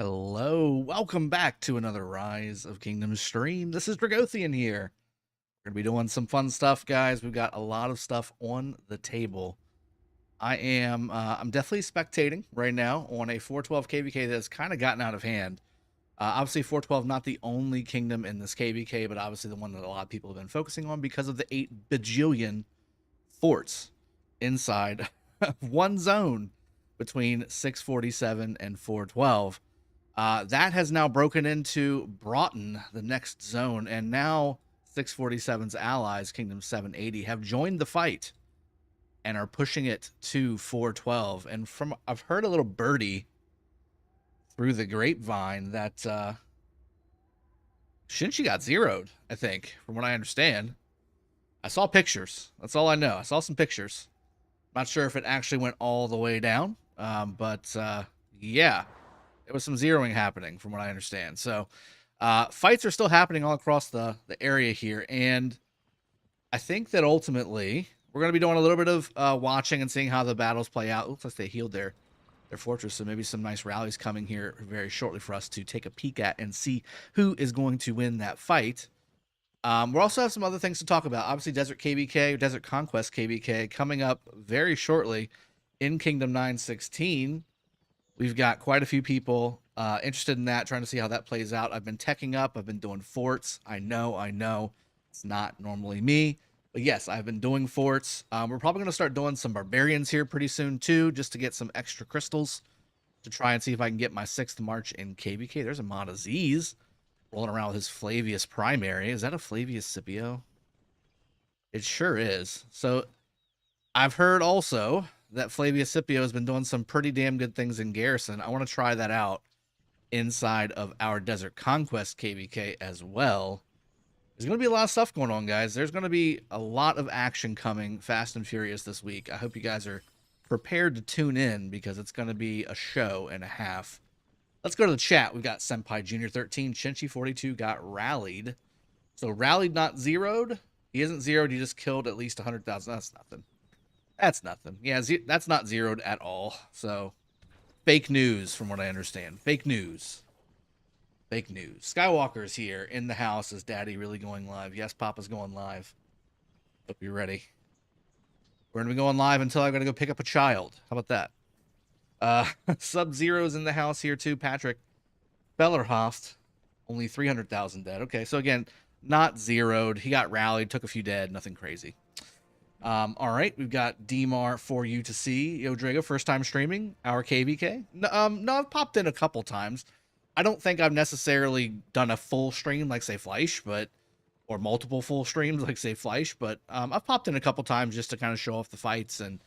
Hello, welcome back to another Rise of Kingdoms stream. This is Dragothien here. We're going to be doing some fun stuff, guys. We've got a lot of stuff on the table. I'm definitely spectating right now on a 412 KvK that's kind of gotten out of hand. Obviously, 412 not the only kingdom in this KvK, but obviously the one that a lot of people have been focusing on because of the 8 bajillion forts inside of one zone between 647 and 412. That has now broken into Broughton, the next zone, and now 647's allies, Kingdom 780, have joined the fight and are pushing it to 412. And I've heard a little birdie through the grapevine that Shinchi got zeroed, I think, from what I understand. I saw pictures. That's all I know. I saw some pictures. Not sure if it actually went all the way down, but yeah. There was some zeroing happening from what I understand. So fights are still happening all across the area here. And I think that ultimately we're going to be doing a little bit of watching and seeing how the battles play out. It looks like they healed their fortress. So maybe some nice rallies coming here very shortly for us to take a peek at and see who is going to win that fight. We'll also have some other things to talk about. Obviously, Desert KvK, Desert Conquest KvK coming up very shortly in Kingdom 916. We've got quite a few people interested in that, trying to see how that plays out. I've been teching up. I've been doing forts. I know. It's not normally me. But yes, I've been doing forts. We're probably going to start doing some barbarians here pretty soon, too, just to get some extra crystals to try and see if I can get my 6th March in KvK. There's a Mod Aziz rolling around with his Flavius Primary. Is that a Flavius Scipio? It sure is. So I've heard also that Flavius Scipio has been doing some pretty damn good things in Garrison. I want to try that out inside of our Desert Conquest KvK as well. There's going to be a lot of stuff going on, guys. There's going to be a lot of action coming fast and furious this week. I hope you guys are prepared to tune in because it's going to be a show and a half. Let's go to the chat. We've got Senpai Junior 13. Shinchi 42 got rallied. So rallied, not zeroed. He isn't zeroed. He just killed at least 100,000. That's nothing. That's nothing. Yeah, that's not zeroed at all. So, fake news from what I understand. Fake news. Fake news. Skywalker's here in the house. Is Daddy really going live? Yes, Papa's going live. Hope you're ready. We're going to be going live until I'm going to go pick up a child. How about that? Sub-Zero's in the house here too. Patrick Bellerhoft. Only 300,000 dead. Okay, so again, not zeroed. He got rallied, took a few dead. Nothing crazy. All right, we've got DMAR for you to see. Yo, Drago, first time streaming our KvK. No, I've popped in a couple times. I don't think I've necessarily done a full stream like say Fleisch, or multiple full streams like say Fleisch, but I've popped in a couple times just to kind of show off the fights and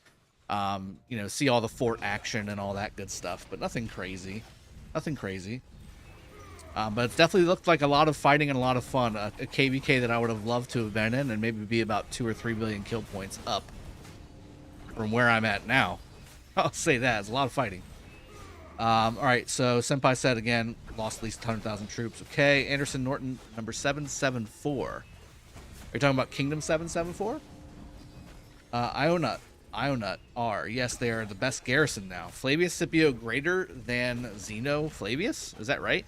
see all the fort action and all that good stuff. But nothing crazy, nothing crazy. But it's definitely looked like a lot of fighting and a lot of fun. A KvK that I would have loved to have been in and maybe be about 2 or 3 billion kill points up from where I'm at now. I'll say that. It's a lot of fighting. All right, so Senpai said again, lost at least 100,000 troops. Okay, Anderson Norton, number 774. Are you talking about Kingdom 774? Ionut R. Yes, they are the best garrison now. Flavius Scipio greater than Zeno Flavius? Is that right?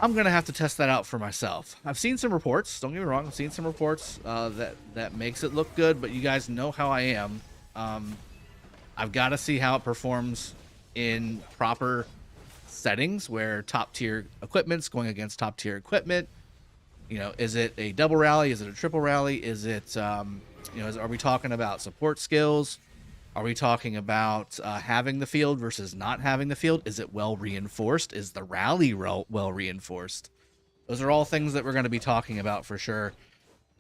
I'm going to have to test that out for myself. I've seen some reports. Don't get me wrong. I've seen some reports that makes it look good, but you guys know how I am. I've got to see how it performs in proper settings where top-tier equipment's going against top-tier equipment. Is it a double rally? Is it a triple rally? Is it, are we talking about support skills? Are we talking about having the field versus not having the field? Is it well reinforced? Is the rally well reinforced? Those are all things that we're going to be talking about for sure.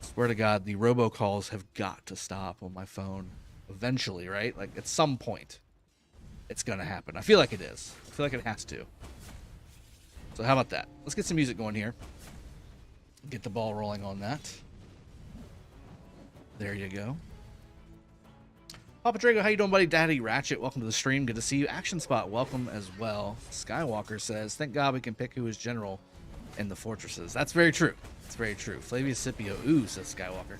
Swear to God, the robocalls have got to stop on my phone eventually, right? Like at some point, it's going to happen. I feel like it is. I feel like it has to. So how about that? Let's get some music going here. Get the ball rolling on that. There you go. Papa Drago, how you doing, buddy? Daddy Ratchet, welcome to the stream. Good to see you. Action Spot, welcome as well. Skywalker says, thank God we can pick who is general in the fortresses. That's very true. It's very true. Flavius Scipio, ooh, says Skywalker.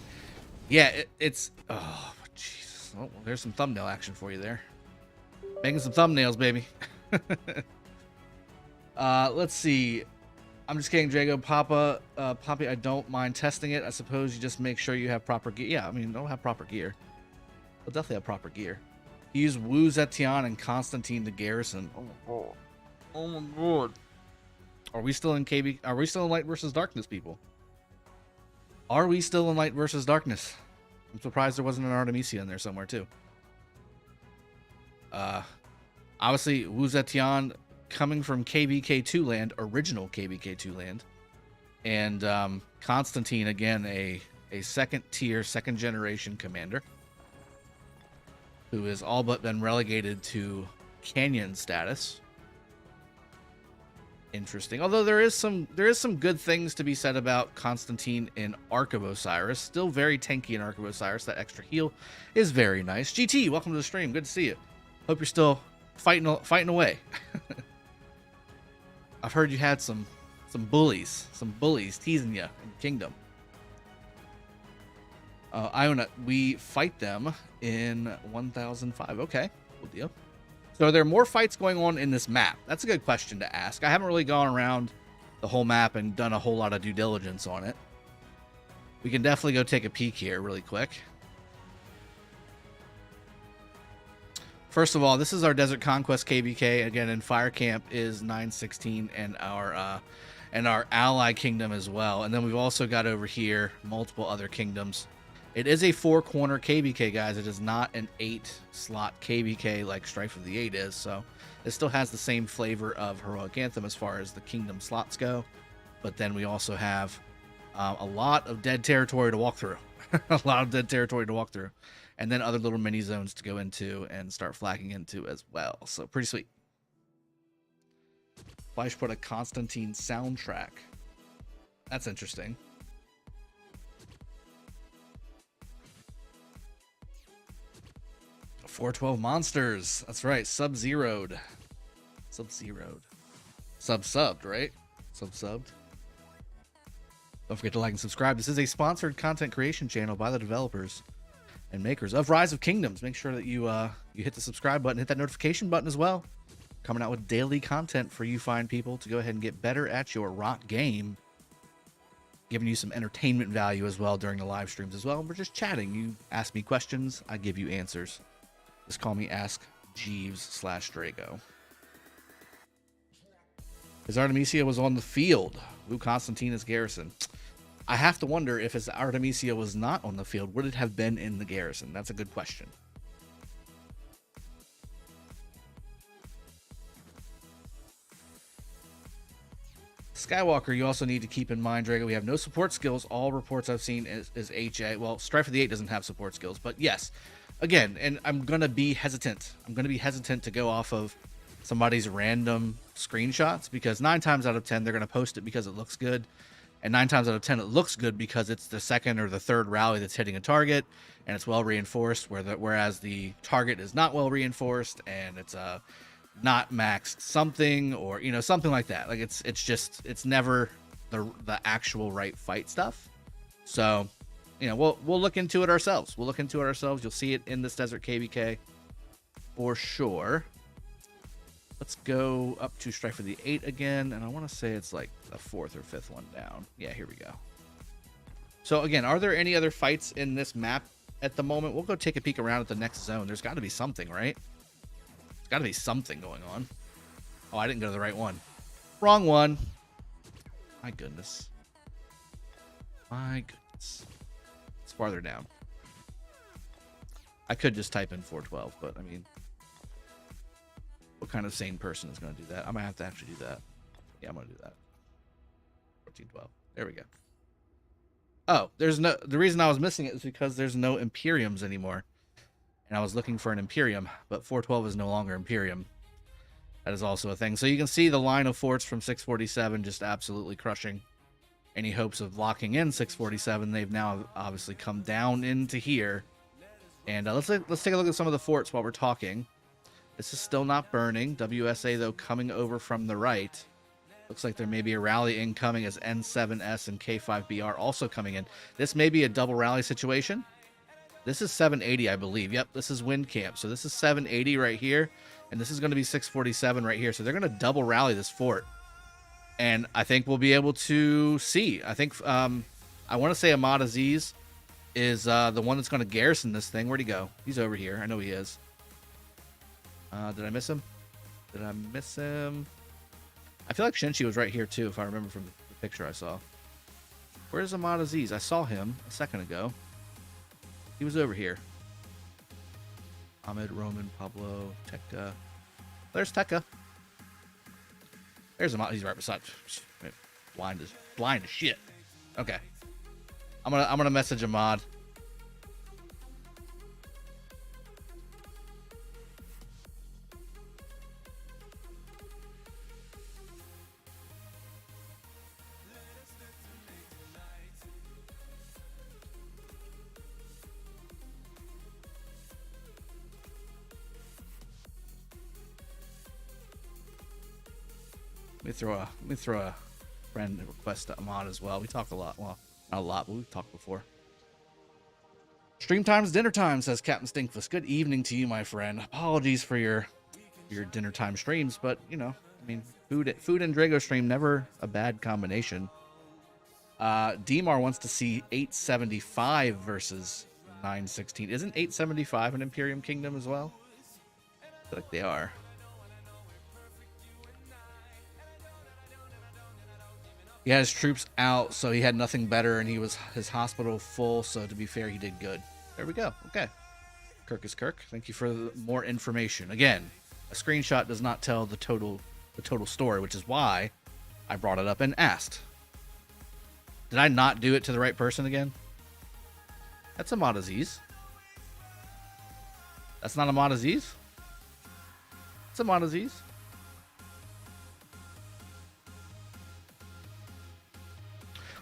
Yeah, it's... Oh, Jesus. Oh, well, there's some thumbnail action for you there. Making some thumbnails, baby. Let's see. I'm just kidding, Drago. Poppy, I don't mind testing it. I suppose you just make sure you have proper gear. Yeah, I mean, don't have proper gear. They'll definitely have proper gear. Use BLUESTACKS and Constantine the Garrison. Oh my god. Are we still in KB? Are we still in Light versus Darkness, people? Are we still in Light versus Darkness? I'm surprised there wasn't an Artemisia in there somewhere too. Obviously, BLUESTACKS coming from KvK2 land, original KvK2 land, and Constantine again, a second tier, second generation commander, who has all but been relegated to Canyon status. Interesting. Although there is some good things to be said about Constantine in Ark of Osiris. Still very tanky in Ark of Osiris. That extra heal is very nice. GT, welcome to the stream. Good to see you. Hope you're still fighting away. I've heard you had some bullies teasing you in Kingdom. Iona, we fight them in 1005. Okay, cool deal. So are there more fights going on in this map? That's a good question to ask. I haven't really gone around the whole map and done a whole lot of due diligence on it. We can definitely go take a peek here really quick. First of all, this is our Desert Conquest KvK. Again, in Fire Camp is 916 and our ally kingdom as well. And then we've also got over here multiple other kingdoms. It is a 4-corner KvK, guys. It is not an 8-slot KvK like Strife of the 8 is. So it still has the same flavor of Heroic Anthem as far as the kingdom slots go. But then we also have a lot of dead territory to walk through. A lot of dead territory to walk through. And then other little mini zones to go into and start flagging into as well. So pretty sweet. Fleisch put a Constantine soundtrack. That's interesting. $412 monsters. That's right. Sub-zeroed. Sub-zeroed. Sub-subbed, right? Sub-subbed. Don't forget to like and subscribe. This is a sponsored content creation channel by the developers and makers of Rise of Kingdoms. Make sure that you hit the subscribe button, hit that notification button as well. Coming out with daily content for you fine people to go ahead and get better at your rock game. Giving you some entertainment value as well during the live streams as well. We're just chatting. You ask me questions, I give you answers. Just call me Ask Jeeves/Drago. His Artemisia was on the field. Lou Constantine is Garrison. I have to wonder if his Artemisia was not on the field, would it have been in the Garrison? That's a good question. Skywalker, you also need to keep in mind, Drago, we have no support skills. All reports I've seen is HA. Well, Strife of the 8 doesn't have support skills, but yes. Again, and I'm going to be hesitant. I'm going to be hesitant to go off of somebody's random screenshots because 9 times out of 10, they're going to post it because it looks good. And 9 times out of 10, it looks good because it's the second or the third rally that's hitting a target and it's well reinforced, whereas the target is not well reinforced and it's not maxed something or, you know, something like that. Like it's never the actual right fight stuff. So, you know, we'll look into it ourselves. You'll see it in this Desert KvK for sure. Let's go up to Strife of the 8 again, and I want to say it's like the 4th or 5th one down. Yeah, here we go. So again, are there any other fights in this map at the moment? We'll go take a peek around at the next zone. There's got to be something, right? There's got to be something going on. Oh, I didn't go to the right one. Wrong one. My goodness. My goodness. It's farther down. I could just type in 412, but I mean, what kind of sane person is going to do that? I might have to actually do that. Yeah, I'm going to do that. 1412. There we go. Oh, the reason I was missing it is because there's no Imperiums anymore. And I was looking for an Imperium, but 412 is no longer Imperium. That is also a thing. So you can see the line of forts from 647 just absolutely crushing any hopes of locking in 647. They've now obviously come down into here. And let's take a look at some of the forts while we're talking. This is still not burning. WSA, though, coming over from the right. Looks like there may be a rally incoming as N7S and K5BR also coming in. This may be a double rally situation. This is 780, I believe. Yep, this is Wind Camp. So this is 780 right here. And this is going to be 647 right here. So they're going to double rally this fort. And I think we'll be able to see. I think I want to say Ahmad Aziz is the one that's going to garrison this thing. Where'd he go? He's over here. I know he is. Did I miss him? Did I miss him? I feel like Shinchi was right here too, if I remember from the picture I saw. Where's Ahmad Aziz? I saw him a second ago. He was over here. Ahmed, Roman, Pablo, Tekka. There's Tekka. There's Ahmad. He's right beside. Blind as shit. Okay. I'm gonna message Ahmad. Let me throw a friend request to Ahmad as well. We talk a lot. Well, not a lot, but we've talked before. Stream time's dinner time, says Captain Stinkfus. Good evening to you, my friend. Apologies for your dinner time streams, but you know, I mean, food and Drago stream, never a bad combination. Dmar wants to see 875 versus 916. Isn't 875 an Imperium Kingdom as well? I feel like they are. He had his troops out, so he had nothing better, and his hospital full. So to be fair, he did good. There we go. Okay, Kirk is Kirk. Thank you for more information. Again, a screenshot does not tell the total story, which is why I brought it up and asked. Did I not do it to the right person again? That's Ahmad Aziz. That's not Ahmad Aziz. It's Ahmad Aziz.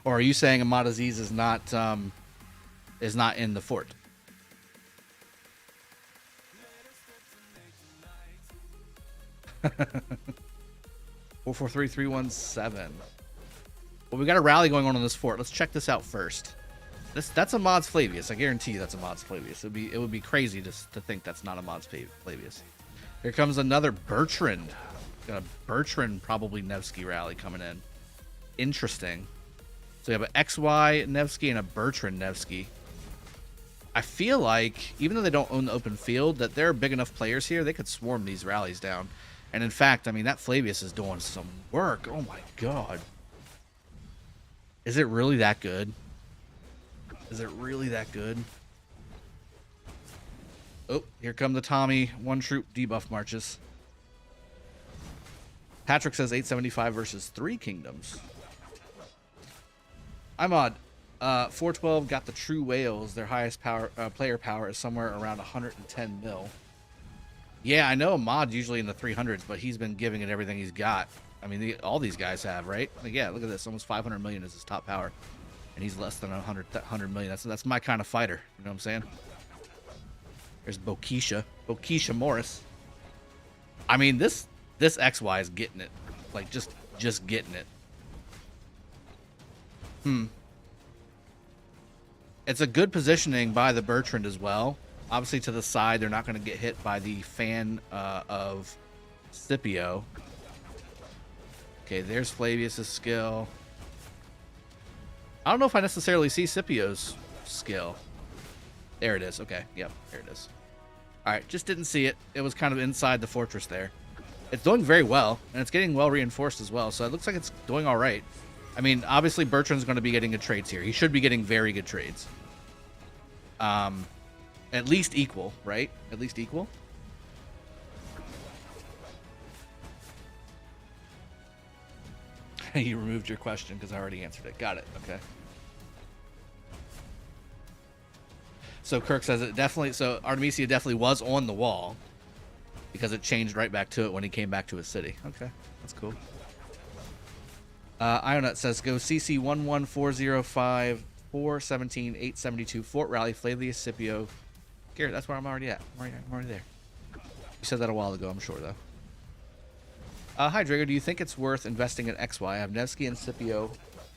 Or are you saying Ahmad Aziz is not in the fort? Four 44317. Well, we got a rally going on in this fort. Let's check this out first. That's Ahmad's Flavius. I guarantee you that's Ahmad's Flavius. It would be crazy to think that's not Ahmad's Flavius. Here comes another Bertrand. Got a Bertrand probably Nevsky rally coming in. Interesting. So we have an XY Nevsky and a Bertrand Nevsky. I feel like, even though they don't own the open field, that they're big enough players here, they could swarm these rallies down. And in fact, I mean, that Flavius is doing some work. Oh my god. Is it really that good? Is it really that good? Oh, here come the Tommy one-troop debuff marches. Patrick says 875 versus 3 kingdoms. I'm odd. 412 got the True Whales. Their highest power player power is somewhere around 110 mil. Yeah, I know Ahmad usually in the 300s, but he's been giving it everything he's got. I mean, all these guys have, right? Like, yeah, look at this. Almost 500 million is his top power. And he's less than 100 million. That's my kind of fighter. You know what I'm saying? There's Bokisha. Bokisha Morris. I mean, this XY is getting it. Like, just getting it. It's a good positioning by the Bertrand as well. Obviously, to the side, they're not going to get hit by the fan of Scipio. Okay, there's Flavius's skill. I don't know if I necessarily see Scipio's skill. There it is. Okay, yep, there it is. All right, just didn't see it. It was kind of inside the fortress there. It's doing very well, and it's getting well reinforced as well, so it looks like it's doing all right. I mean, obviously, Bertrand's going to be getting good trades here. He should be getting very good trades. At least equal, right? At least equal. You removed your question because I already answered it. Got it. Okay. So Kirk says it definitely. So Artemisia definitely was on the wall because it changed right back to it when he came back to his city. Okay, that's cool. Ionut says go CC 11405 417 872 Fort Rally Flavius Scipio. Garrett, that's where I'm already at. I'm already there. You said that a while ago, I'm sure though. Hi Drago, do you think it's worth investing in XY? I have Nevsky and Scipio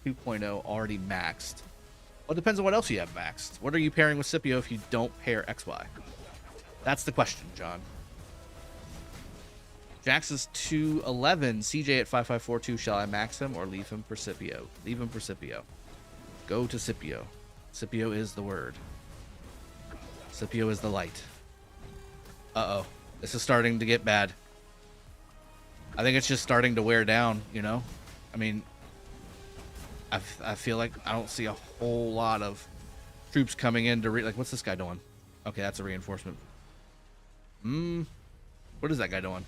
2.0 already maxed. Well, it depends on what else you have maxed. What are you pairing with Scipio if you don't pair XY? That's the question, John. Jax is 211. CJ at 5542. Shall I max him or leave him for Scipio? Leave him for Scipio. Go to Scipio. Scipio is the word. Scipio is the light. Uh-oh. This is starting to get bad. I think it's just starting to wear down, you know? I mean, I feel like I don't see a whole lot of troops coming in to like, what's this guy doing? Okay, that's a reinforcement. What is that guy doing?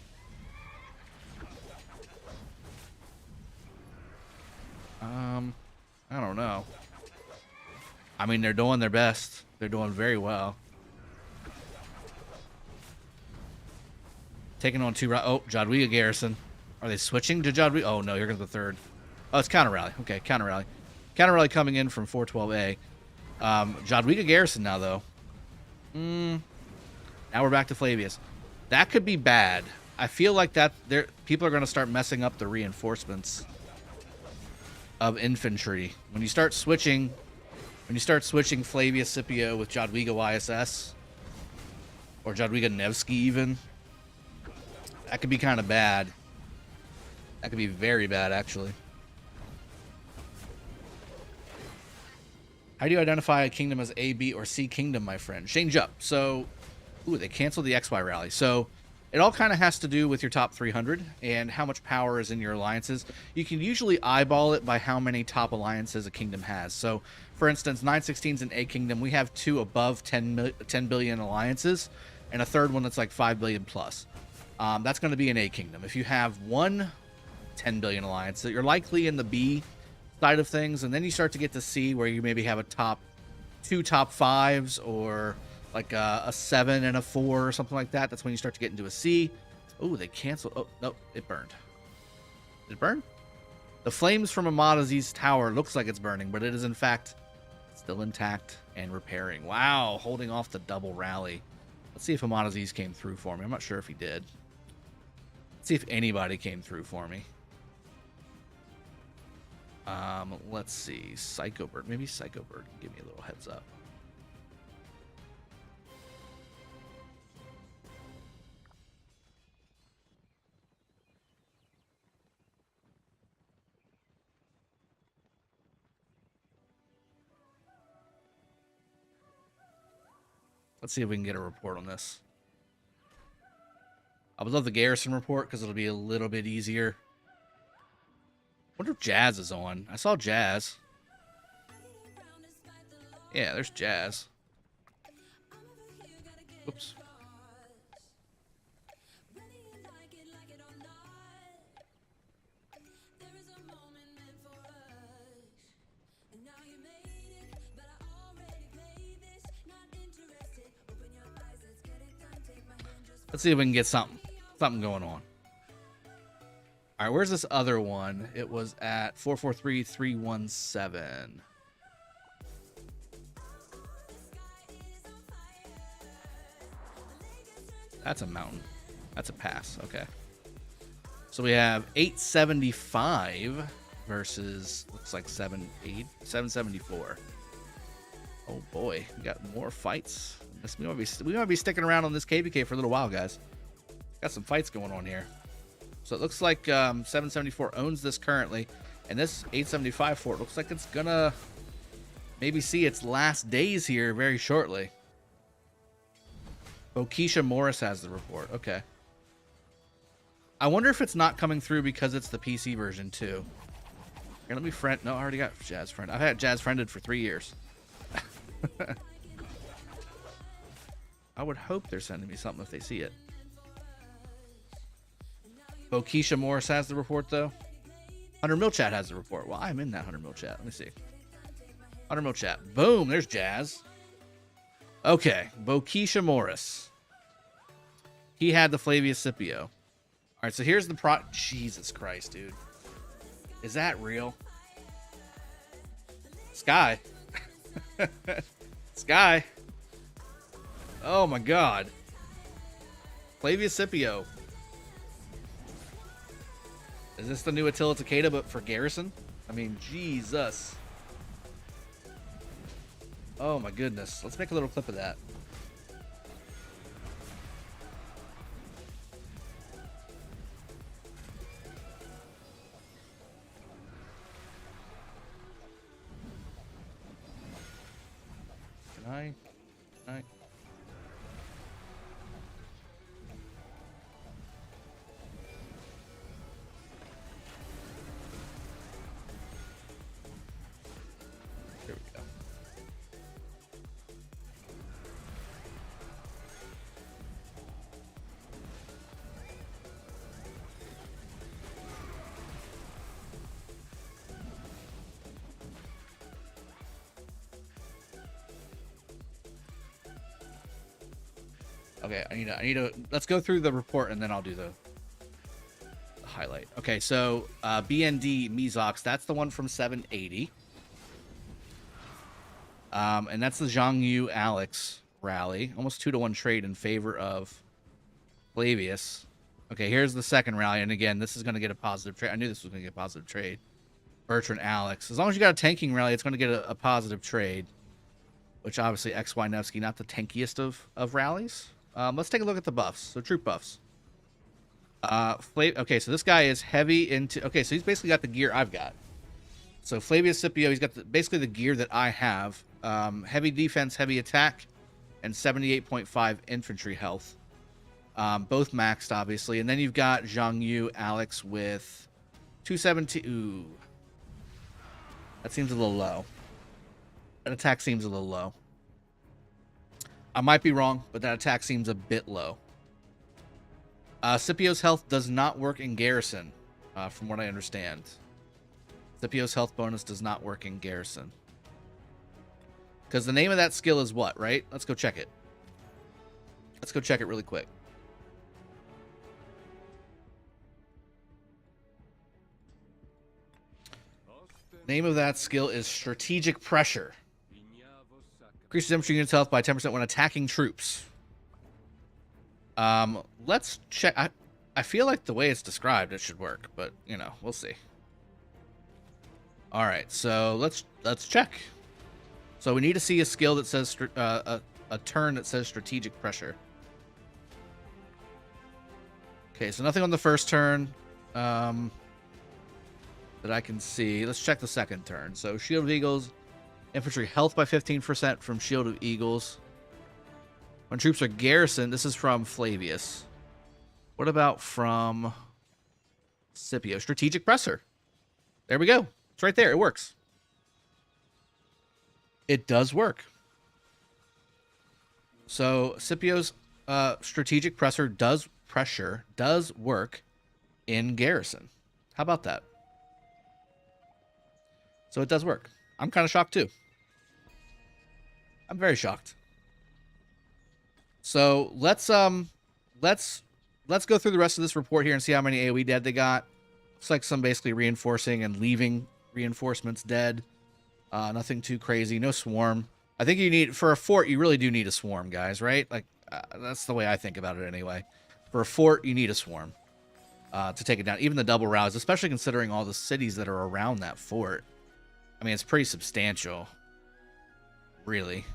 I don't know. I mean, they're doing their best. They're doing very well. Taking on two. Oh, Jadwiga Garrison. Are they switching to Jadwiga? Oh, no, here comes the third. Oh, it's counter rally. Okay, counter rally. Counter rally coming in from 412A. Jadwiga Garrison now, though. Now we're back to Flavius. That could be bad. I feel like that people are going to start messing up the reinforcements of infantry. When you start switching Flavius Scipio with Jadwiga YSS or Jadwiga Nevsky even, that could be kind of bad. That could be very bad, actually. How do you identify a kingdom as A, B, or C kingdom, my friend? Change up. So, ooh, they canceled the XY rally. So, it all kind of has to do with your top 300 and how much power is in your alliances. You can usually eyeball it by how many top alliances a kingdom has. So, for instance, 916's an A kingdom. We have two above 10 billion alliances and a third one that's like 5 billion plus. That's going to be an A kingdom. If you have one 10 billion alliance, you're likely in the B side of things, and then you start to get to C, where you maybe have a two top fives, or like a 7 and a 4 or something like that. That's when you start to get into a C. Oh, they canceled. Oh, no, it burned. Did it burn? The flames from Amadaz's tower looks like it's burning, but it is in fact still intact and repairing. Wow, holding off the double rally. Let's see if Amadaz's came through for me. I'm not sure if he did. Let's see if anybody came through for me. Let's see. Psychobird. Maybe Psychobird can give me a little heads up. Let's see if we can get a report on this. I would love the Garrison report because it'll be a little bit easier. Wonder if Jazz is on. I saw Jazz. Yeah, there's Jazz. Oops. Let's see if we can get something going on. All right, where's this other one? It was at 443317. That's a mountain. That's a pass. Okay. So we have 875 versus looks like 774. Oh boy, we got more fights. We might be sticking around on this KvK for a little while, guys. Got some fights going on here. So it looks like 774 owns this currently, and this 875 fort looks like it's gonna maybe see its last days here very shortly. Keisha Morris has the report. Okay. I wonder if it's not coming through because it's the PC version too. Here, let me friend. No, I already got Jazz friend. I've had Jazz friended for 3 years. I would hope they're sending me something if they see it. Keisha Morris has the report, though. 100 Mil Chat has the report. Well, I'm in that 100 Mil Chat. Let me see. 100 Mil Chat. Boom, there's Jazz. Okay, Keisha Morris. He had the Flavius Scipio. All right, so here's the Jesus Christ, dude. Is that real? Sky. Sky. Oh my god. Flavius Scipio. Is this the new Attila Takeda but for Garrison? I mean, Jesus. Oh my goodness. Let's make a little clip of that. Okay, I need to. Let's go through the report and then I'll do the highlight. Okay, so BND Mizox, that's the one from 780. And that's the Zhang Yu Alex rally. Almost 2-to-1 trade in favor of Flavius. Okay, here's the second rally. And again, this is going to get a positive trade. I knew this was going to get a positive trade. Bertrand Alex. As long as you got a tanking rally, it's going to get a positive trade. Which obviously XY Nevsky, not the tankiest of rallies. Let's take a look at the buffs. So troop buffs. Okay, so this guy is heavy into... Okay, so he's basically got the gear I've got. So Flavius Scipio, he's got basically the gear that I have. Heavy defense, heavy attack, and 78.5 infantry health. Both maxed, obviously. And then you've got Zhang Yu Alex with 270. Ooh. That seems a little low. That attack seems a little low. I might be wrong, but that attack seems a bit low. Scipio's health does not work in Garrison, from what I understand. Scipio's health bonus does not work in Garrison. Because the name of that skill is what, right? Let's go check it. Let's go check it really quick. Name of that skill is Strategic Pressure. Increases infantry units' health by 10% when attacking troops. Let's check. I feel like the way it's described, it should work, but you know, we'll see. All right, so let's check. So we need to see a skill that says a turn that says Strategic Pressure. Okay, so nothing on the first turn that I can see. Let's check the second turn. So Shield of Eagles, infantry health by 15% from Shield of Eagles. When troops are garrisoned, this is from Flavius. What about from Scipio? Strategic Pressure. There we go. It's right there. It works. It does work. So Scipio's Strategic Pressure does work in Garrison. How about that? So it does work. I'm kind of shocked too. I'm very shocked. So let's go through the rest of this report here and see how many AoE dead they got. Looks like some basically reinforcing and leaving reinforcements dead. Nothing too crazy. No swarm. I think you need, for a fort, you really do need a swarm, guys, right? Like, that's the way I think about it anyway. For a fort, you need a swarm to take it down. Even the double rouse, especially considering all the cities that are around that fort. I mean, it's pretty substantial, really,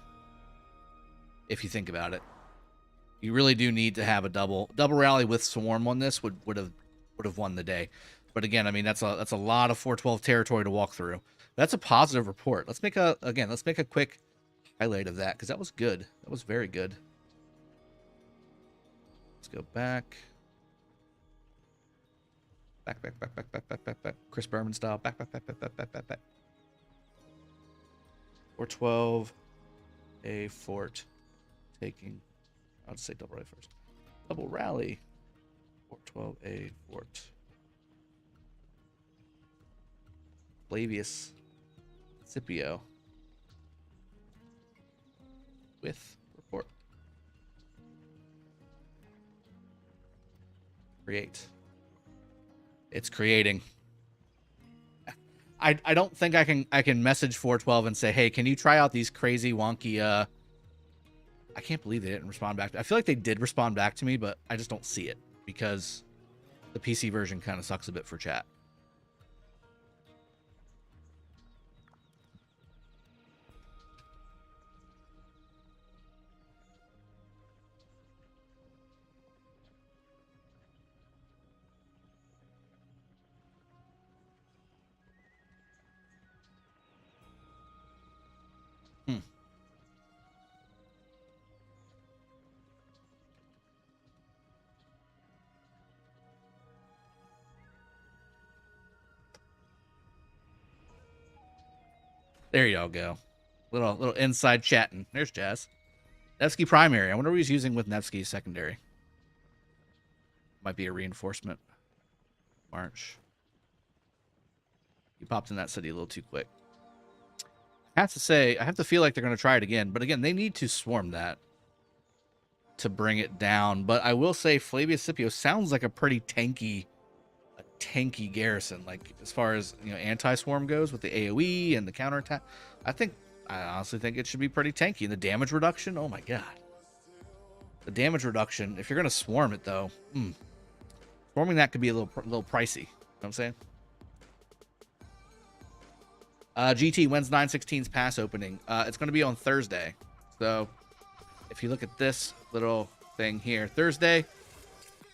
if you think about it. You really do need to have a double rally with swarm on this would have won the day. But again, I mean, that's a lot of 412 territory to walk through. That's a positive report. Let's make a quick highlight of that because that was good. That was very good. Let's go back. Back. Chris Berman style. Back. 412 a fort taking. I'll just say double rally first. Double rally. 412A fort. Flavius Scipio. With report. Create. It's creating. I don't think I can message 412 and say, hey, can you try out these crazy wonky I can't believe they didn't respond back. I feel like they did respond back to me, but I just don't see it because the PC version kind of sucks a bit for chat. There y'all go. Little inside chatting. There's Jazz. Nevsky primary. I wonder what he's using with Nevsky secondary. Might be a reinforcement. March. He popped in that city a little too quick. I have to say, I have to feel like they're going to try it again. But again, they need to swarm that. to bring it down. But I will say Flavius Scipio sounds like a pretty tanky Garrison, like as far as, you know, anti-swarm goes with the AoE and the counterattack. I honestly think it should be pretty tanky. And the damage reduction, oh my god. The damage reduction, if you're going to swarm it though, swarming that could be a little pricey. You know what I'm saying? GT, when's 9/16's pass opening? It's going to be on Thursday. So if you look at this little thing here, Thursday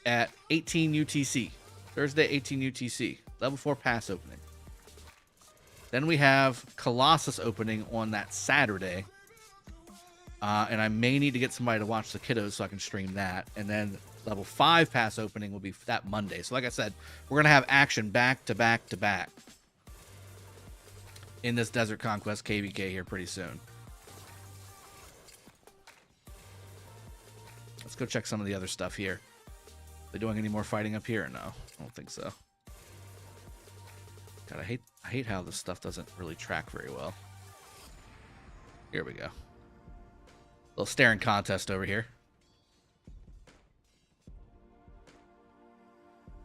at 18 UTC. Thursday, 18 UTC. Level 4 pass opening. Then we have Colossus opening on that Saturday. And I may need to get somebody to watch the kiddos so I can stream that. And then level 5 pass opening will be that Monday. So like I said, we're going to have action back to back to back in this Desert Conquest KvK here pretty soon. Let's go check some of the other stuff here. Are they doing any more fighting up here? No, I don't think so. God, I hate how this stuff doesn't really track very well. Here we go. Little staring contest over here.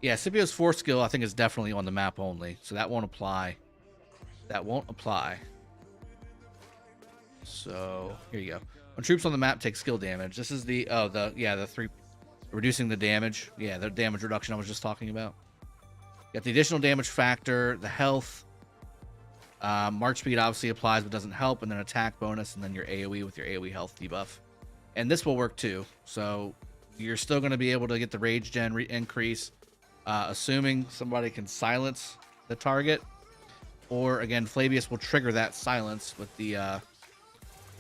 Yeah, Scipio's 4 skill I think is definitely on the map only, so that won't apply. That won't apply. So here you go. When troops on the map take skill damage, this is the the 3 reducing the damage. Yeah, the damage reduction I was just talking about. You got the additional damage factor, the health. March speed obviously applies but doesn't help, and then attack bonus, and then your AoE with your AoE health debuff. And this will work too. So you're still going to be able to get the rage gen increase, assuming somebody can silence the target. Or again, Flavius will trigger that silence with the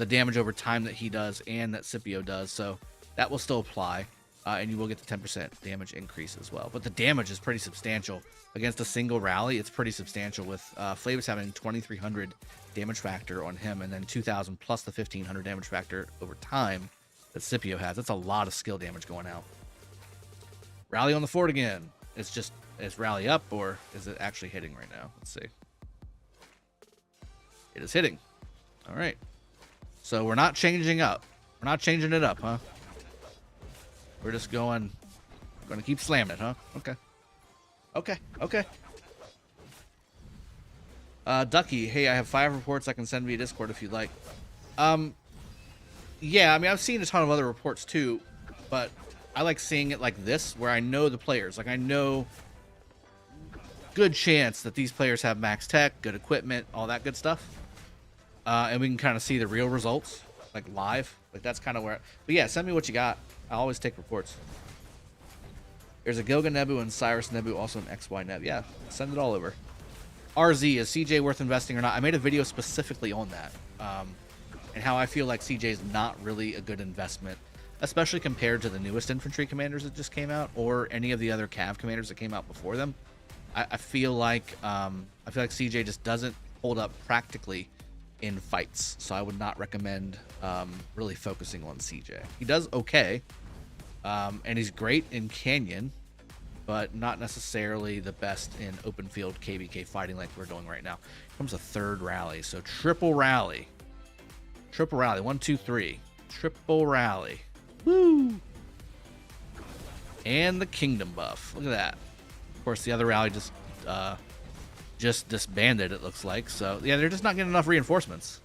damage over time that he does and that Scipio does. So that will still apply, and you will get the 10% damage increase as well. But the damage is pretty substantial. Against a single rally, it's pretty substantial, with Flavius having 2,300 damage factor on him, and then 2,000 plus the 1,500 damage factor over time that Scipio has. That's a lot of skill damage going out. Rally on the fort again. Is rally up, or is it actually hitting right now? Let's see. It is hitting. All right. So we're not changing up. We're not changing it up, huh? We're just going to keep slamming it, huh? Okay. Okay. Ducky, hey, I have 5 reports I can send via Discord if you'd like. Yeah, I mean, I've seen a ton of other reports too, but I like seeing it like this, where I know the players. Like, I know good chance that these players have max tech, good equipment, all that good stuff. And we can kind of see the real results, like live. Like, that's kind of where... But yeah, send me what you got. I always take reports. There's a Gilga Nebu and Cyrus Nebu, also an XY Neb. Yeah, send it all over. RZ, is CJ worth investing or not? I made a video specifically on that. And how I feel like CJ is not really a good investment, especially compared to the newest infantry commanders that just came out, or any of the other Cav commanders that came out before them. I feel like CJ just doesn't hold up practically in fights, so I would not recommend really focusing on CJ. He does okay, and he's great in Canyon, but not necessarily the best in open field KvK fighting like we're doing right now. Here comes a 3rd rally, so triple rally. 1, 2, 3. Triple rally. Woo! And the kingdom buff. Look at that. Of course, the other rally just disbanded, it looks like. So yeah, they're just not getting enough reinforcements.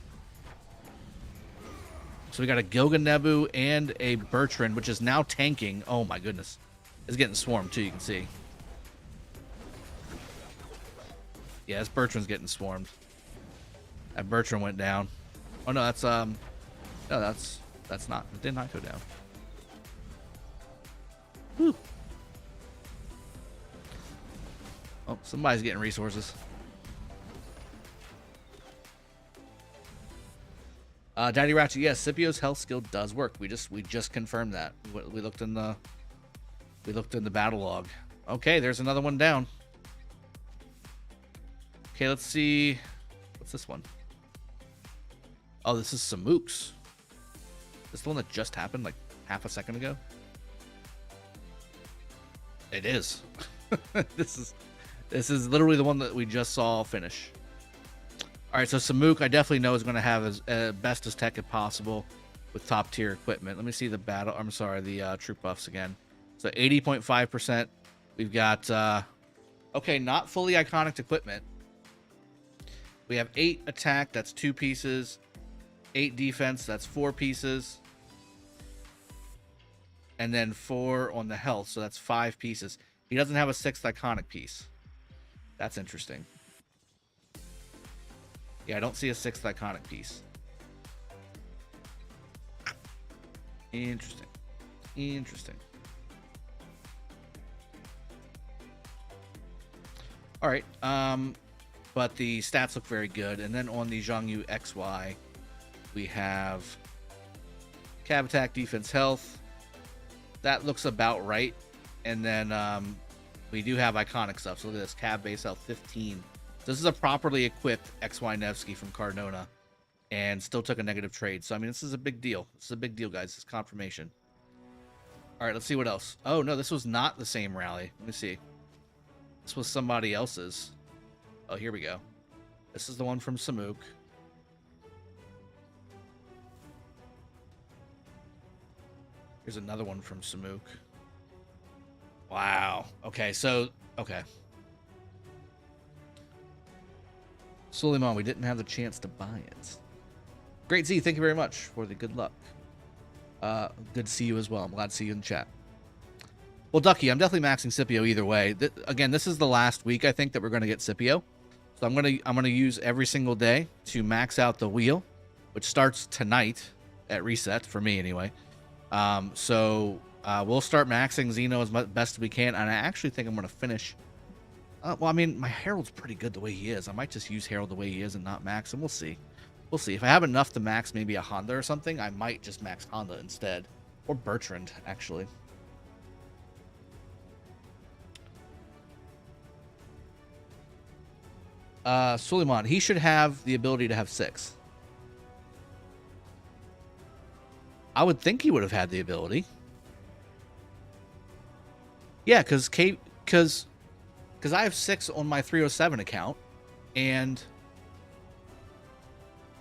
So we got a Gilga Nebu and a Bertrand, which is now tanking. Oh my goodness. It's getting swarmed too, you can see. Yeah, this Bertrand's getting swarmed. That Bertrand went down. Oh no, that's no, that's not. It did not go down. Whew. Oh, somebody's getting resources. Daddy Ratchet, yes, Scipio's health skill does work. We just confirmed that. We looked in the battle log. Okay, there's another one down. Okay, let's see. What's this one? Oh, this is Samooks. This is the one that just happened like half a second ago. It is. This is literally the one that we just saw finish. All right, so Samook, I definitely know is going to have as best as tech as possible. with top tier equipment. Let me see the battle. I'm sorry, the troop buffs again. So 80.5%. We've got okay, not fully iconic equipment. We have 8 attack, that's 2 pieces. 8 defense, that's 4 pieces. And then 4 on the health, so that's 5 pieces. He doesn't have a 6th iconic piece. That's interesting. Yeah, I don't see a 6th iconic piece. Interesting. Interesting. All right. But the stats look very good. And then on the Zhongyu XY, we have Cav attack, defense, health. That looks about right. And then we do have iconic stuff. So look at this. Cav base health 15. So this is a properly equipped XY Nevsky from Cardona. And still took a negative trade. So, I mean, this is a big deal. This is a big deal, guys. This is confirmation. All right, let's see what else. Oh, no, this was not the same rally. Let me see. This was somebody else's. Oh, here we go. This is the one from Samuk. Here's another one from Samuk. Wow. Okay, so, okay. Suleiman, we didn't have the chance to buy it. Great Z, thank you very much for the good luck. Good to see you as well. I'm glad to see you in the chat. Well, Ducky, I'm definitely maxing Scipio either way. Again, this is the last week I think that we're going to get Scipio. So I'm gonna use every single day to max out the wheel, which starts tonight at reset for me anyway. So we'll start maxing Xeno as best as we can, and I actually think I'm gonna finish. Well, I mean, my Harold's pretty good the way he is. I might just use Harold the way he is and not max him. We'll see. We'll see. If I have enough to max maybe a Honda or something, I might just max Honda instead, or Bertrand actually. Suleiman, he should have the ability to have 6. I would think he would have had the ability. Yeah, because I have 6 on my 307 account, and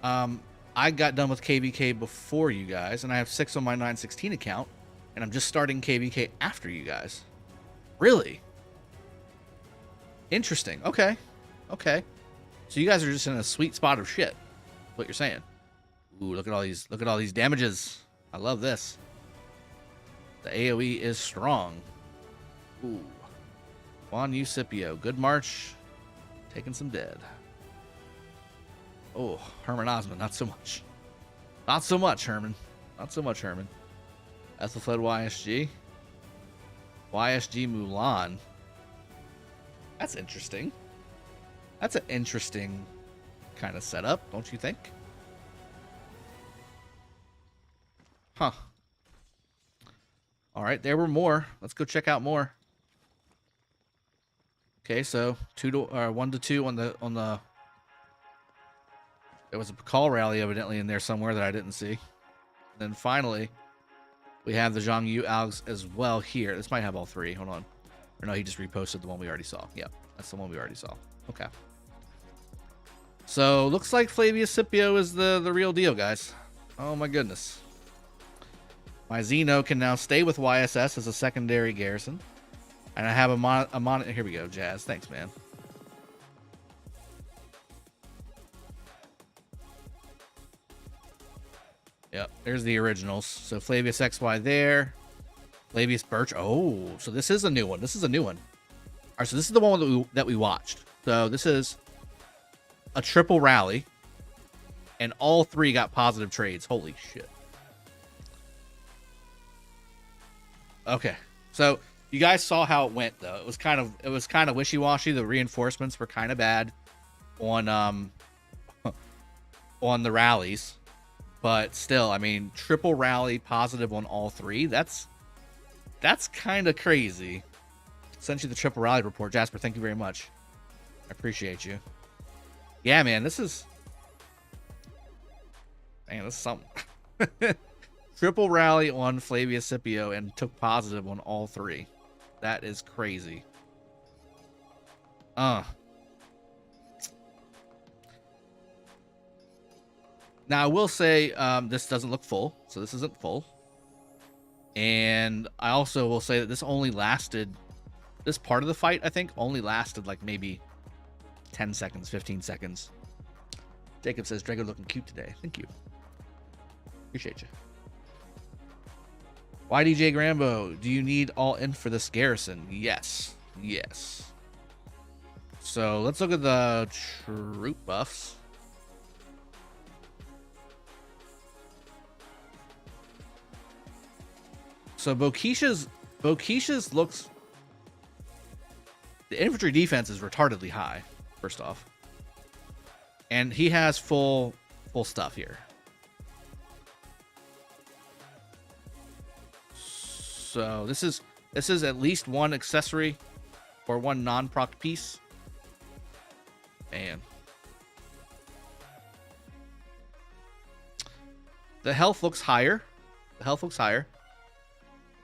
I got done with KvK before you guys, and I have 6 on my 916 account, and I'm just starting KvK after you guys. Really? Interesting. Okay. Okay. So you guys are just in a sweet spot of shit. What you're saying. Ooh, look at all these damages. I love this. The AoE is strong. Ooh. Juan Yu Scipio. Good march. Taking some dead. Oh, Herman Osmond, not so much. Not so much, Herman. Not so much, Herman. Ethelfled YSG. YSG Mulan. That's interesting. That's an interesting kind of setup, don't you think? Huh. All right, there were more. Let's go check out more. Okay, so 1 to 2 on the. There was a call rally evidently in there somewhere that I didn't see. And then finally, we have the Zhongyu Alex as well here. This might have all 3. Hold on. Or no, he just reposted the one we already saw. Yep, that's the one we already saw. Okay. So, looks like Flavius Scipio is the real deal, guys. Oh my goodness. My Xeno can now stay with YSS as a secondary garrison. And I have a mon. Here we go, Jazz. Thanks, man. Yep, there's the originals. So Flavius XY there. Flavius Birch. Oh, so this is a new one. This is a new one. All right, so this is the one that we watched. So this is a triple rally, and all 3 got positive trades. Holy shit. Okay, so you guys saw how it went, though. It was kind of wishy-washy. The reinforcements were kind of bad on on the rallies, but still, I mean, triple rally positive on all 3. That's kind of crazy. Sent you the triple rally report, Jasper. Thank you very much. I appreciate you. Yeah, man, this is something. Triple rally on Flavius Scipio and took positive on all 3. That is crazy. Now I will say this doesn't look full, so this isn't full. And I also will say that this only lasted, this part of the fight, I think, only lasted like maybe 10 seconds, 15 seconds. Jacob says, Drago looking cute today. Thank you. Appreciate you. YDJ Grambo, do you need all in for this Garrison? Yes. Yes. So let's look at the troop buffs. So Bokisha's looks, the infantry defense is retardedly high, first off. And he has full stuff here. So this is at least one accessory or one non-proc piece. Man. The health looks higher. The health looks higher.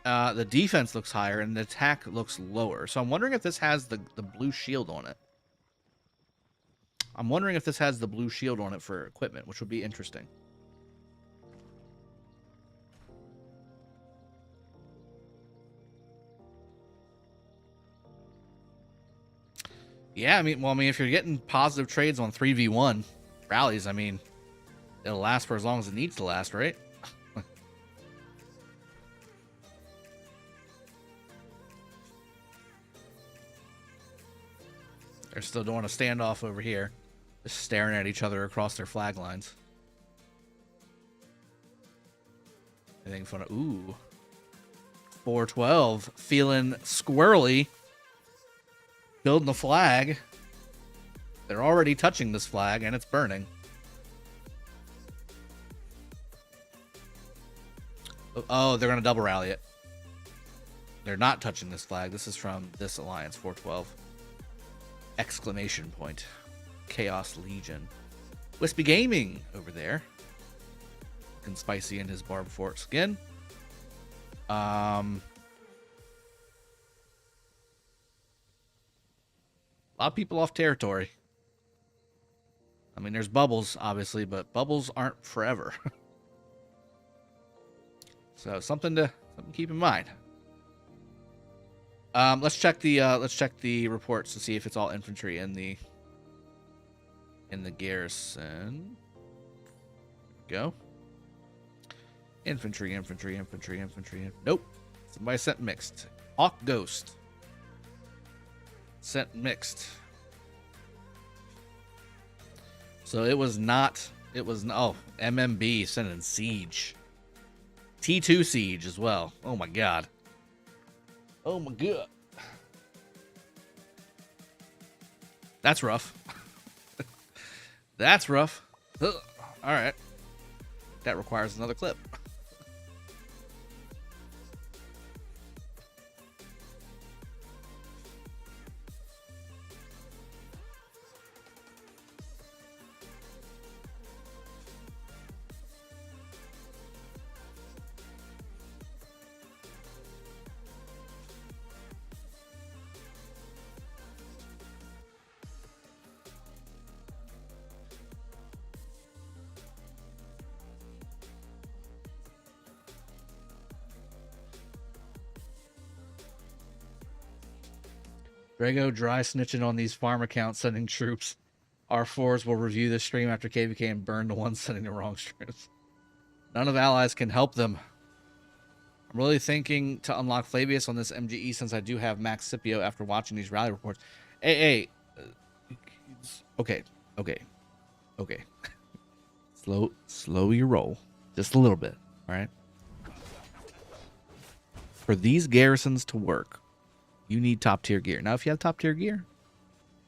The defense looks higher, and the attack looks lower. So I'm wondering if this has the blue shield on it. I'm wondering if this has the blue shield on it for equipment, which would be interesting. Yeah, I mean, if you're getting positive trades on 3v1 rallies, I mean, it'll last for as long as it needs to last, right? They're still doing a standoff over here, just staring at each other across their flag lines. Anything fun? Ooh. 412, feeling squirrely. Building the flag. They're already touching this flag, and it's burning. Oh, they're going to double rally it. They're not touching this flag. This is from this alliance, 412. Exclamation point. Chaos Legion. Wispy Gaming over there. Looking spicy in his barb fork skin. A lot of people off territory. I mean, there's bubbles, obviously, but bubbles aren't forever. So something to keep in mind. Let's check the reports to see if it's all infantry in the garrison. Go. Infantry. Nope. Somebody sent mixed. Hawk Ghost. Sent mixed. So it was not. It was oh MMB sent in siege. T2 siege as well. Oh my god. Oh my god. That's rough. That's rough. Ugh. All right. That requires another clip. Drago dry snitching on these farm accounts sending troops. R4s will review this stream after KvK and burn the ones sending the wrong streams. None of allies can help them. I'm really thinking to unlock Flavius on this MGE since I do have Max Scipio after watching these rally reports. Hey. Okay. Slow your roll. Just a little bit, all right? For these garrisons to work, you need top tier gear. Now, if you have top tier gear,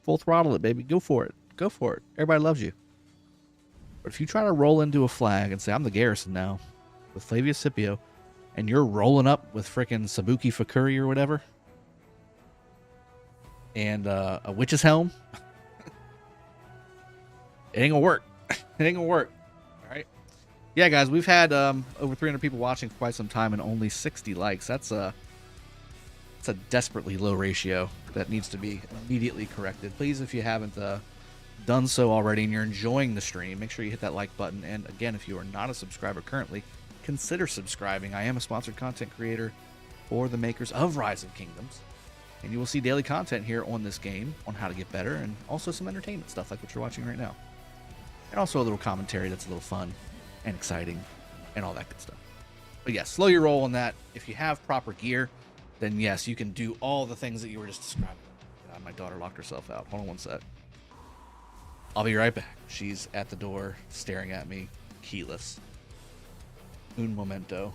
full throttle it, baby. Go for it. Go for it. Everybody loves you. But if you try to roll into a flag and say, I'm the garrison now with Flavius Scipio, and you're rolling up with frickin' Sabuki Fakuri or whatever, and a witch's helm, it ain't gonna work. It ain't gonna work. All right. Yeah, guys, we've had over 300 people watching for quite some time and only 60 likes. That's a desperately low ratio that needs to be immediately corrected. Please, if you haven't done so already and you're enjoying the stream, make sure you hit that like button. And again, if you are not a subscriber currently, consider subscribing. I am a sponsored content creator for the makers of Rise of Kingdoms, and you will see daily content here on this game on how to get better, and also some entertainment stuff like what you're watching right now, and also a little commentary that's a little fun and exciting and all that good stuff. But yes, slow your roll on that. If you have proper gear, then yes, you can do all the things that you were just describing. God, my daughter locked herself out. Hold on one sec. I'll be right back. She's at the door staring at me, keyless. Un momento.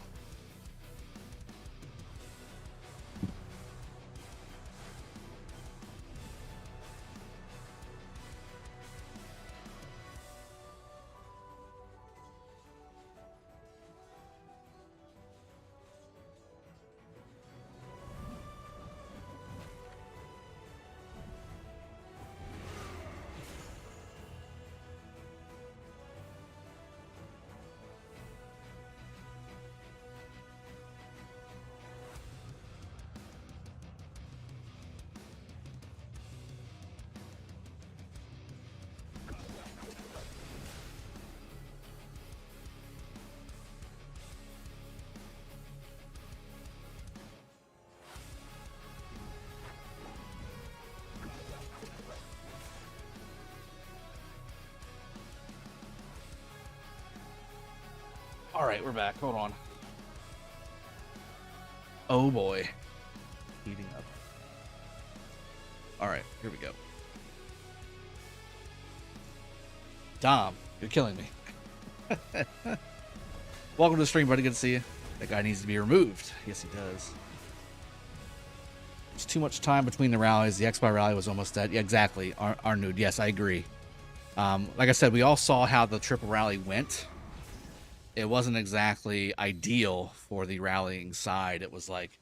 All right, we're back. Hold on. Oh boy. Heating up. All right, here we go. Dom, you're killing me. Welcome to the stream, buddy. Good to see you. That guy needs to be removed. Yes, he does. There's too much time between the rallies. The X-Bar rally was almost dead. Yeah, exactly. Arnud, yes, I agree. Like I said, we all saw how the triple rally went. It wasn't exactly ideal for the rallying side. It was like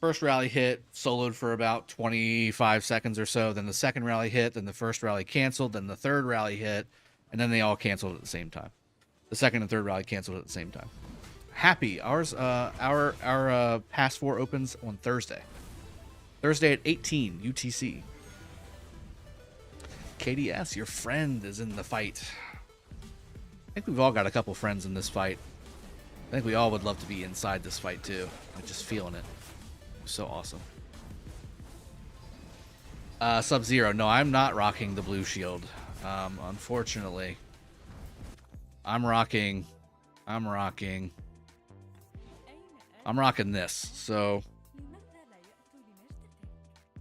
first rally hit, soloed for about 25 seconds or so. Then the second rally hit, then the first rally canceled, then the third rally hit, and then they all canceled at the same time. The second and third rally canceled at the same time. Happy, our Pass 4 opens on Thursday. Thursday at 18 UTC. KDS, your friend is in the fight. I think we've all got a couple friends in this fight. I think we all would love to be inside this fight too. I'm just feeling it. So awesome. Sub-Zero. No, I'm not rocking the blue shield. Unfortunately. I'm rocking this. So,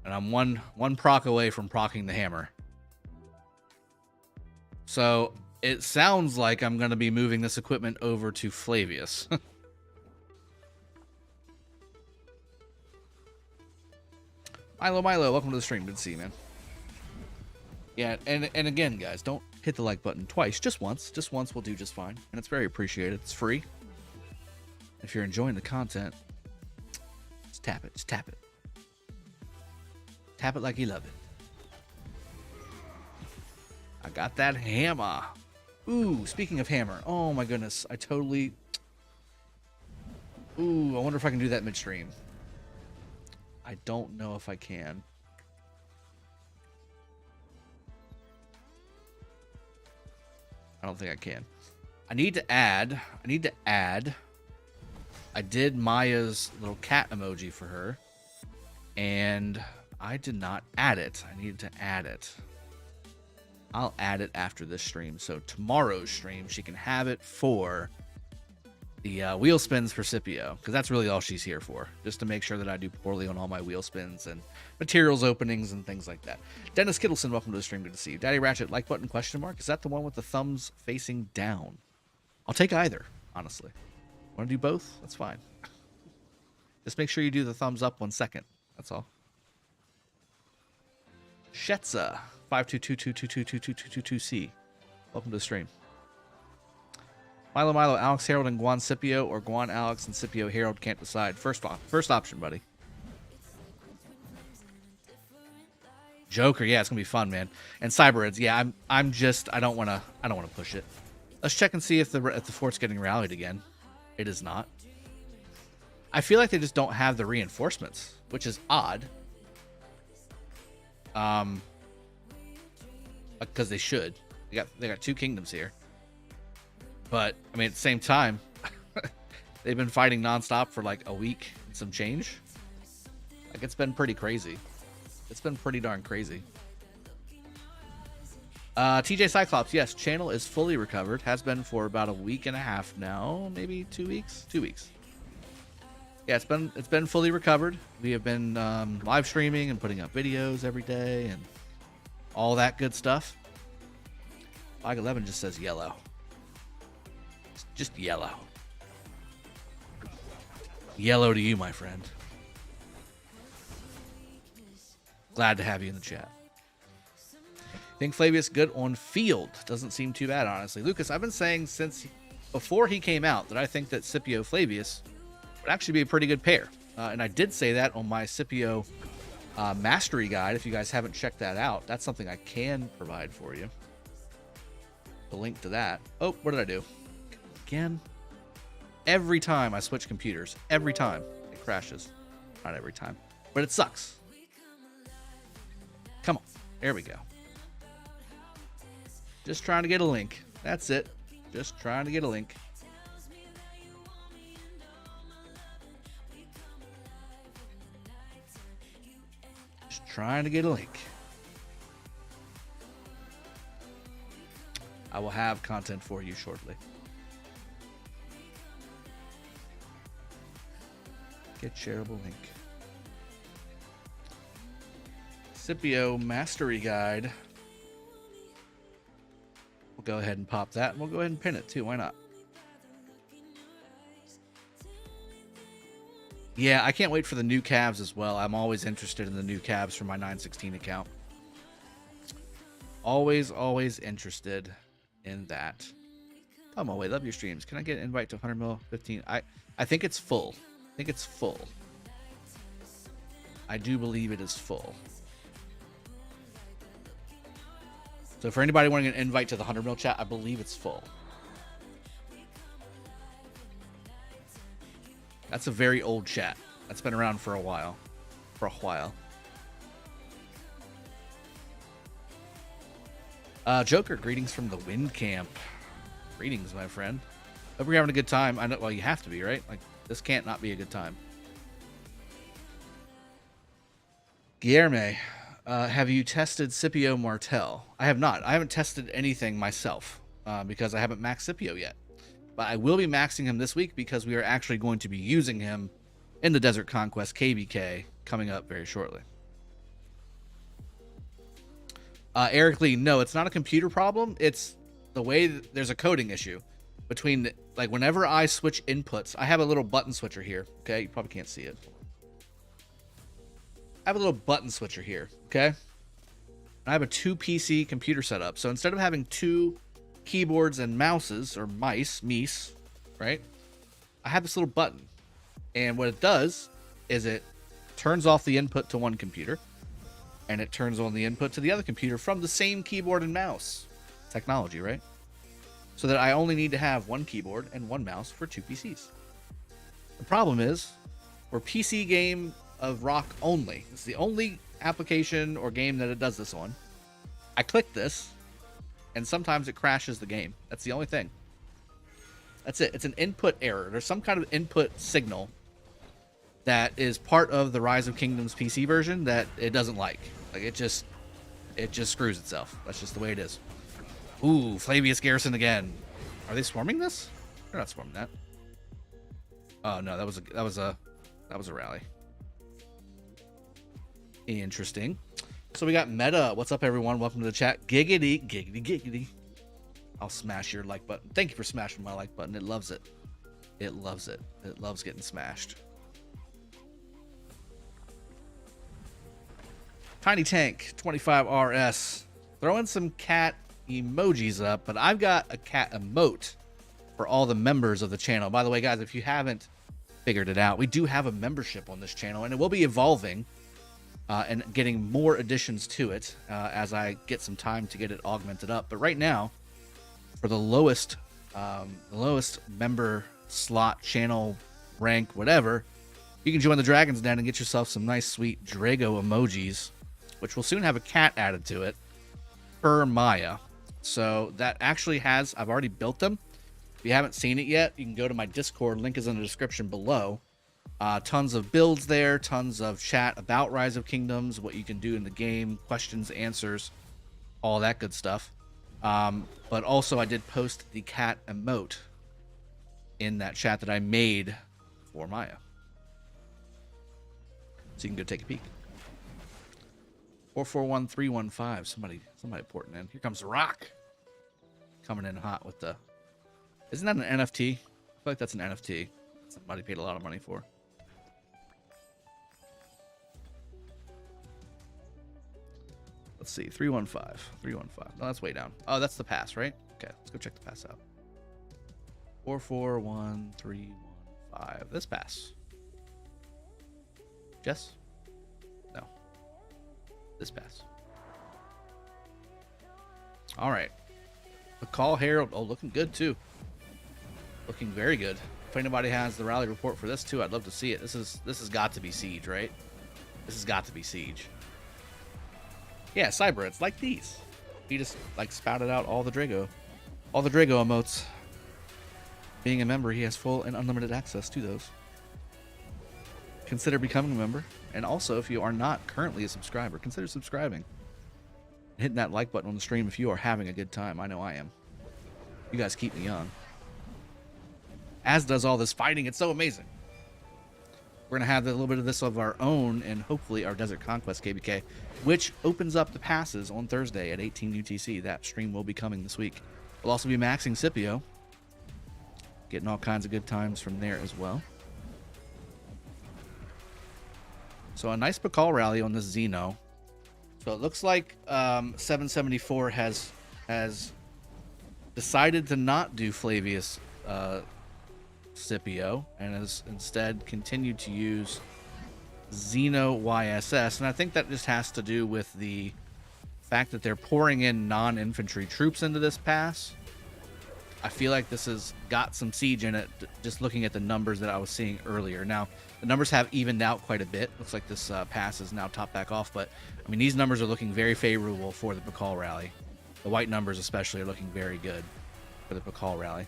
and I'm one proc away from procking the hammer. So it sounds like I'm going to be moving this equipment over to Flavius. Milo, welcome to the stream. Good to see you, man. Yeah, and again, guys, don't hit the like button twice. Just once. Just once will do just fine. And it's very appreciated. It's free. If you're enjoying the content, just tap it. Just tap it. Tap it like you love it. I got that hammer. Ooh, speaking of hammer. Oh my goodness. I wonder if I can do that midstream. I don't know if I can. I don't think I can. I need to add. I did Maya's little cat emoji for her, and I did not add it. I needed to add it. I'll add it after this stream. So tomorrow's stream, she can have it for the wheel spins for Scipio, because that's really all she's here for, just to make sure that I do poorly on all my wheel spins and materials openings and things like that. Dennis Kittleson, welcome to the stream. Good to see you. Daddy Ratchet, like button, question mark. Is that the one with the thumbs facing down? I'll take either, honestly. Want to do both? That's fine. Just make sure you do the thumbs up 1 second. That's all. Shetza, 52222222222C. Welcome to the stream. Milo, Alex Harold, and Guan Scipio, or Guan Alex and Scipio Harold, can't decide. First option, buddy. Joker, yeah, it's gonna be fun, man. And Cyberheads, yeah, I don't wanna push it. Let's check and see if the fort's getting rallied again. It is not. I feel like they just don't have the reinforcements, which is odd. because they should. They got 2 kingdoms here. But I mean, at the same time, they've been fighting nonstop for like a week and some change. Like, it's been pretty crazy. It's been pretty darn crazy. TJ Cyclops, yes, channel is fully recovered. Has been for about a week and a half now, maybe 2 weeks. 2 weeks. Yeah, it's been fully recovered. We have been live streaming and putting up videos every day and all that good stuff. Flag 11 just says yellow. It's just yellow. Yellow to you, my friend. Glad to have you in the chat. Think Flavius good on field. Doesn't seem too bad, honestly. Lucas, I've been saying since before he came out that I think that Scipio Flavius would actually be a pretty good pair. And I did say that on my Scipio Mastery Guide. If you guys haven't checked that out, that's something I can provide for you. The link to that. Oh, what did I do? Again? Every time I switch computers, every time it crashes. Not every time, but it sucks. Come on. There we go. Just trying to get a link. That's it. Just trying to get a link. Just trying to get a link. I will have content for you shortly. Get shareable link. Scipio Mastery Guide. We'll go ahead and pop that, and we'll go ahead and pin it too. Why not? Yeah, I can't wait for the new calves as well. I'm always interested in the new calves for my 916 account. Always interested in that. Oh my way, love your streams. Can I get an invite to 100 mil 15? I think it's full. I think it's full. I do believe it is full. So for anybody wanting an invite to the 100 mil chat, I believe it's full. That's a very old chat. That's been around for a while. Joker, greetings from the Wind Camp. Greetings, my friend. Hope you're having a good time. I know, well, you have to be, right? Like, this can't not be a good time. Guillerme, have you tested Scipio Martel? I have not. I haven't tested anything myself because I haven't maxed Scipio yet. But I will be maxing him this week because we are actually going to be using him in the Desert Conquest KvK coming up very shortly. Eric Lee, no, it's not a computer problem. It's the way that there's a coding issue between, like, whenever I switch inputs, I have a little button switcher here. Okay, you probably can't see it. I have a little button switcher here. Okay, I have a 2 PC computer setup. So instead of having 2 keyboards and mouses, or mice, right? I have this little button, and what it does is it turns off the input to one computer, and it turns on the input to the other computer from the same keyboard and mouse. Technology, right? So that I only need to have 1 keyboard and 1 mouse for 2 PCs. The problem is, we're PC game of rock only. It's the only application or game that it does this on. I click this, and sometimes it crashes the game. That's the only thing. That's it. It's an input error. There's some kind of input signal that is part of the Rise of Kingdoms PC version that it doesn't like. Like, it just screws itself. That's just the way it is. Ooh, Flavius Garrison again. Are they swarming this? They're not swarming that. Oh no, that was a rally. Interesting. So we got Meta. What's up, everyone? Welcome to the chat. Giggity, giggity, giggity. I'll smash your like button. Thank you for smashing my like button. It loves it. It loves it. It loves getting smashed. Tiny Tank 25RS. Throwing some cat emojis up, but I've got a cat emote for all the members of the channel. By the way, guys, if you haven't figured it out, we do have a membership on this channel, and it will be evolving and getting more additions to it as I get some time to get it augmented up. But right now, for the lowest member slot, channel, rank, whatever, you can join the Dragon's Den and get yourself some nice, sweet Drago emojis, which will soon have a cat added to it. per Maya. So that actually has, I've already built them. If you haven't seen it yet, you can go to my Discord. Link is in the description below. Tons of builds there, tons of chat about Rise of Kingdoms, what you can do in the game, questions, answers, all that good stuff. But also I did post the cat emote in that chat that I made for Maya. So you can go take a peek. 441315. Somebody porting in. Here comes the Rock. Coming in hot with the... Isn't that an NFT? I feel like that's an NFT. Somebody paid a lot of money for. Let's see. 315. 315. No, that's way down. Oh, that's the pass, right? Okay, let's go check the pass out. 441315. This pass. Jess? No. This pass. All right. McCall Herald. Oh, looking good too. Looking very good. If anybody has the rally report for this too, I'd love to see it. This has got to be Siege, right? This has got to be Siege. Yeah, Cyber. It's like these. He just like spouted out all the Drago emotes. Being a member, he has full and unlimited access to those. Consider becoming a member. And also, if you are not currently a subscriber, consider subscribing. Hitting that like button on the stream if you are having a good time. I know I am. You guys keep me young. As does all this fighting. It's so amazing. We're going to have a little bit of this of our own and hopefully our Desert Conquest KvK, which opens up the passes on Thursday at 18 UTC. That stream will be coming this week. We'll also be maxing Scipio. Getting all kinds of good times from there as well. So a nice Bakal rally on this Xeno. So it looks like 774 has decided to not do Flavius Scipio and has instead continued to use Xeno YSS. And I think that just has to do with the fact that they're pouring in non-infantry troops into this pass. I feel like this has got some siege in it, just looking at the numbers that I was seeing earlier. Now, the numbers have evened out quite a bit. Looks like this pass is now top back off, but I mean, these numbers are looking very favorable for the Bakal rally. The white numbers especially are looking very good for the Bakal rally.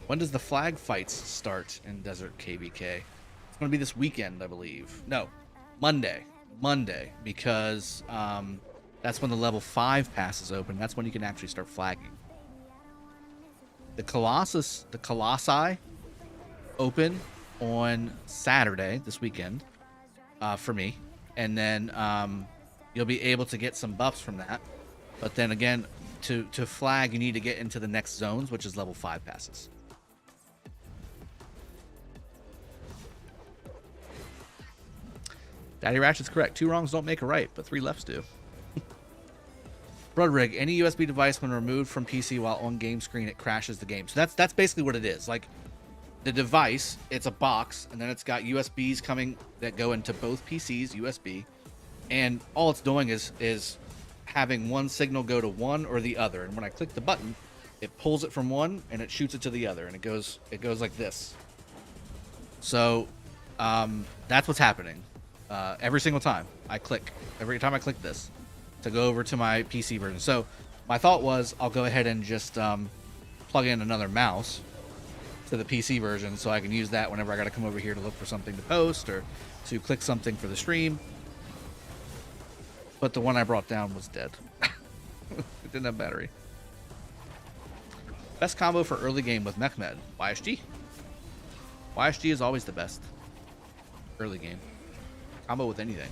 When does the flag fights start in Desert KvK? It's going to be this weekend, I believe. No, Monday, because that's when the level 5 passes open. That's when you can actually start flagging. The Colossi open on Saturday this weekend for me, and then you'll be able to get some buffs from that. But then again, to flag, you need to get into the next zones, which is level 5 passes. Daddy Ratchet's correct. 2 wrongs don't make a right, but 3 lefts do. Brodrig, any USB device when removed from PC while on game screen, it crashes the game. So that's basically what it is. Like, the device, it's a box, and then it's got USBs coming that go into both PCs, USB, and all it's doing is having one signal go to one or the other. And when I click the button, it pulls it from one and it shoots it to the other, and it goes like this. So that's what's happening every single time I click. Every time I click this to go over to my PC version. So my thought was I'll go ahead and just plug in another mouse to the PC version so I can use that whenever I got to come over here to look for something to post or to click something for the stream. But the one I brought down was dead. It didn't have battery. Best combo for early game with Mehmed. YSG. YSG is always the best early game combo with anything.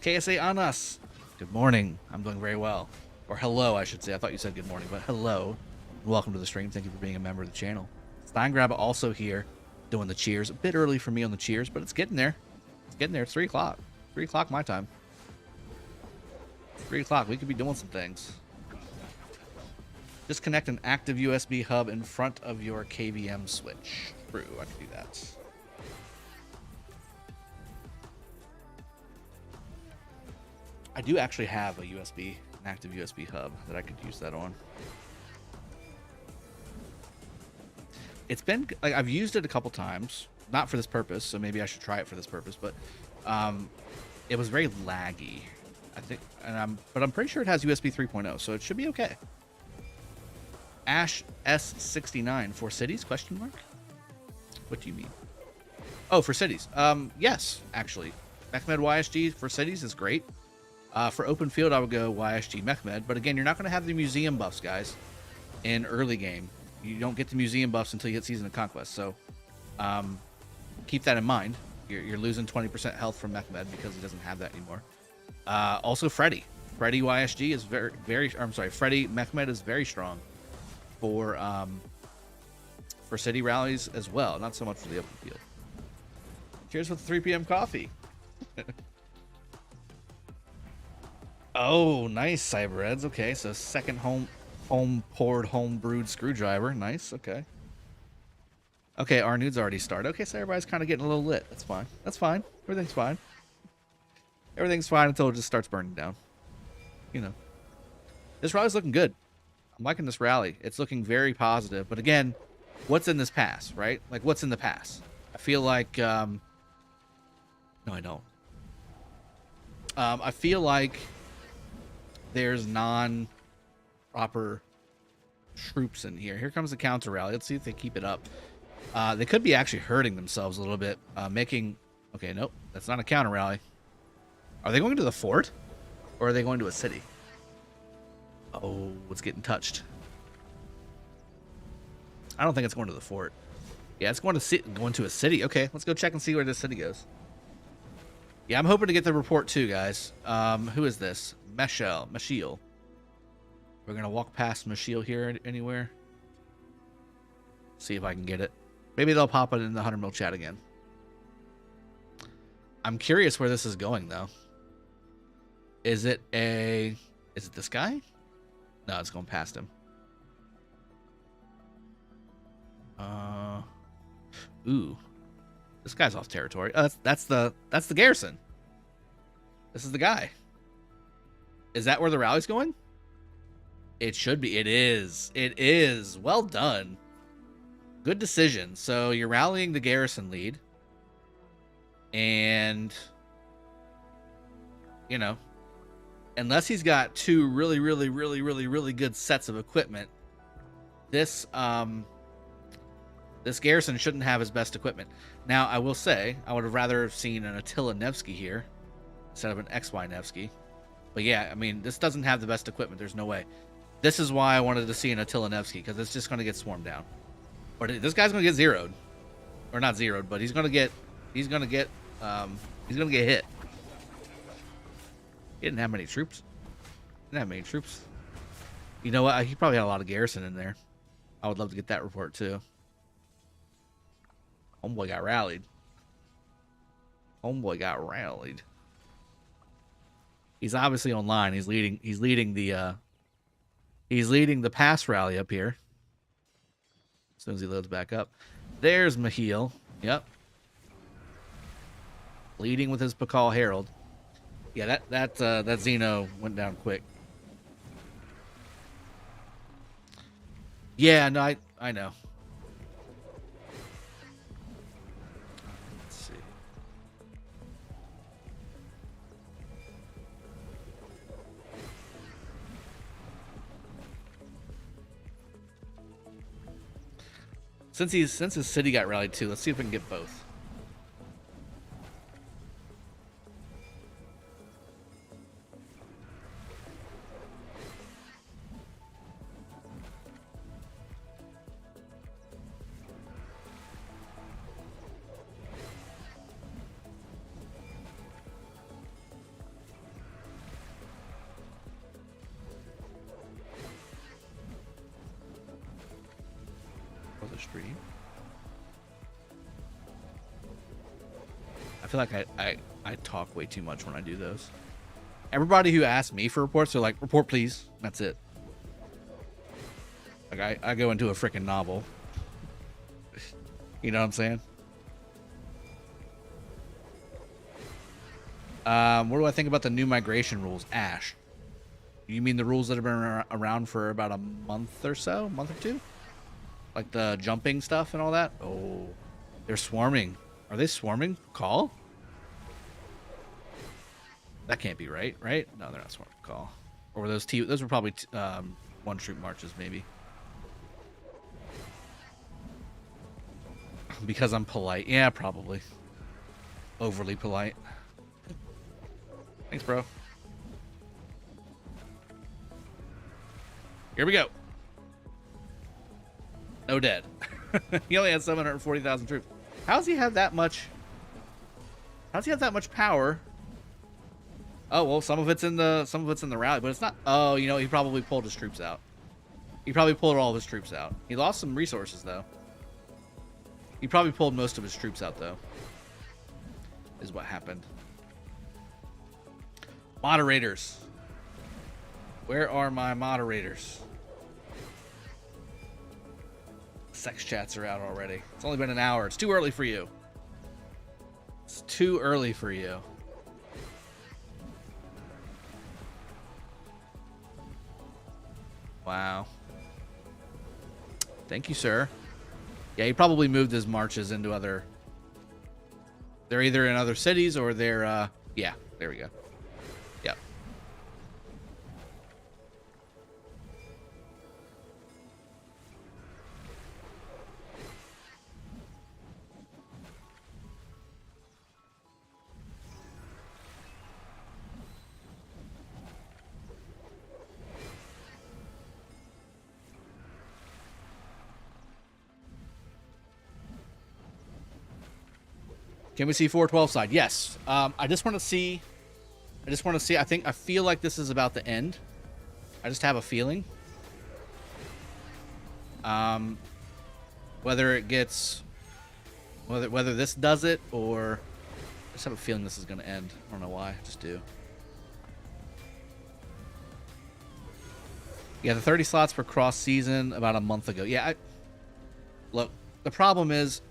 KSA on us. Good morning. I'm doing very well. Or hello, I should say. I thought you said good morning, but hello. Welcome to the stream. Thank you for being a member of the channel. Steingrab also here doing the cheers. A bit early for me on the cheers, but it's getting there. It's getting there. It's 3 o'clock. 3 o'clock my time. 3 o'clock. We could be doing some things. Disconnect an active USB hub in front of your KVM switch. True, I can do that. I do actually have an active USB hub that I could use that on. It's been, like, I've used it a couple times, not for this purpose, so maybe I should try it for this purpose, but it was very laggy. I think, but I'm pretty sure it has USB 3.0, so it should be okay. Ash S69 for cities? Question mark. What do you mean? Oh, for cities. Yes, actually, Mechmed YSG for cities is great. For open field, I would go YSG Mechmed, but again, you're not going to have the museum buffs, guys, in early game. You don't get the museum buffs until you hit Season of Conquest, so keep that in mind. You're losing 20% health from Mechmed because he doesn't have that anymore. Also, Freddy YSG is Freddy Mechmed is very strong for city rallies as well, not so much for the open field. Cheers with the 3 p.m. coffee. Oh, nice, Cybereds. Okay, so second home poured, home brewed screwdriver. Nice. Okay. Okay, our nudes already started. Okay, so everybody's kind of getting a little lit. That's fine. That's fine. Everything's fine. Everything's fine until it just starts burning down. You know. This rally's looking good. I'm liking this rally. It's looking very positive. But again, what's in this pass, right? Like, what's in the pass? I feel like... no, I don't. I feel like there's non-proper troops in here. Here comes the counter rally. Let's see if they keep it up. They could be actually hurting themselves a little bit, making... Okay, nope. That's not a counter rally. Are they going to the fort? Or are they going to a city? Oh, it's getting touched. I don't think it's going to the fort. Yeah, it's going to a city. Okay, let's go check and see where this city goes. Yeah, I'm hoping to get the report too, guys. Who is this? Meshiel. We're going to walk past Meshiel here anywhere. See if I can get it. Maybe they'll pop it in the 100 mil chat again. I'm curious where this is going, though. Is it this guy? No, it's going past him. Ooh. This guy's off territory. Oh, that's the Garrison. This is the guy. Is that where the rally's going? It should be. It is. It is. Well done. Good decision. So you're rallying the Garrison lead. And, you know, unless he's got two really good sets of equipment, this Garrison shouldn't have his best equipment. Now, I will say, I would have rather seen an Attila Nevsky here instead of an XY Nevsky. But yeah, I mean, this doesn't have the best equipment. There's no way. This is why I wanted to see an Attila Nevsky, because it's just going to get swarmed down. Or this guy's going to get zeroed. Or not zeroed, but he's going to get hit. He didn't have many troops. You know what? He probably had a lot of Garrison in there. I would love to get that report too. Homeboy got rallied. He's obviously online. He's leading the pass rally up here. As soon as he loads back up. There's Mahil. Yep. Leading with his Pakal Herald. Yeah, that Xeno went down quick. Yeah, no, I know. Let's see. Since his city got rallied too, let's see if we can get both. Stream. I feel like I talk way too much when I do those. Everybody who asks me for reports, they're like, report please. That's it. Like I go into a freaking novel. You know what I'm saying? What do I think about the new migration rules? Ash. You mean the rules that have been around for about a month or so? Month or two? Like the jumping stuff and all that? Oh, they're swarming. Are they swarming? Call? That can't be right, right? No, they're not smart to call. Or were those those were probably one troop marches, maybe. Because I'm polite. Yeah, probably. Overly polite. Thanks, bro. Here we go. No dead. He only had 740,000 troops. How does he have that much? How does he have that much power? Oh well, some of it's in the rally, but it's not. Oh, you know, he probably pulled his troops out. He probably pulled all of his troops out. He lost some resources though. He probably pulled most of his troops out though. Is what happened. Moderators. Where are my moderators? Sex chats are out already. It's only been an hour. It's too early for you. It's too early for you. Wow. Thank you, sir. Yeah, he probably moved his marches into other... They're either in other cities or they're, yeah, there we go. Yep. Can we see 412 side? Yes. I just want to see. I feel like this is about to end. I just have a feeling. Whether it gets, whether this does it or, I just have a feeling this is going to end. I don't know why. I just do. Yeah, the 30 slots for cross season about a month ago. Yeah. Look, the problem is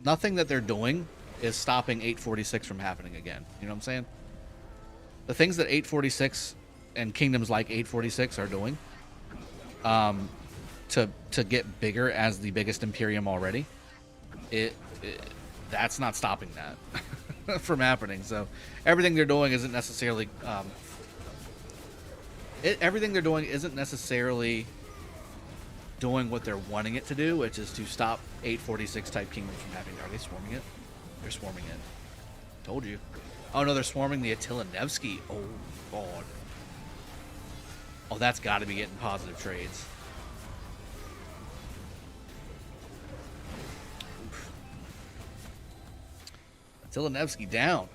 nothing that they're doing is stopping 846 from happening again. You know what I'm saying? The things that 846 and kingdoms like 846 are doing to get bigger as the biggest Imperium already, that's not stopping that from happening. So everything they're doing isn't necessarily doing what they're wanting it to do, which is to stop 846 type kingdoms from happening. Are they swarming it? They're swarming it. Told you. Oh no, they're swarming the Attila Nevsky. Oh god. Oh, that's got to be getting positive trades. Oof. Attila Nevsky down.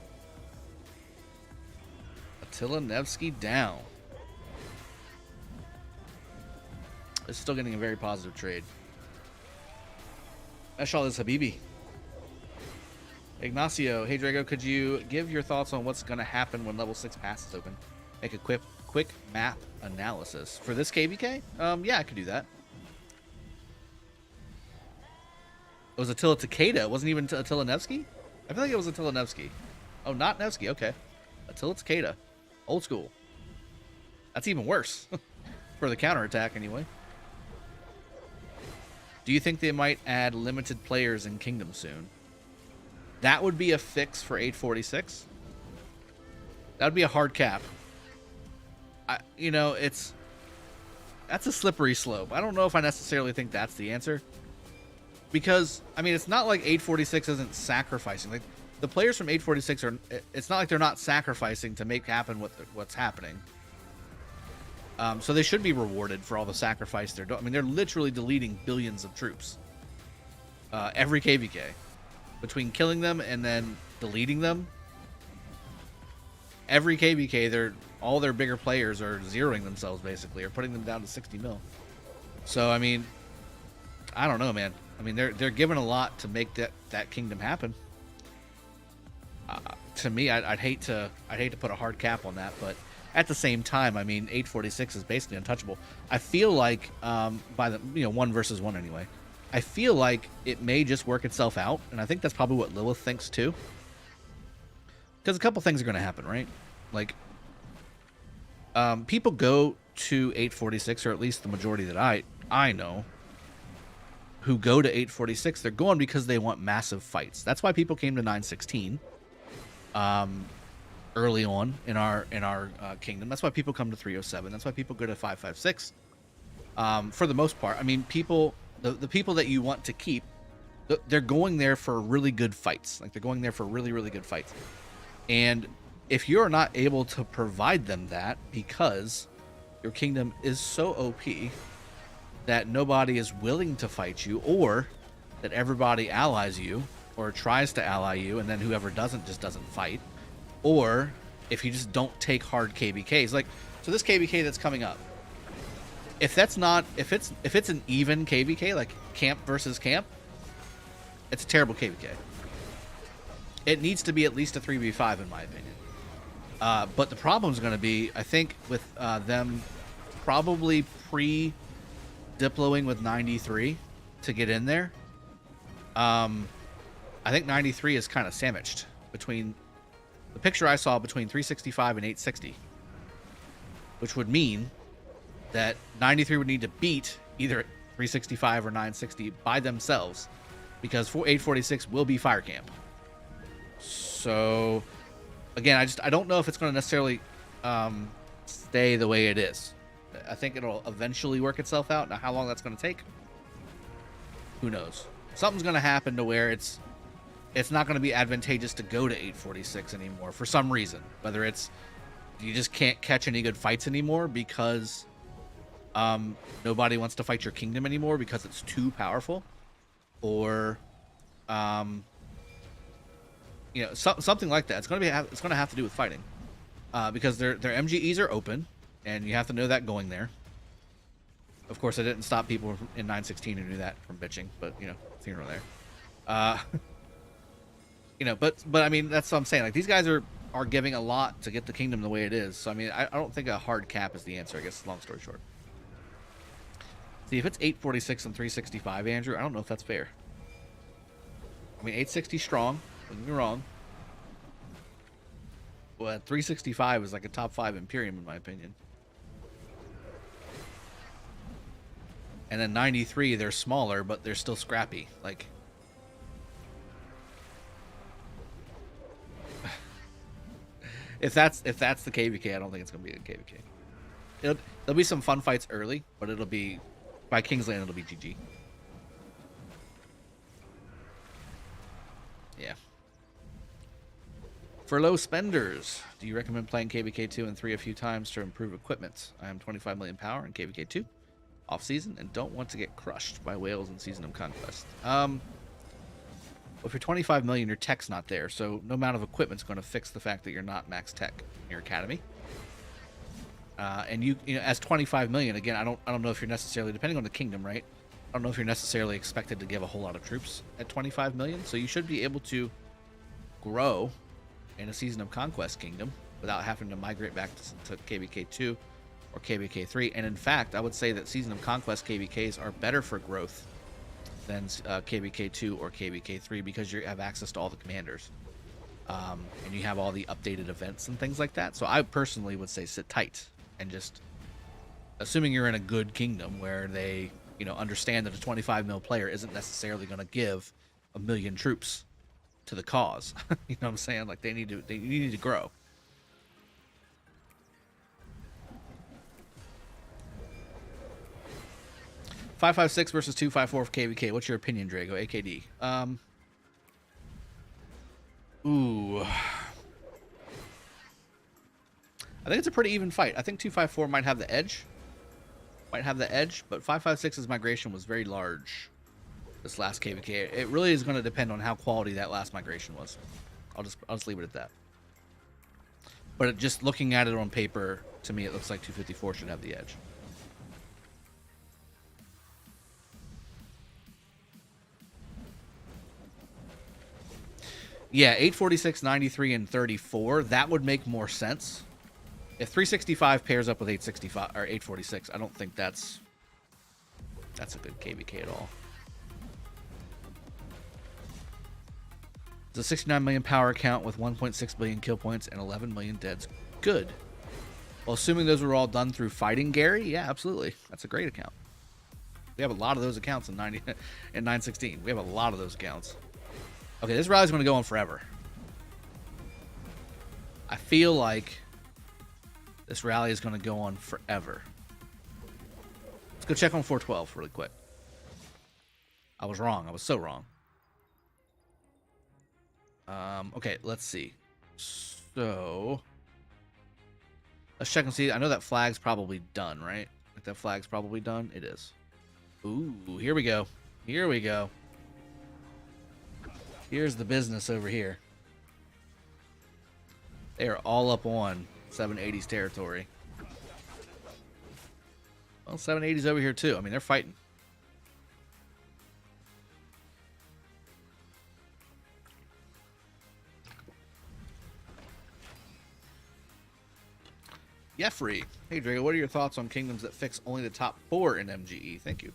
Attila Nevsky down. It's still getting a very positive trade. Eshal is Habibi. Ignacio, hey Drago, could you give your thoughts on what's going to happen when level 6 pass is open? Make a quick map analysis. For this KvK? Yeah, I could do that. It was Attila Takeda. It wasn't even Attila Nevsky? I feel like it was Attila Nevsky. Oh, not Nevsky. Okay. Attila Takeda. Old school. That's even worse. For the counterattack, anyway. Do you think they might add limited players in Kingdom soon? That would be a fix for 846. That would be a hard cap. You know, that's a slippery slope. I don't know if I necessarily think that's the answer. Because, I mean, it's not like 846 isn't sacrificing. Like, the players from 846 are... It's not like they're not sacrificing to make happen what's happening. So they should be rewarded for all the sacrifice they're doing. I mean, they're literally deleting billions of troops. Every KvK. Between killing them and then deleting them. Every KvK, all their bigger players are zeroing themselves, basically, or putting them down to 60 mil. So, I mean... I don't know, man. I mean, they're given a lot to make that kingdom happen. To me, I'd hate to put a hard cap on that, but at the same time, I mean, 846 is basically untouchable. I feel like by the 1 versus 1 anyway. I feel like it may just work itself out, and I think that's probably what Lilith thinks too. Because a couple things are going to happen, right? Like, people go to 846, or at least the majority that I know, who go to 846, they're going because they want massive fights. That's why people came to 916. early on in our kingdom. That's why people come to 307. That's why people go to 556. For the most part, I mean, people, the people that you want to keep, they're going there for really good fights. Like, they're going there for really, really good fights. And if you're not able to provide them that because your kingdom is so OP that nobody is willing to fight you, or that everybody allies you or tries to ally you, and then whoever doesn't just doesn't fight, or if you just don't take hard KvKs, like, so this KvK that's coming up, if it's an even KvK, like camp versus camp, it's a terrible KvK. It needs to be at least a 3v5 in my opinion. But the problem is going to be, I think, with them probably pre-diploing with 93 to get in there. I think 93 is kind of sandwiched between the picture I saw between 365 and 860, which would mean that 93 would need to beat either 365 or 960 by themselves, because 846 will be fire camp. So again, I don't know if it's going to necessarily stay the way it is. I think it'll eventually work itself out. Now, how long that's going to take, who knows? Something's going to happen to where it's not going to be advantageous to go to 846 anymore for some reason. Whether it's you just can't catch any good fights anymore because nobody wants to fight your kingdom anymore because it's too powerful, or you know, something like that. It's going to have to do with fighting, because their MGEs are open, and you have to know that going there. Of course, I didn't stop people in 916 who knew that from bitching, but you know, it's here or there. You know, but I mean, that's what I'm saying. Like, these guys are giving a lot to get the kingdom the way it is. So I mean, I don't think a hard cap is the answer, I guess, long story short. See, if it's 846 and 365, Andrew, I don't know if that's fair. I mean, 860 strong, don't get me wrong. But 365 is like a top 5 Imperium in my opinion. And then 93, they're smaller, but they're still scrappy. Like, if that's the KvK, I don't think it's gonna be a KvK. There'll be some fun fights early, but it'll be by Kingsland. It'll be GG. Yeah. For low spenders, do you recommend playing KvK 2 and 3 a few times to improve equipment? I am 25 million power in KvK 2 off season and don't want to get crushed by whales in Season of Conquest. Well, if you're 25 million, your tech's not there, so no amount of equipment's going to fix the fact that you're not max tech in your academy. And you know, as 25 million, again, I don't know if you're necessarily, depending on the kingdom, right? I don't know if you're necessarily expected to give a whole lot of troops at 25 million, so you should be able to grow in a Season of Conquest kingdom without having to migrate back to KvK 2 or KvK 3. And in fact, I would say that Season of Conquest KvKs are better for growth than KvK 2 or KvK 3 because you have access to all the commanders, and you have all the updated events and things like that. So I personally would say sit tight and just, assuming you're in a good kingdom where they, you know, understand that a 25 mil player isn't necessarily going to give 1 million troops to the cause. You know what I'm saying? Like, they need to grow. .556 versus 254 for KvK. What's your opinion, Drago? AKD. Ooh. I think it's a pretty even fight. I think 254 might have the edge. But 556's migration was very large this last KvK. It really is going to depend on how quality that last migration was. I'll just leave it at that. But just looking at it on paper, to me, it looks like 254 should have the edge. Yeah, 846, 93, and 34, that would make more sense. If 365 pairs up with 865 or 846, I don't think that's a good KvK at all. It's a 69 million power account with 1.6 billion kill points and 11 million deads. Good. Well, assuming those were all done through fighting, Gary, yeah, absolutely. That's a great account. We have a lot of those accounts in 916. We have a lot of those accounts. Okay, this rally's going to go on forever. I feel like this rally is going to go on forever. Let's go check on 412 really quick. I was wrong. I was so wrong. Okay, let's see. So let's check and see. I know that flag's probably done, right? Like that flag's probably done. It is. Ooh, here we go. Here we go. Here's the business over here. They are all up on 780's territory. Well, 780's over here too. I mean, they're fighting. Jeffrey. Hey, Drago, what are your thoughts on kingdoms that fix only the top 4 in MGE? Thank you.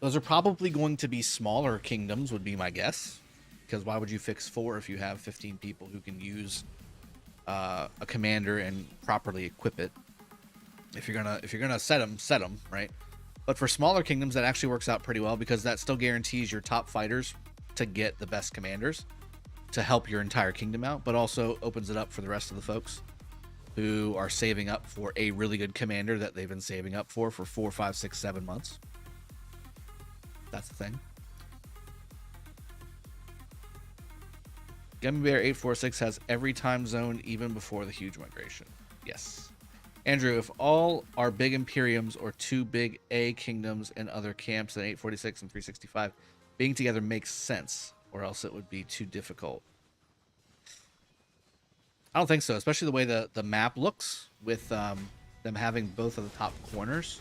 Those are probably going to be smaller kingdoms, would be my guess. Because why would you fix 4 if you have 15 people who can use a commander and properly equip it? If you're gonna set them, right? But for smaller kingdoms, that actually works out pretty well because that still guarantees your top fighters to get the best commanders to help your entire kingdom out, but also opens it up for the rest of the folks who are saving up for a really good commander that they've been saving up for 4, 5, 6, 7 months. That's the thing. Gummy Bear 846 has every time zone even before the huge migration. Yes. Andrew, if all are big Imperiums or 2 big A kingdoms and other camps in 846 and 365, being together makes sense, or else it would be too difficult. I don't think so, especially the way the map looks with them having both of the top corners.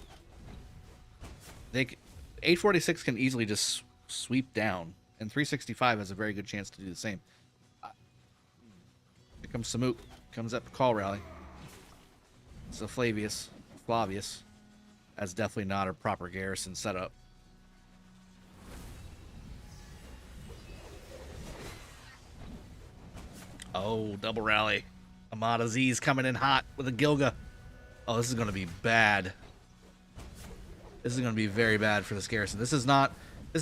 846 can easily just sweep down, and 365 has a very good chance to do the same. Here comes Samuk. Comes up the call rally. So Flavius. That's definitely not a proper garrison setup. Oh, double rally. Amada Z's coming in hot with a Gilga. Oh, this is going to be bad. This is going to be very bad for this garrison. This is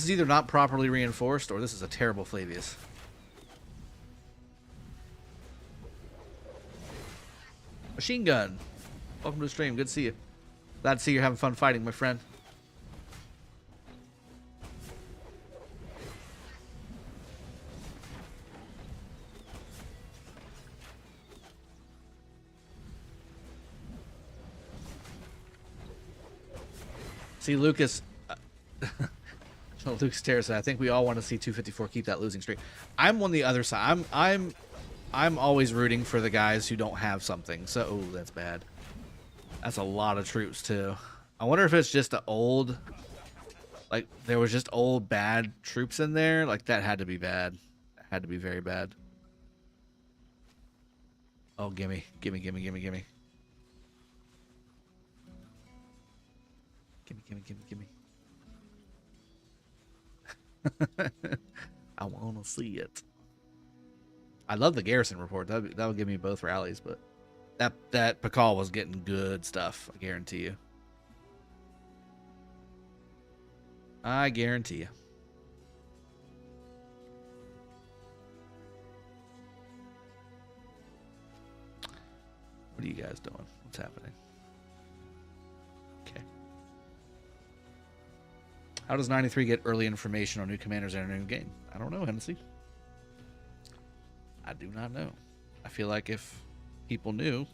either not properly reinforced or this is a terrible Flavius. Machine gun. Welcome to the stream. Good to see you. Glad to see you're having fun fighting, my friend. See, Lucas. Lucas Terrace, I think we all want to see 254 keep that losing streak. I'm on the other side. I'm always rooting for the guys who don't have something. So, oh, that's bad. That's a lot of troops too. I wonder if it's just like there was just old bad troops in there. Like that had to be bad. That had to be very bad. Oh, gimme. Gimme. I want to see it. I love the garrison report. That would give me both rallies, but that Pakal was getting good stuff. I guarantee you. I guarantee you. What are you guys doing? What's happening? Okay. How does 93 get early information on new commanders in a new game? I don't know, Hennessy. I do not know. I feel like if people knew,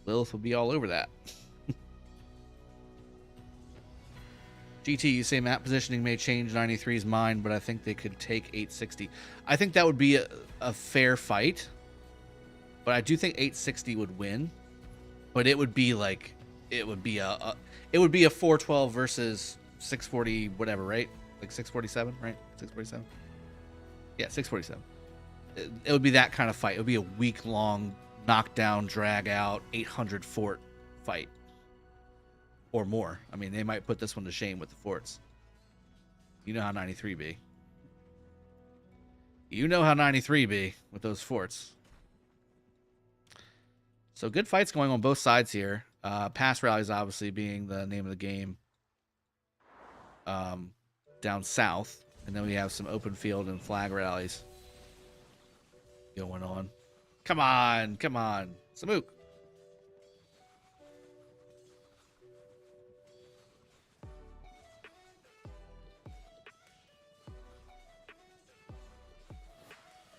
Lilith would be all over that. GT, you say map positioning may change 93's mind, but I think they could take 860. I think that would be a fair fight, but I do think 860 would win. But it would be like it would be a 412 versus 640 whatever, right? Like 647, right? 647. Yeah, 647. It would be that kind of fight. It would be a week-long knockdown, drag out, 800 fort fight. Or more. I mean, they might put this one to shame with the forts. You know how 93 be. You know how 93 be with those forts. So good fights going on both sides here. Pass rallies obviously being the name of the game down south. And then we have some open field and flag rallies going on. Come on, come on. Samook.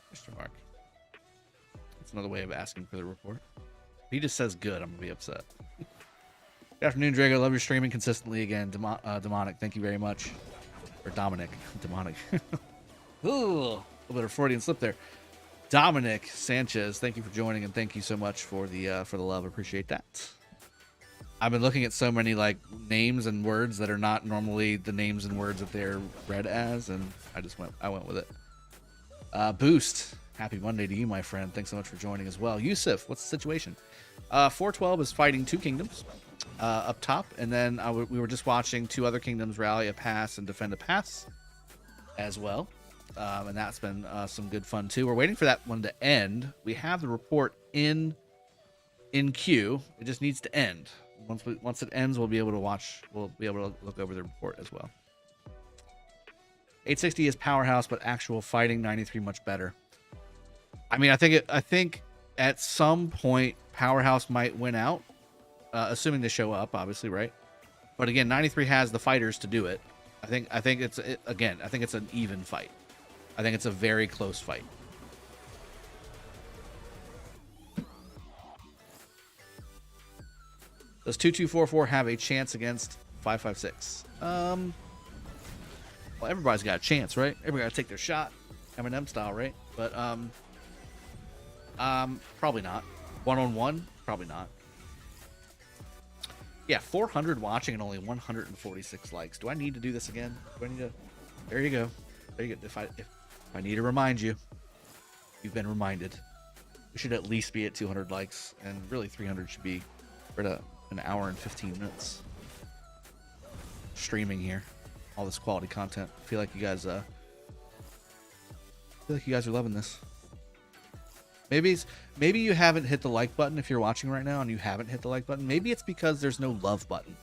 Question mark. That's another way of asking for the report. If he just says good, I'm going to be upset. Good afternoon, Drago. Love your streaming consistently again. Demonic, thank you very much. Or Dominic. Demonic. Ooh, a little bit of Freudian slip there. Dominic Sanchez, thank you for joining, and thank you so much for the love. Appreciate that. I've been looking at so many like names and words that are not normally the names and words that they're read as, and I went with it. Boost, happy Monday to you, my friend. Thanks so much for joining as well. Yusuf, what's the situation? 412 is fighting two kingdoms up top, and then we were just watching two other kingdoms rally a pass and defend a pass as well. And that's been some good fun too. We're waiting for that one to end. We have the report in queue. It just needs to end. Once it ends, we'll be able to watch. We'll be able to look over the report as well. 860 is powerhouse, but actual fighting 93 much better. I mean, I think at some point powerhouse might win out, assuming they show up, obviously, right? But again, 93 has the fighters to do it. I think it's an even fight. I think it's a very close fight. Does 2244 have a chance against 556? Well, everybody's got a chance, right? Everybody got to take their shot, Eminem style, right? But probably not. One-on-one, probably not. Yeah, 400 watching and only 146 likes. Do I need to do this again? Do I need to? There you go. There you go. If I need to remind you, you've been reminded. We should at least be at 200 likes, and really 300 should be. We're at an hour and 15 minutes streaming here. All this quality content. I feel like you guys are loving this. Maybe you haven't hit the like button if you're watching right now and you haven't hit the like button. Maybe it's because there's no love button.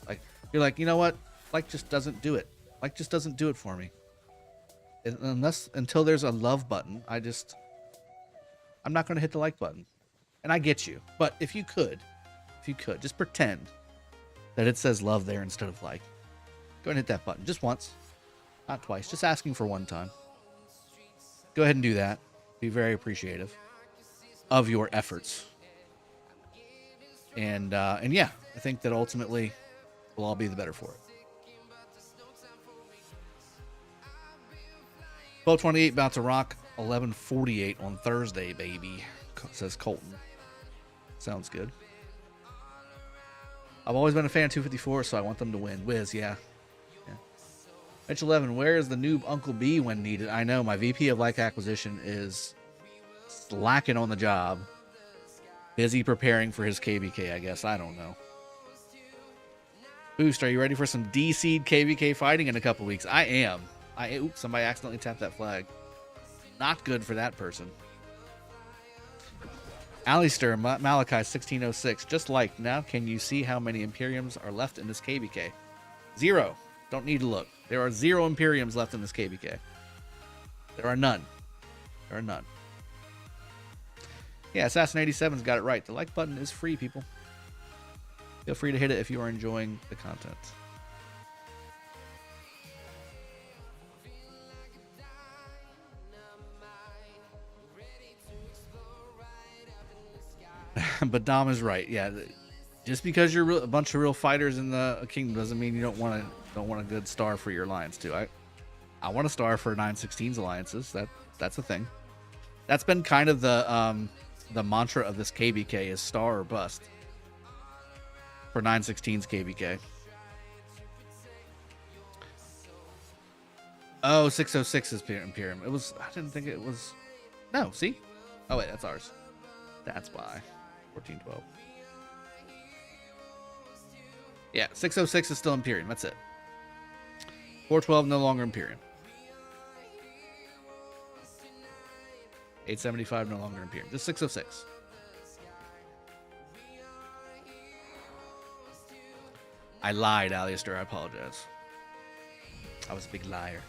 Like you're like, you know what? Like just doesn't do it. Like just doesn't do it for me. Until there's a love button, I'm not going to hit the like button. And I get you. But if you could just pretend that it says love there instead of like. Go ahead and hit that button just once, not twice. Just asking for one time. Go ahead and do that. Be very appreciative of your efforts. And yeah, I think that ultimately we'll all be the better for it. 1228 about to rock 1148 on Thursday, baby, says Colton. Sounds good. I've always been a fan of 254, so I want them to win. Wiz, yeah. Mitch 11, where is the noob Uncle B when needed? I know, my VP of like acquisition is slacking on the job. Busy preparing for his KvK, I guess. I don't know. Boost, are you ready for some DC'd KvK fighting in a couple weeks? I am. Oops, somebody accidentally tapped that flag. Not good for that person. Alistair, Malachi 1606, just like, now can you see how many Imperiums are left in this KvK? 0. Don't need to look. There are 0 Imperiums left in this KvK. There are none. There are none. Yeah, Assassin87's got it right. The like button is free, people. Feel free to hit it if you are enjoying the content. But Dom is right. Yeah, just because you're a bunch of real fighters in the kingdom doesn't mean you don't want a good star for your alliance too. I want a star for 916's alliances. That's a thing. That's been kind of the mantra of this KvK is star or bust for 916's KvK. Oh, 606 is Imperium. I didn't think it was. No, see? Oh wait, that's ours. That's why. 1412. Yeah, 606 is still Imperium. That's it. 412 no longer Imperium. 875 no longer Imperium. Just 606. I lied, Alistair. I apologize. I was a big liar.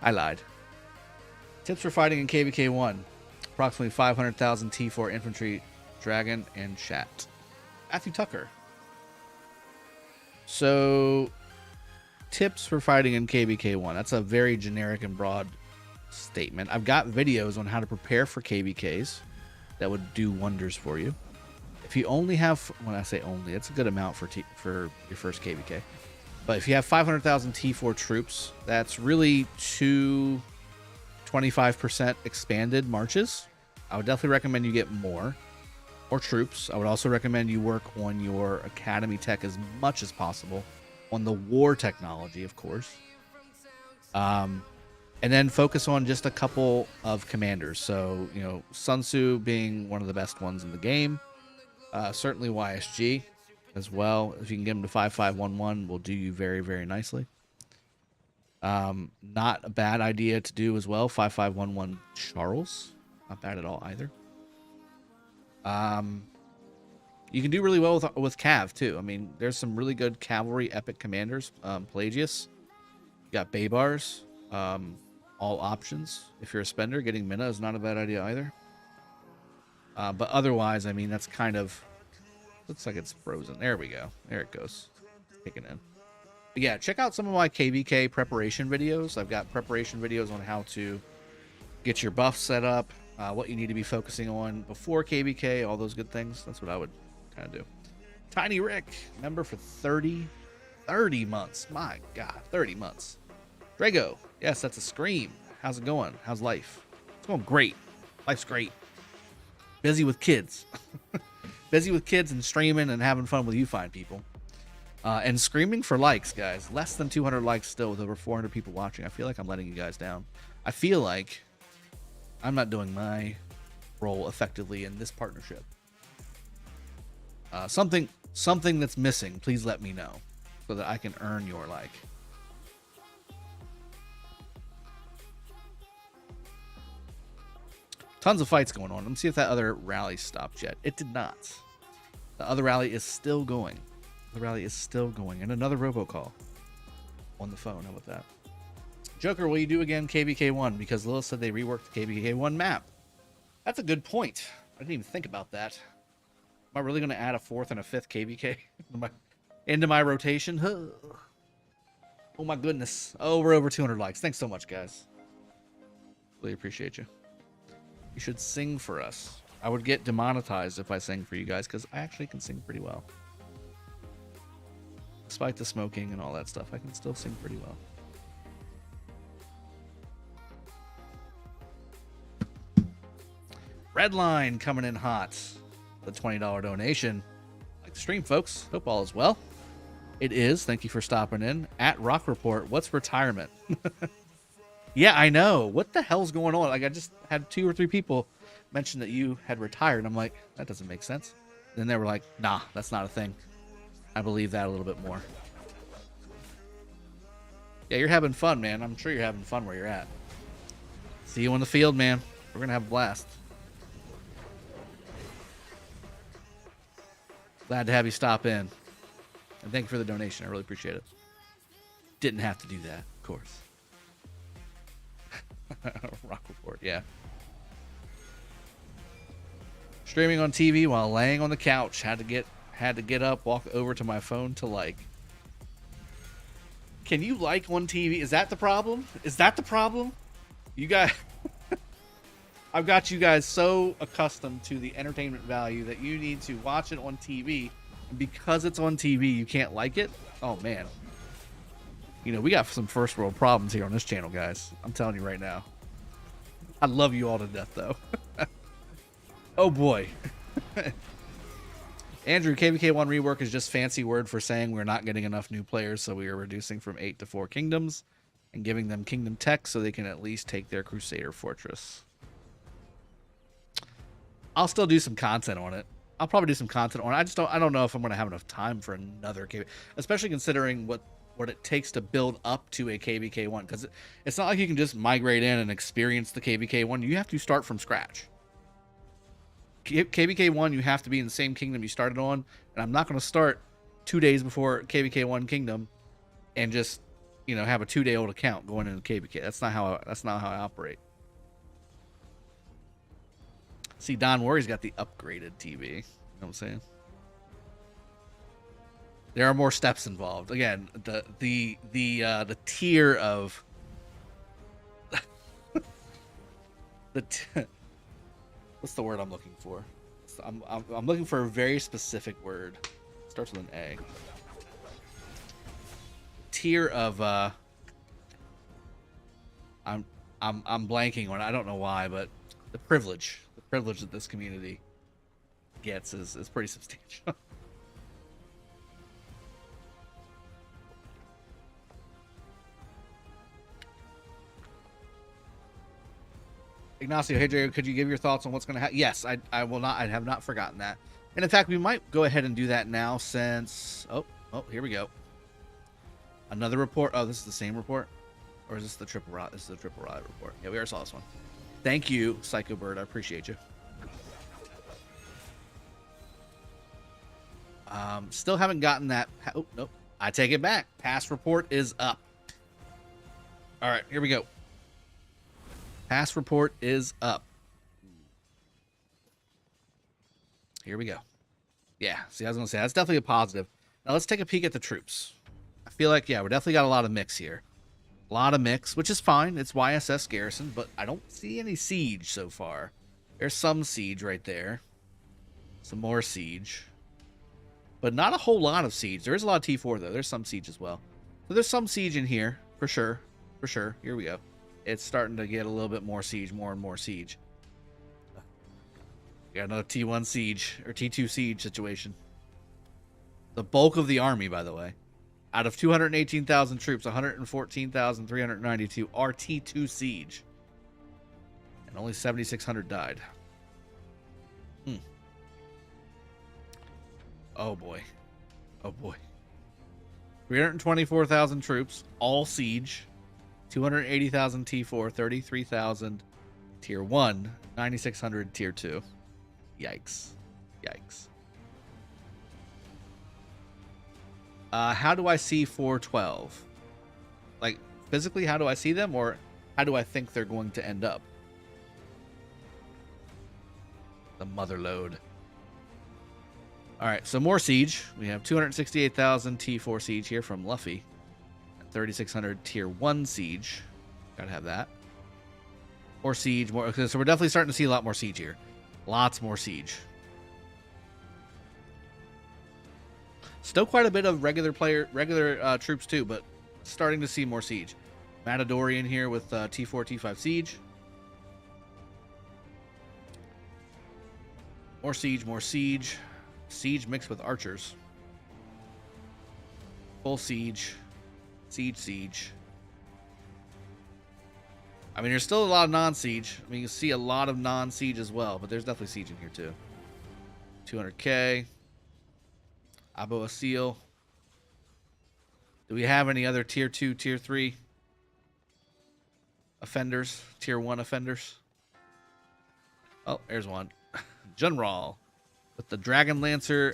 I lied. Tips for fighting in KvK 1. Approximately 500,000 T4 infantry, dragon, and chat. Matthew Tucker. So, tips for fighting in KvK 1. That's a very generic and broad statement. I've got videos on how to prepare for KvKs that would do wonders for you. If you only have, when I say only, it's a good amount for your first KvK. But if you have 500,000 T4 troops, that's really 25% expanded marches. I would definitely recommend you get more troops. I would also recommend you work on your academy tech as much as possible, on the war technology, of course. And then focus on just a couple of commanders. So, you know, Sun Tzu being one of the best ones in the game. Certainly YSG as well. If you can get him to 5511, will do you very, very nicely. Not a bad idea to do as well. 5511 Charles. Not bad at all either. You can do really well with Cav too. I mean, there's some really good cavalry epic commanders. Pelagius. You got Baybars. All options. If you're a spender, getting Minna is not a bad idea either. But otherwise, I mean, that's kind of... Looks like it's frozen. There we go. There it goes. Kicking in. But yeah, check out some of my KvK preparation videos. I've got preparation videos on how to get your buffs set up, what you need to be focusing on before KvK, all those good things. That's what I would kind of do. Tiny Rick, member for 30 months. My God, 30 months. Drago, yes, that's a scream. How's it going? How's life? It's going great. Life's great. Busy with kids. Busy with kids and streaming and having fun with you fine people. And screaming for likes, guys. Less than 200 likes still with over 400 people watching. I feel like I'm letting you guys down. I feel like I'm not doing my role effectively in this partnership. Something that's missing, please let me know so that I can earn your like. Tons of fights going on. Let me see if that other rally stopped yet. It did not. The other rally is still going. The rally is still going. And another robocall on the phone. How about that? Joker, will you do again KvK 1? Because Lilith said they reworked the KvK 1 map. That's a good point. I didn't even think about that. Am I really going to add a 4th and a 5th KvK into my rotation? Oh my goodness. Oh, we're over 200 likes. Thanks so much, guys. Really appreciate you. You should sing for us. I would get demonetized if I sang for you guys because I actually can sing pretty well. Despite the smoking and all that stuff, I can still sing pretty well. Redline coming in hot. The $20 donation. Like the stream, folks. Hope all is well. It is. Thank you for stopping in. At Rock Report, what's retirement? Yeah, I know. What the hell's going on? Like, I just had 2 or 3 people mention that you had retired. I'm like, that doesn't make sense. Then they were like, nah, that's not a thing. I believe that a little bit more. Yeah, you're having fun, man. I'm sure you're having fun where you're at. See you on the field, man. We're going to have a blast. Glad to have you stop in. And thank you for the donation. I really appreciate it. Didn't have to do that, of course. Rock Report, yeah. Streaming on TV while laying on the couch. Had to get up, walk over to my phone to like. Can you like on TV? Is that the problem? Is that the problem? You guys, I've got you guys so accustomed to the entertainment value that you need to watch it on TV. And because it's on TV, you can't like it? Oh, man. You know, we got some first world problems here on this channel, guys. I'm telling you right now. I love you all to death, though. Oh, boy. Andrew, KvK1 rework is just fancy word for saying we're not getting enough new players, so we are reducing from 8 to 4 kingdoms and giving them kingdom tech so they can at least take their Crusader fortress. I'll still do some content on it. I'll probably do some content on it. I don't know if I'm going to have enough time for another KvK, especially considering what it takes to build up to a KvK1, because it's not like you can just migrate in and experience the KvK1. You have to start from scratch. KvK1, you have to be in the same kingdom you started on, and I'm not going to start 2 days before KvK1 kingdom and just, you know, have a 2-day-old account going into KvK. That's not how I operate. See, Don Worry's got the upgraded TV. You know what I'm saying? There are more steps involved. Again, the tier of what's the word I'm looking for? I'm looking for a very specific word. It starts with an A. Tier of I'm blanking on it. I don't know why, but the privilege that this community gets is pretty substantial. Ignacio, hey Jay, could you give your thoughts on what's going to happen? Yes, I will not. I have not forgotten that. And in fact, we might go ahead and do that now since... Oh, here we go. Another report. Oh, this is the same report? Or is this the triple rot? This is the triple rot report. Yeah, we already saw this one. Thank you, Psycho Bird. I appreciate you. Still haven't gotten that... Oh, nope. I take it back. Pass report is up. All right, here we go. Pass report is up. Here we go. Yeah, see, I was going to say, that's definitely a positive. Now, let's take a peek at the troops. I feel like, yeah, we definitely got a lot of mix here. A lot of mix, which is fine. It's YSS Garrison, but I don't see any siege so far. There's some siege right there. Some more siege. But not a whole lot of siege. There is a lot of T4, though. There's some siege as well. So there's some siege in here, for sure. For sure. Here we go. It's starting to get a little bit more siege, more and more siege. We got another T1 siege, or T2 siege situation. The bulk of the army, by the way. Out of 218,000 troops, 114,392 are T2 siege. And only 7,600 died. Oh boy. Oh boy. 324,000 troops, all siege. 280,000 T4, 33,000 Tier 1, 9,600 Tier 2. Yikes. Yikes. How do I see 412? Like, physically, how do I see them? Or how do I think they're going to end up? The mother load. Alright, so more siege. We have 268,000 T4 siege here from Luffy. 3,600 Tier 1 siege. Gotta have that. More siege, more. Okay, so we're definitely starting to see a lot more siege here. Lots more siege. Still quite a bit of regular troops too, but starting to see more siege. Matadorian here with T4, T5 siege. More siege, more siege. Siege mixed with archers. Full siege. Siege. I mean, there's still a lot of non-siege. I mean, you can see a lot of non-siege as well, but there's definitely siege in here too. 200k. Abu Asil. Do we have any other Tier 2, Tier 3 offenders? Tier 1 offenders? Oh, there's one. General with the Dragon Lancer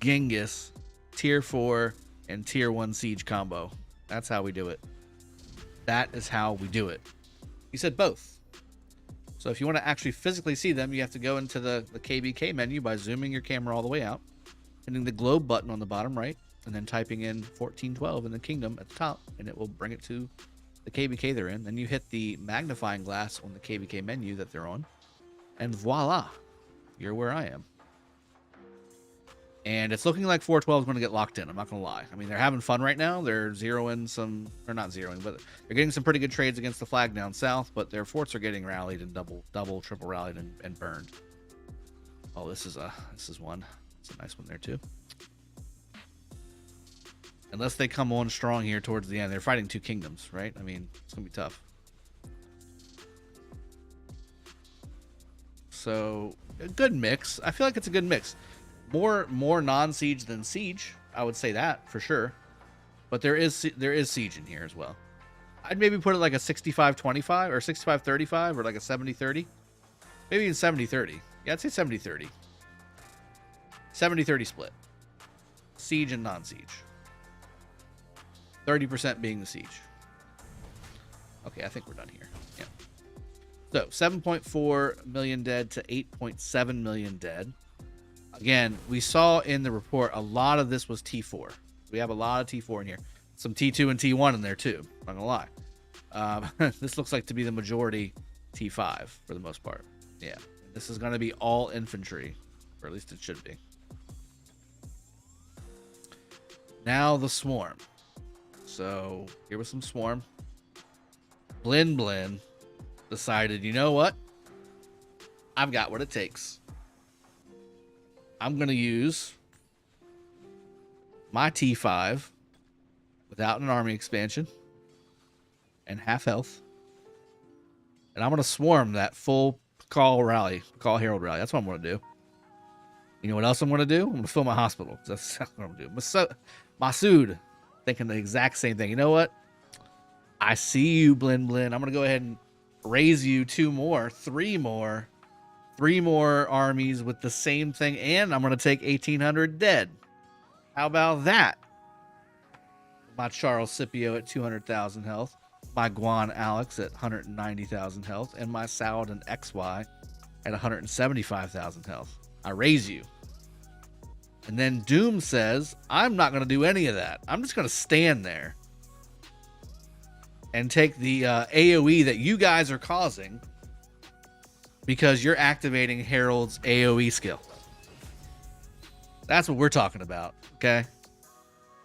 Genghis Tier 4 and Tier 1 siege combo. That's how we do it. That is how we do it. He said both. So if you want to actually physically see them, you have to go into the KvK menu by zooming your camera all the way out, hitting the globe button on the bottom right, and then typing in 1412 in the kingdom at the top, and it will bring it to the KvK they're in. Then you hit the magnifying glass on the KvK menu that they're on, and voila, you're where I am. And it's looking like 412 is going to get locked in. I'm not going to lie. I mean, they're having fun right now. They're zeroing some, or not zeroing, but they're getting some pretty good trades against the flag down south. But their forts are getting rallied and double, triple rallied and burned. Oh, this is one. It's a nice one there too. Unless they come on strong here towards the end, they're fighting two kingdoms, right? I mean, it's going to be tough. So a good mix. I feel like it's a good mix. More non-siege than siege. I would say that for sure. But there is siege in here as well. I'd maybe put it like a 65-25 or 65-35 or like a 70-30. Maybe even 70-30. Yeah, I'd say 70-30. 70-30 split. Siege and non-siege. 30% being the siege. Okay, I think we're done here. Yeah. So 7.4 million dead to 8.7 million dead. Again, we saw in the report a lot of this was T4. We have a lot of T4 in here. Some T2 and T1 in there too. Not gonna lie. This looks like to be the majority T5 for the most part. Yeah, this is gonna be all infantry, or at least it should be. Now the swarm. So here was some swarm. Blin decided, you know what? I've got what it takes. I'm going to use my T5 without an army expansion and half health. And I'm going to swarm that full Pakal rally, Pakal Herald rally. That's what I'm going to do. You know what else I'm going to do? I'm going to fill my hospital. That's what I'm going to do. Masood thinking the exact same thing. You know what? I see you, Blin. I'm going to go ahead and raise you three more armies with the same thing, and I'm going to take 1,800 dead. How about that? My Charles Scipio at 200,000 health, my Guan Alex at 190,000 health, and my Saladin XY at 175,000 health. I raise you. And then Doom says, I'm not going to do any of that. I'm just going to stand there and take the AoE that you guys are causing because you're activating Herald's AoE skill. That's what we're talking about, okay?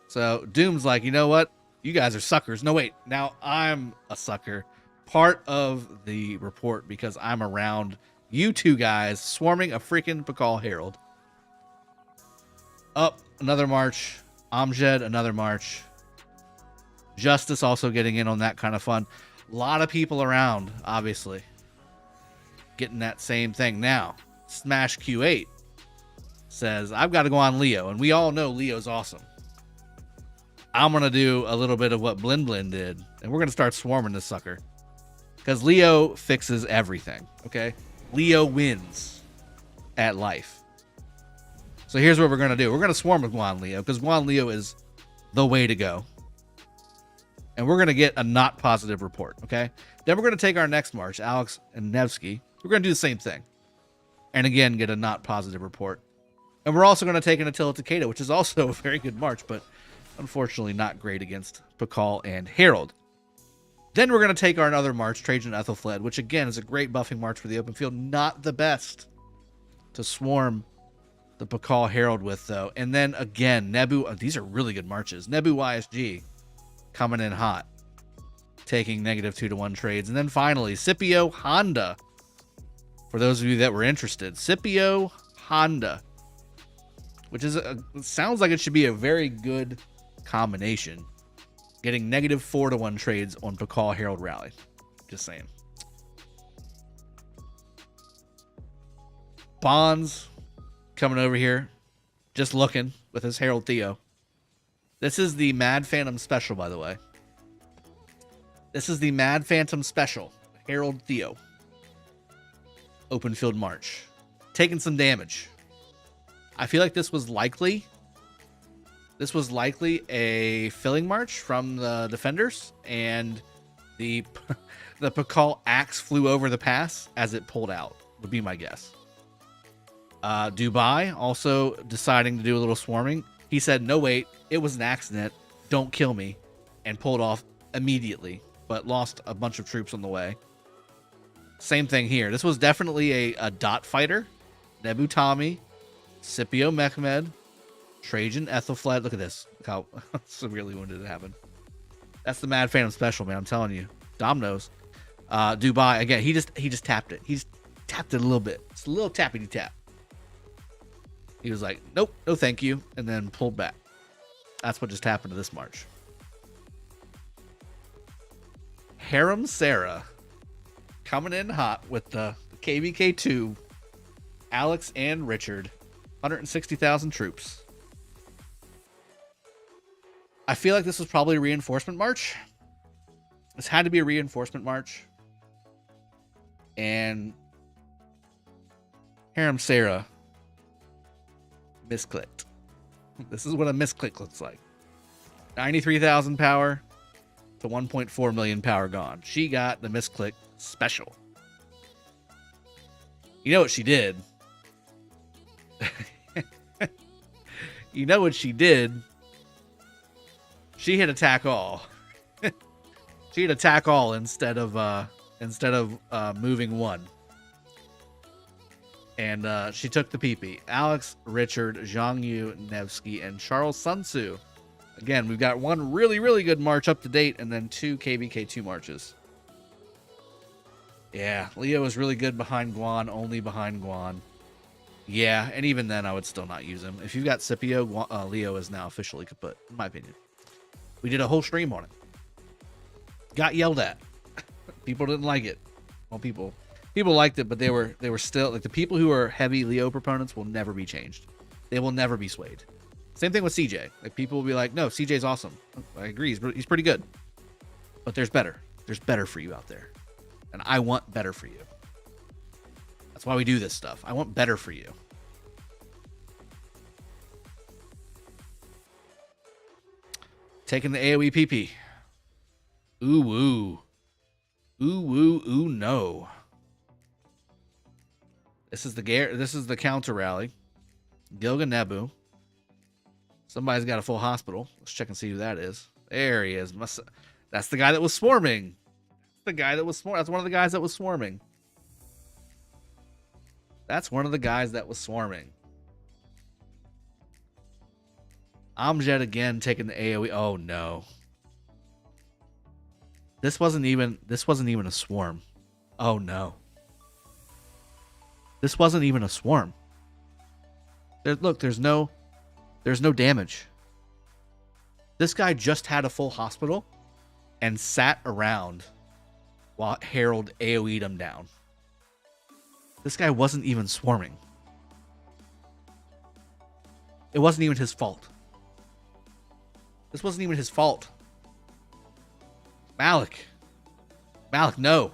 So Doom's like, you know what? You guys are suckers. No, wait. Now I'm a sucker. Part of the report because I'm around you two guys swarming a freaking Pakal Herald. Up, another march. Amjad, another march. Justice also getting in on that kind of fun. A lot of people around, obviously. Getting that same thing. Now, Smash Q8 says, I've got to go on Leo. And we all know Leo's awesome. I'm going to do a little bit of what Blin did. And we're going to start swarming this sucker. Because Leo fixes everything. Okay? Leo wins at life. So here's what we're going to do. We're going to swarm with Guan Leo. Because Guan Leo is the way to go. And we're going to get a not positive report. Okay? Then we're going to take our next march, Alex and Nevsky. We're going to do the same thing. And again, get a not positive report. And we're also going to take an Attila Takeda, which is also a very good march, but unfortunately not great against Pakal and Herald. Then we're going to take our another march, Trajan Ethelfled, which again is a great buffing march for the open field. Not the best to swarm the Pakal Herald with, though. And then again, Nebu, these are really good marches. Nebu YSG coming in hot, taking -2-1 trades. And then finally, Scipio Honda. For those of you that were interested, Scipio Honda, which is sounds like it should be a very good combination. Getting -4-1 trades on Pakal Herald Rally. Just saying. Bonds coming over here, just looking with his Herald Theo. This is the Mad Phantom Special, by the way. This is the Mad Phantom Special, Herald Theo. Open field march. Taking some damage. I feel like this was likely a filling march from the defenders, and the Pakal axe flew over the pass as it pulled out, would be my guess. Dubai also deciding to do a little swarming. He said, no, wait, it was an accident. Don't kill me. And pulled off immediately, but lost a bunch of troops on the way. Same thing here. This was definitely a dot fighter. Nebu Tommy, Scipio Mehmed, Trajan Ethelfled. Look at this. Look how severely wounded it happened. That's the Mad Phantom Special, man. I'm telling you. Dom knows. Dubai, again, he just tapped it. He's tapped it a little bit. It's a little tappity tap. He was like, nope, no thank you, and then pulled back. That's what just happened to this march. Harem Sarah coming in hot with the KVK2, Alex and Richard, 160,000 troops. I feel like this was probably a reinforcement march. This had to be a reinforcement march. And Harem Sarah misclicked. This is what a misclick looks like. 93,000 power to 1.4 million power gone. She got the misclick special. You know what she did? You know what she did? She hit attack all. She hit attack all instead of moving one. And she took the PP. Alex, Richard, Zhang Yu, Nevsky, and Charles Sun Tzu. Again, we've got one really, really good march up to date, and then 2 KvK2 marches. Yeah, Leo is really good behind Guan, only behind Guan. Yeah, and even then, I would still not use him. If you've got Scipio, Leo is now officially kaput, in my opinion. We did a whole stream on it. Got yelled at. People didn't like it. Well, people liked it, but they were still like the people who are heavy Leo proponents will never be changed. They will never be swayed. Same thing with CJ. Like people will be like, "No, CJ's awesome." I agree. He's pretty good. But there's better. There's better for you out there. And I want better for you. That's why we do this stuff. I want better for you. Taking the AoE PP. Ooh woo. Ooh woo ooh no. This is the counter rally. Gilga Nebu. Somebody's got a full hospital. Let's check and see who that is. There he is. That's the guy that was swarming. That's one of the guys that was swarming. That's one of the guys that was swarming. Amjad again taking the AoE. Oh no. This wasn't even a swarm. Oh no. This wasn't even a swarm. Look, there's no damage. This guy just had a full hospital and sat around while Harold AoE'd him down. This guy wasn't even swarming. It wasn't even his fault. This wasn't even his fault. Malik, no.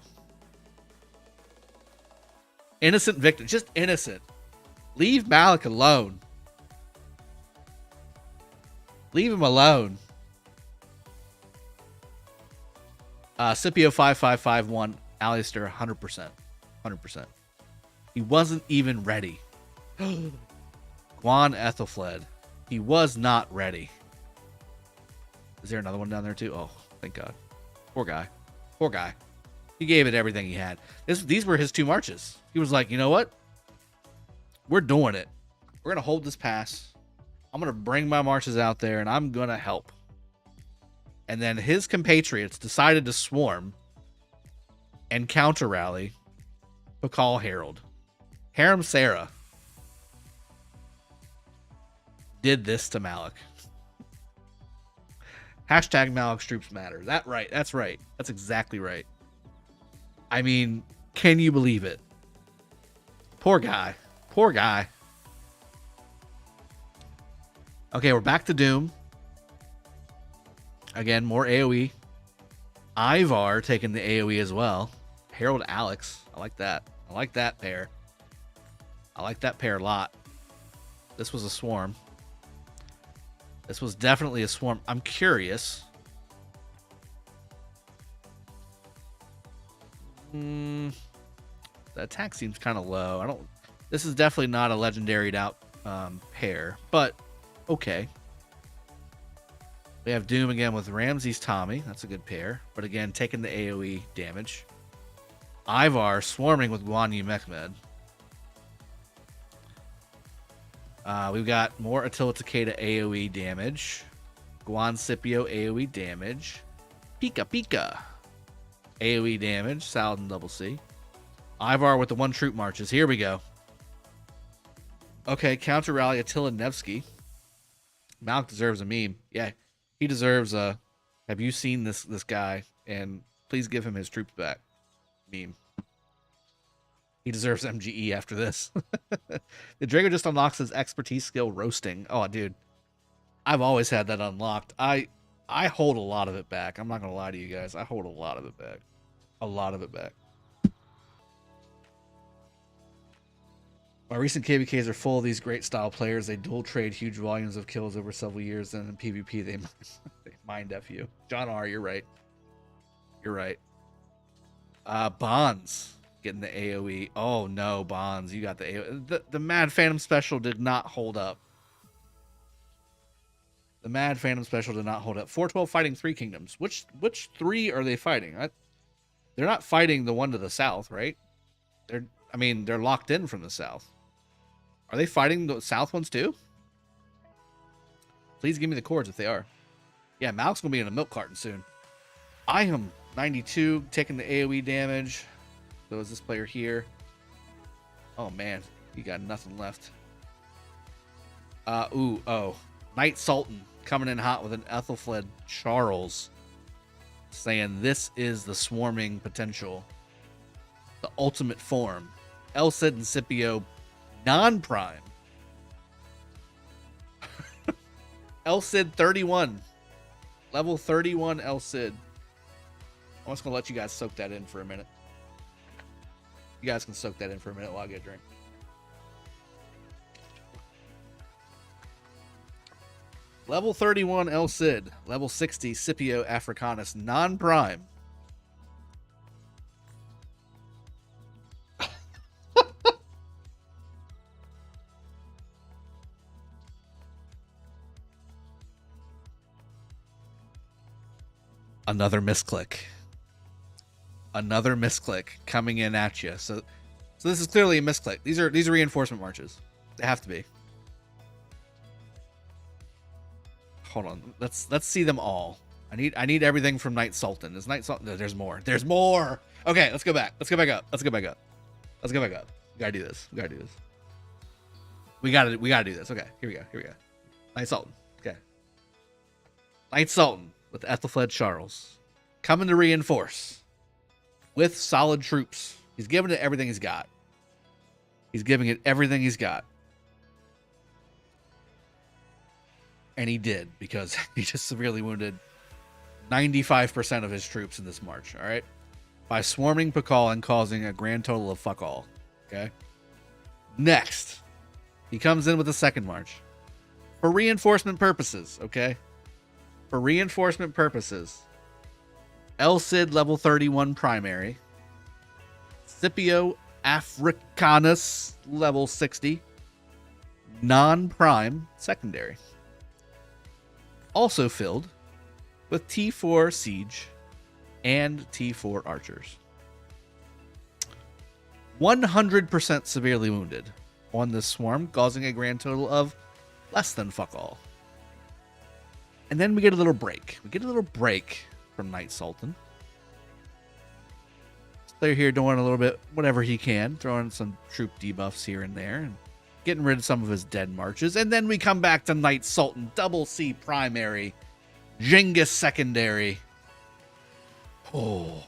Innocent victim. Just innocent. Leave Malik alone. Leave him alone. Scipio 5551. Alistair 100%. 100%. He wasn't even ready. Guan Ethelfled. He was not ready. Is there another one down there too? Oh, thank God. Poor guy. Poor guy. He gave it everything he had. These were his 2 marches. He was like, you know what? We're doing it. We're going to hold this pass. I'm going to bring my marches out there, and I'm going to help. And then his compatriots decided to swarm and counter-rally Pakal Harold. Harem Sarah did this to Malik. Hashtag Malik's troops matter. That's right. That's exactly right. I mean, can you believe it? Poor guy. Poor guy. Okay, we're back to Doom. Again, more AoE. Ivar taking the AoE as well. Harold Alex. I like that. I like that pair. I like that pair a lot. This was a swarm. This was definitely a swarm. I'm curious. The attack seems kind of low. This is definitely not a legendaried out pair, but okay. We have Doom again with Ramses Tommy. That's a good pair. But again, taking the AoE damage. Ivar swarming with Guan Yu Mehmed. We've got more Attila Takeda AoE damage. Guan Scipio AoE damage. Pika AoE damage. Saladin double C. Ivar with the 1 troop marches. Here we go. Okay, counter rally Attila Nevsky. Malik deserves a meme. Yeah, he deserves a have you seen this guy? And please give him his troops back meme. He deserves MGE after this. The Drago just unlocks his expertise skill roasting. Oh, dude. I've always had that unlocked. I hold a lot of it back. I'm not going to lie to you guys. I hold a lot of it back. A lot of it back. My recent KvKs are full of these great style players. They dual trade huge volumes of kills over several years. Then in PvP, they mind F you. John R., you're right. You're right. Bonds getting the AoE. Oh no, Bonds, you got the AoE. The Mad Phantom Special did not hold up. The Mad Phantom Special did not hold up. 412 fighting 3 kingdoms. Which 3 are they fighting? They're not fighting the one to the south, right? They're locked in from the south. Are they fighting the south ones too? Please give me the cords if they are. Yeah, Malk's gonna be in a milk carton soon. I am 92, taking the AoE damage. So is this player here? Oh man, he got nothing left. Knight Sultan coming in hot with an Ethelfled Charles, saying this is the swarming potential, the ultimate form. El Cid and Scipio non-prime. El Cid 31, level 31 El Cid. I'm just gonna let you guys soak that in for a minute. You guys can soak that in for a minute while I get a drink. Level 31 El Cid. Level 60 Scipio Africanus. Non-prime. Another misclick. Another misclick coming in at you. So this is clearly a misclick. These are reinforcement marches. They have to be. Hold on. Let's see them all. I need everything from Knight Sultan. Is Knight Sultan? No, there's more. There's more. Okay, let's go back. Let's go back up. Let's go back up. Let's go back up. We gotta do this. We gotta do this. We gotta do this. Okay, here we go. Here we go. Knight Sultan. Okay. Knight Sultan with Ethelfled Charles coming to reinforce with solid troops. He's giving it everything he's got. He's giving it everything he's got. And he did, because he just severely wounded 95% of his troops in this march, all right? By swarming Pakal and causing a grand total of fuck all, okay? Next, he comes in with a second march. For reinforcement purposes, okay? For reinforcement purposes, El Cid level 31 primary, Scipio Africanus level 60, non-prime secondary. Also filled with T4 Siege and T4 Archers. 100% severely wounded on this swarm, causing a grand total of less than fuck all. And then we get a little break. We get a little break from Knight Sultan. This player here doing a little bit whatever he can, throwing some troop debuffs here and there, and getting rid of some of his dead marches. And then we come back to Knight Sultan, double C primary, Genghis secondary. Oh.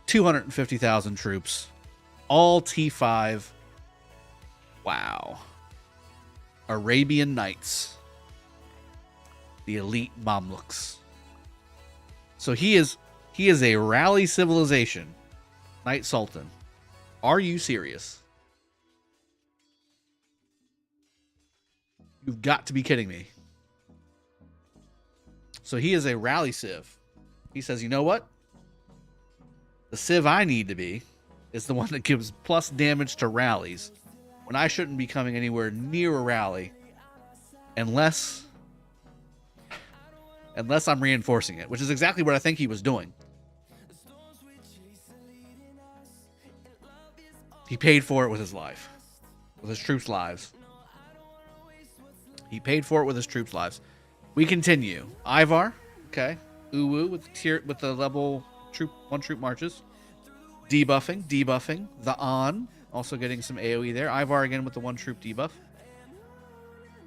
250,000 troops. All T5. Wow. Arabian Knights. The elite Mamluks. So he is a rally civilization. Knight Sultan. Are you serious? You've got to be kidding me. So he is a rally civ. He says, you know what? The civ I need to be is the one that gives plus damage to rallies when I shouldn't be coming anywhere near a rally unless I'm reinforcing it, which is exactly what I think he was doing. He paid for it with his life, with his troops' lives. He paid for it with his troops' lives. We continue. Ivar, okay. Uwu with the level one troop marches. Debuffing. The On, also getting some AoE there. Ivar again with the one troop debuff.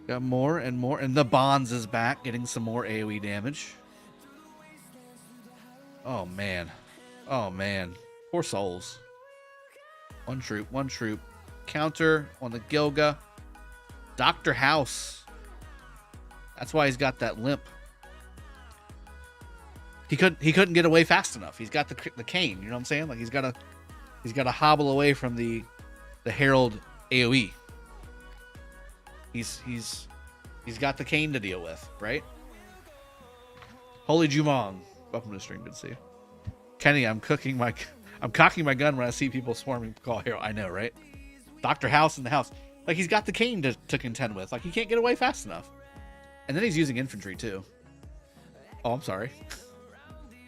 Got more and more. And the Bonds is back, getting some more AoE damage. Oh, man. Oh, man. Poor souls. One troop. Counter on the Gilga. Dr. House. That's why he's got that limp. He couldn't get away fast enough. He's got the cane, you know what I'm saying? Like he's got to hobble away from the Herald AoE. He's got the cane to deal with, right? Holy Jumong, welcome to the stream. Good to see you, Kenny. I'm cooking I'm cocking my gun when I see people swarming Call Hero. I know, right? Dr. House in the house. Like, he's got the cane to contend with. Like, he can't get away fast enough. And then he's using infantry, too. Oh, I'm sorry.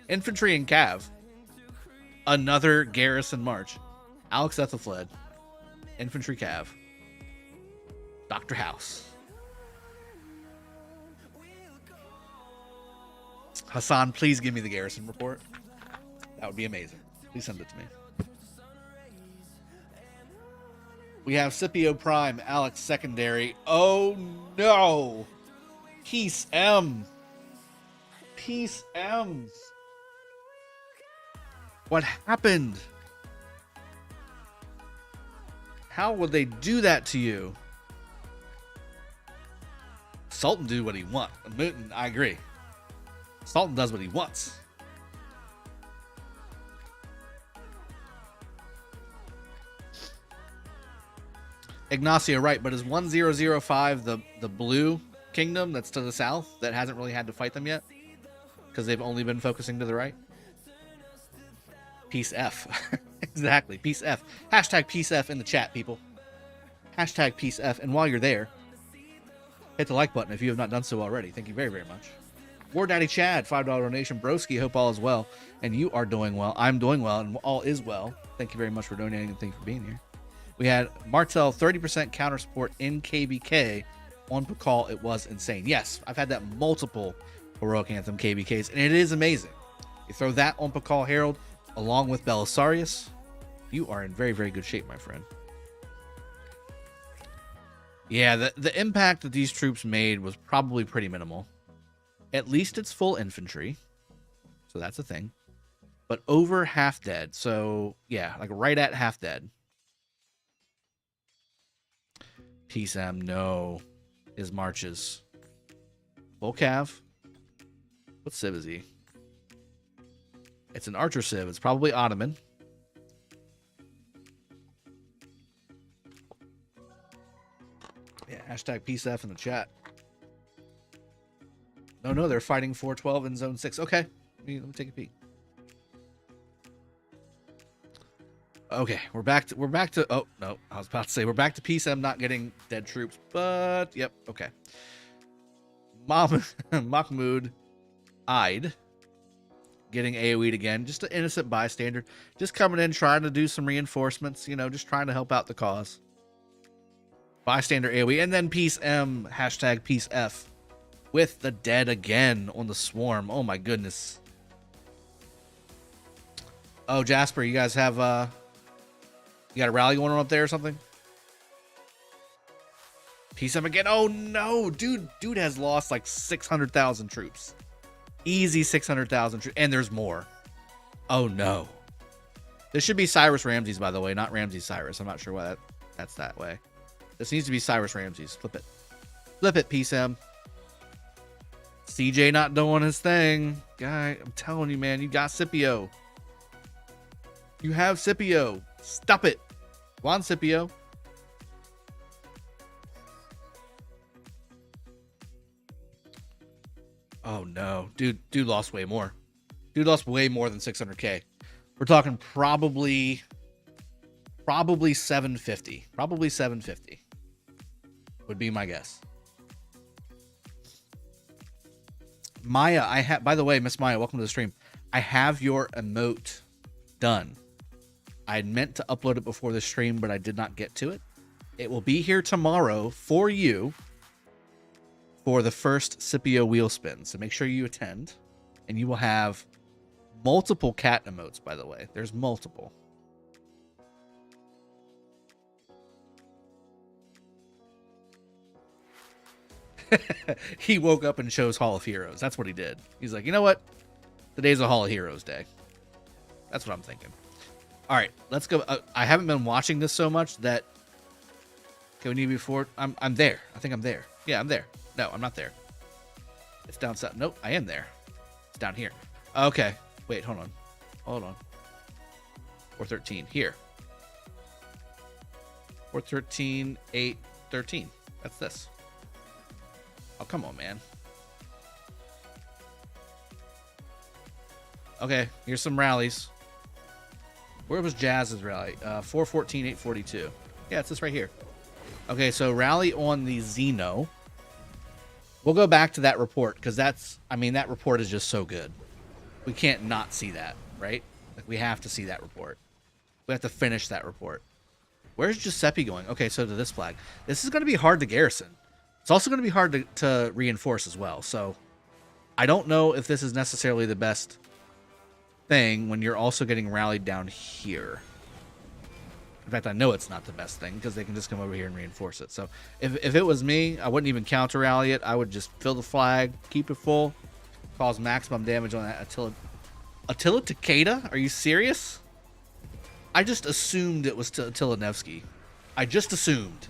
Infantry and Cav. Another Garrison march. Alex Ethelfled. Infantry Cav. Dr. House. Hassan, please give me the Garrison report. That would be amazing. Please send it to me. We have Scipio Prime, Alex Secondary. Oh no! Peace M. Peace M. What happened? How would they do that to you? Sultan do what he wants. Mutant, I agree. Sultan does what he wants. Ignacio, right, but is 1005 the blue kingdom that's to the south that hasn't really had to fight them yet? Because they've only been focusing to the right? Peace F. Exactly, Peace F. Hashtag Peace F in the chat, people. Hashtag Peace F. And while you're there, hit the like button if you have not done so already. Thank you very, very much. War Daddy Chad, $5 donation. Broski, hope all is well. And you are doing well. I'm doing well, and all is well. Thank you very much for donating, and thank you for being here. We had Martel 30% counter support in KvK. On Pakal, it was insane. Yes, I've had that multiple Heroic Anthem KvKs, and it is amazing. You throw that on Pakal Herald along with Belisarius, you are in very, very good shape, my friend. Yeah, the impact that these troops made was probably pretty minimal. At least it's full infantry, so that's a thing. But over half dead, so yeah, like right at half dead. Peace M, no. His marches. Volcav. What civ is he? It's an archer civ. It's probably Ottoman. Yeah, hashtag Peace F in the chat. No, they're fighting 412 in zone 6. Okay, let me take a peek. Okay, we're back to oh no, I was about to say we're back to Peace M not getting dead troops, but yep, okay. Mahmoud Ide getting AoE'd again, just an innocent bystander, just coming in trying to do some reinforcements, you know, just trying to help out the cause. Bystander AoE, and then Peace M, hashtag Peace F, with the dead again on the swarm. Oh my goodness. Oh, Jasper, you guys have you got a rally going on up there or something? Peace M again. Oh no, dude has lost like 600,000 troops. Easy 600,000 troops, and there's more. Oh no. This should be Cyrus Ramses, by the way, not Ramses Cyrus. I'm not sure why that's that way. This needs to be Cyrus Ramses. Flip it. Flip it, Peace M. CJ not doing his thing. Guy, I'm telling you, man, you got Scipio. You have Scipio. Stop it. Go on, Scipio. Oh no. Dude lost way more. Dude lost way more than 600k. We're talking probably 750. Probably 750 would be my guess. Maya, by the way, Miss Maya, welcome to the stream. I have your emote done. I meant to upload it before the stream, but I did not get to it. It will be here tomorrow for you for the first Scipio wheel spin. So make sure you attend, and you will have multiple cat emotes, by the way. There's multiple. He woke up and chose Hall of Heroes. That's what he did. He's like, you know what? Today's a Hall of Heroes day. That's what I'm thinking. All right, let's go. I haven't been watching this so much that. Okay, we need before. I'm there. I think I'm there. Yeah, I'm there. No, I'm not there. It's down south. Nope, I am there. It's down here. Okay. Wait, hold on. Hold on. 413 here. 413, 813. That's this. Oh, come on, man. Okay, here's some rallies. Where was Jazz's rally? 414, 842. Yeah, it's this right here. Okay, so rally on the Xeno. We'll go back to that report because that's, I mean, that report is just so good. We can't not see that, right? Like, we have to see that report. We have to finish that report. Where's Giuseppe going? Okay, so to this flag. This is going to be hard to garrison. It's also going to be hard to reinforce as well. So I don't know if this is necessarily the best thing when you're also getting rallied down here. In fact, I know it's not the best thing because they can just come over here and reinforce it. So if it was me, I wouldn't even counter rally it. I would just fill the flag, keep it full, cause maximum damage on that Attila Takeda? Are you serious? I just assumed it was Attila Nevsky. I just assumed.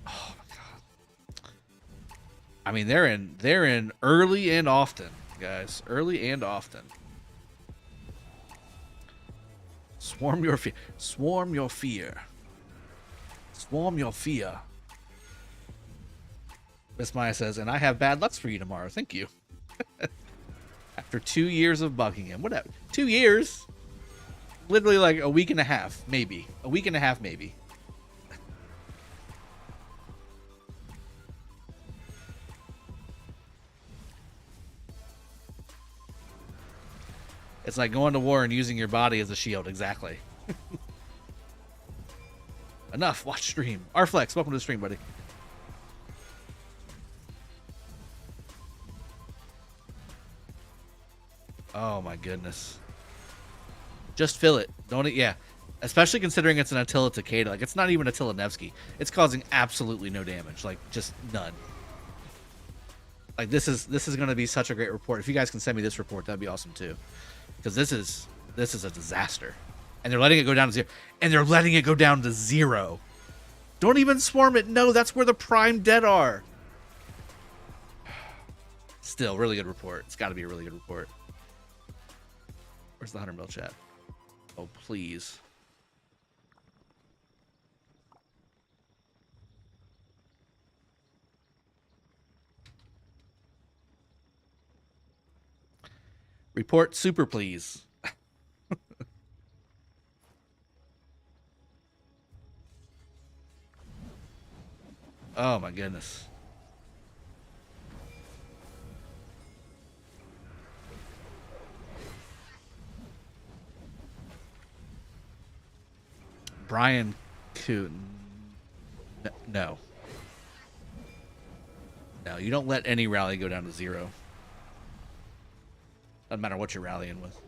Oh my god. I mean, they're in early and often, guys. Early and often. Swarm your fear. Swarm your fear. Swarm your fear. Miss Maya says, and I have bad lucks for you tomorrow. Thank you. After 2 years of bugging him. Whatever. 2 years? Literally like a week and a half, maybe. A week and a half, maybe. It's like going to war and using your body as a shield. Exactly. Enough. Watch stream. Rflex, welcome to the stream, buddy. Oh my goodness. Just fill it. Don't it? Yeah. Especially considering it's an Attila Takeda. Like, it's not even Attila Nevsky. It's causing absolutely no damage. Like, just none. Like, this is going to be such a great report. If you guys can send me this report, that'd be awesome too. Because this is a disaster. And they're letting it go down to 0. And they're letting it go down to 0. Don't even swarm it. No, that's where the prime dead are. Still, really good report. It's got to be a really good report. Where's the 100 mil chat? Oh, please. Report super, please. Oh, my goodness. Brian Kuhn. No. No, you don't let any rally go down to 0. Doesn't matter what you're rallying with.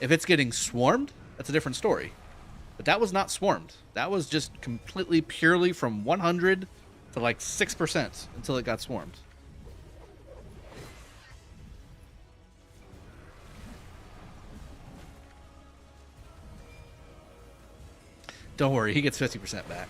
If it's getting swarmed, that's a different story. But that was not swarmed. That was just completely purely from 100 to like 6% until it got swarmed. Don't worry, he gets 50% back.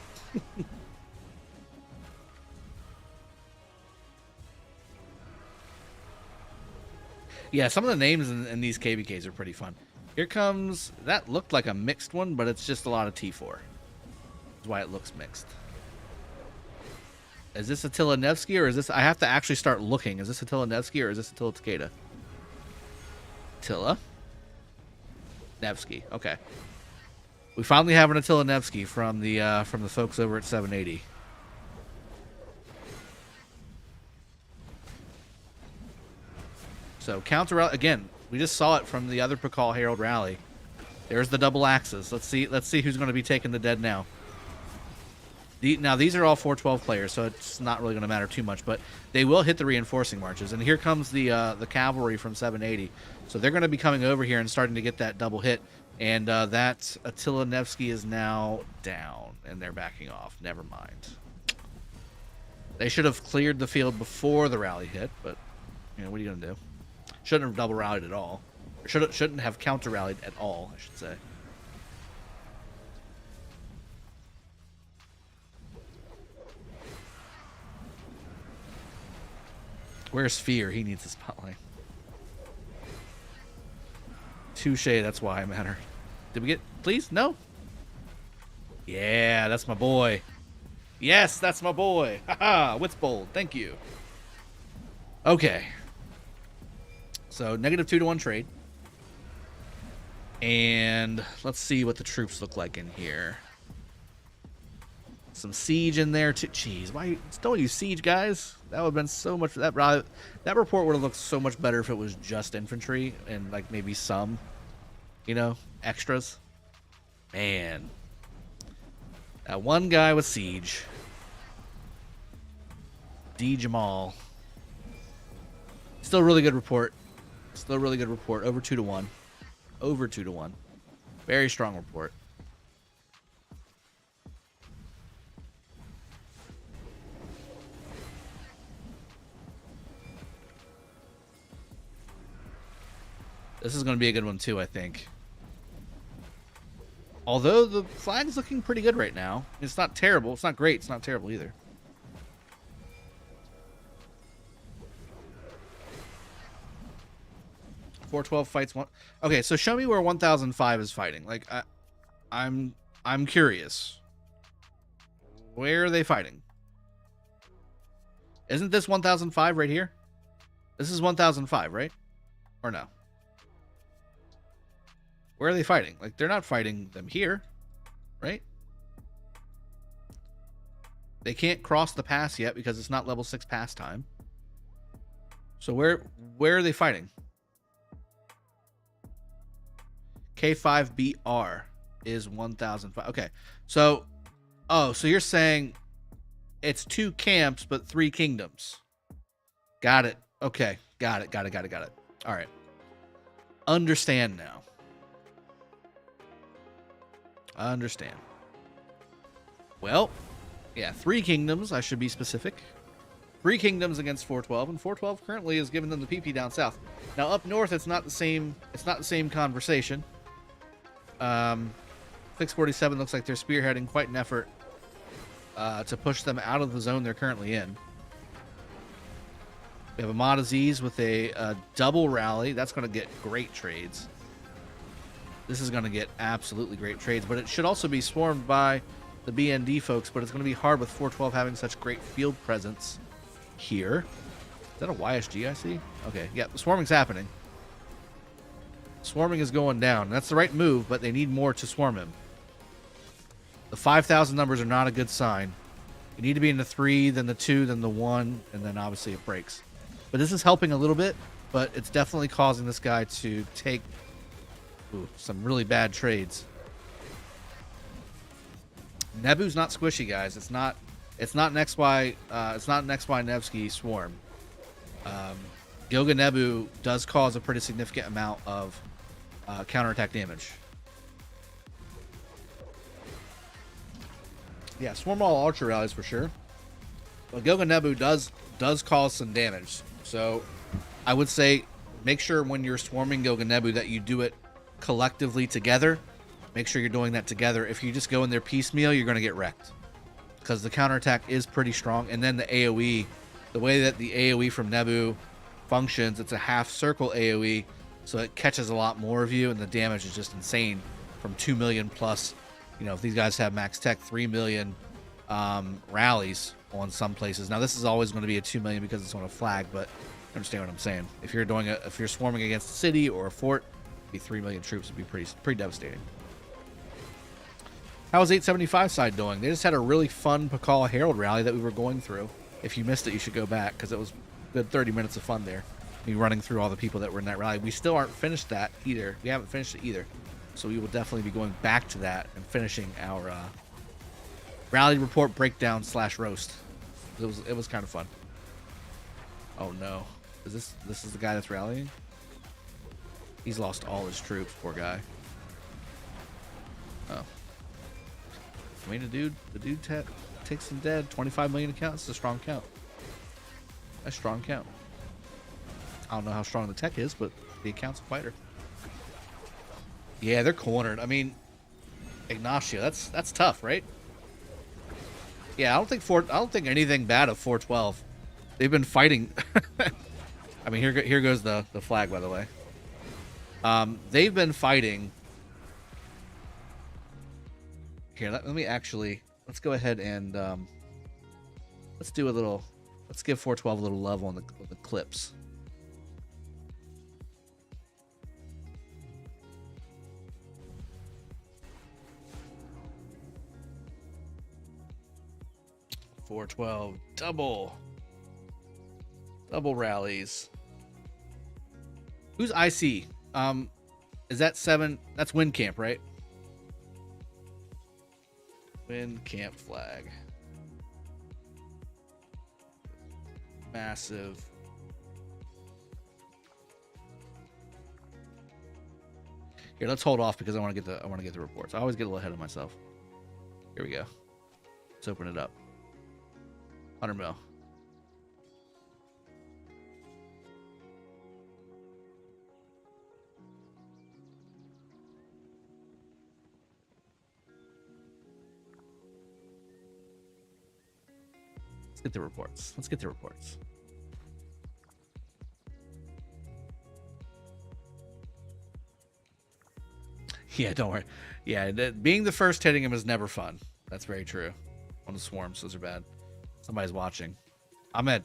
Yeah, some of the names in these KvKs are pretty fun. Here comes... That looked like a mixed one, but it's just a lot of T4. That's why it looks mixed. Is this Attila Nevsky, or is this... I have to actually start looking. Is this Attila Nevsky, or is this Attila Takeda? Attila? Nevsky. Okay. We finally have an Attila Nevsky from the folks over at 780. So counter again. We just saw it from the other Pakal Herald rally. There's the double axes. Let's see who's going to be taking the dead now. Now these are all 412 players, so it's not really going to matter too much. But they will hit the reinforcing marches, and here comes the cavalry from 780. So they're going to be coming over here and starting to get that double hit. And that Attila Nevsky is now down, and they're backing off. Never mind. They should have cleared the field before the rally hit, but you know, what are you going to do? Shouldn't have double rallied at all. Or shouldn't have counter rallied at all, I should say. Where's Fear? He needs the spotlight. Touche, that's why I matter. Did we get... Please? No? Yeah, that's my boy. Yes, that's my boy. Haha, Wits Bold. Thank you. Okay. So, -2 to 1 trade. And let's see what the troops look like in here. Some siege in there too. Jeez, why don't use siege, guys? That would have been so much. That report would have looked so much better if it was just infantry and like maybe some, you know, extras. Man, that one guy with siege, D Jamal. Still a really good report. Still a really good report. Over 2-1. Over 2-1. Very strong report. This is going to be a good one too, I think. Although the flag's looking pretty good right now. It's not terrible. It's not great. It's not terrible either. .412 fights one. Okay, so show me where 1005 is fighting. Like I'm curious. Where are they fighting? Isn't this 1005 right here? This is 1005, right? Or no? Where are they fighting? Like, they're not fighting them here, right? They can't cross the pass yet because it's not level 6 pass time. So where are they fighting? K5BR is 1005. Okay. So, oh, so you're saying it's 2 camps but 3 kingdoms. Got it. Okay. Got it. All right. Understand now. I understand. Well, yeah, 3 kingdoms, I should be specific. 3 kingdoms against 412, and 412 currently is giving them the PP down south. Now up north, it's not the same conversation. 647 looks like they're spearheading quite an effort to push them out of the zone they're currently in. We have Ahmad Aziz with a double rally. That's going to get great trades. This is going to get absolutely great trades, but it should also be swarmed by the BND folks, but it's going to be hard with 412 having such great field presence here. Is that a YSG I see? Okay, yeah, the swarming's happening. Swarming is going down. That's the right move, but they need more to swarm him. The 5,000 numbers are not a good sign. You need to be in the 3, then the 2, then the 1, and then obviously it breaks. But this is helping a little bit, but it's definitely causing this guy to take some really bad trades. Nebu's not squishy, guys. It's not an XY Nevsky swarm. Gilga Nebu does cause a pretty significant amount of counterattack damage. Yeah, swarm all archer rallies for sure. But Gilga Nebu does cause some damage. So I would say make sure when you're swarming Gilga Nebu that you do it collectively together. Make sure you're doing that together. If you just go in there piecemeal, you're going to get wrecked. Because the counterattack is pretty strong. And then the AoE, the way that the AoE from Nebu functions, it's a half circle AoE. So it catches a lot more of you. And the damage is just insane from 2 million plus. You know, if these guys have max tech, 3 million rallies on some places. Now, this is always going to be a 2 million because it's on a flag. But you understand what I'm saying. If you're swarming against a city or a fort, 3 million troops would be pretty devastating. How is 875 side doing? They just had a really fun Pakal Herald rally that we were going through. If you missed it, you should go back because it was a good 30 minutes of fun there. Me running through all the people that were in that rally. We still aren't finished that either. We haven't finished it either. So we will definitely be going back to that and finishing our rally report breakdown / roast. It was kind of fun. Oh no. Is this is the guy that's rallying? He's lost all his troops, poor guy. Oh. I mean, the dude takes some dead. 25 million accounts is a strong count. A strong count. I don't know how strong the tech is, but the account's a fighter. Yeah, they're cornered. I mean, Ignacio, that's tough, right? Yeah, I don't think anything bad of 412. They've been fighting. I mean, here goes the flag, by the way. They've been fighting. Here, let me actually, let's go ahead and let's give 412 a little love on the clips. 412. Double rallies. Who's IC? Is that 7? That's Wind Camp, right? Wind Camp flag. Massive. Here, let's hold off because I want to get the reports. I always get a little ahead of myself. Here we go. Let's open it up. 100 mil. Let's get the reports. Let's get the reports. Yeah, don't worry. Yeah, being the first hitting him is never fun. That's very true. On the swarms, those are bad. Somebody's watching. Ahmed,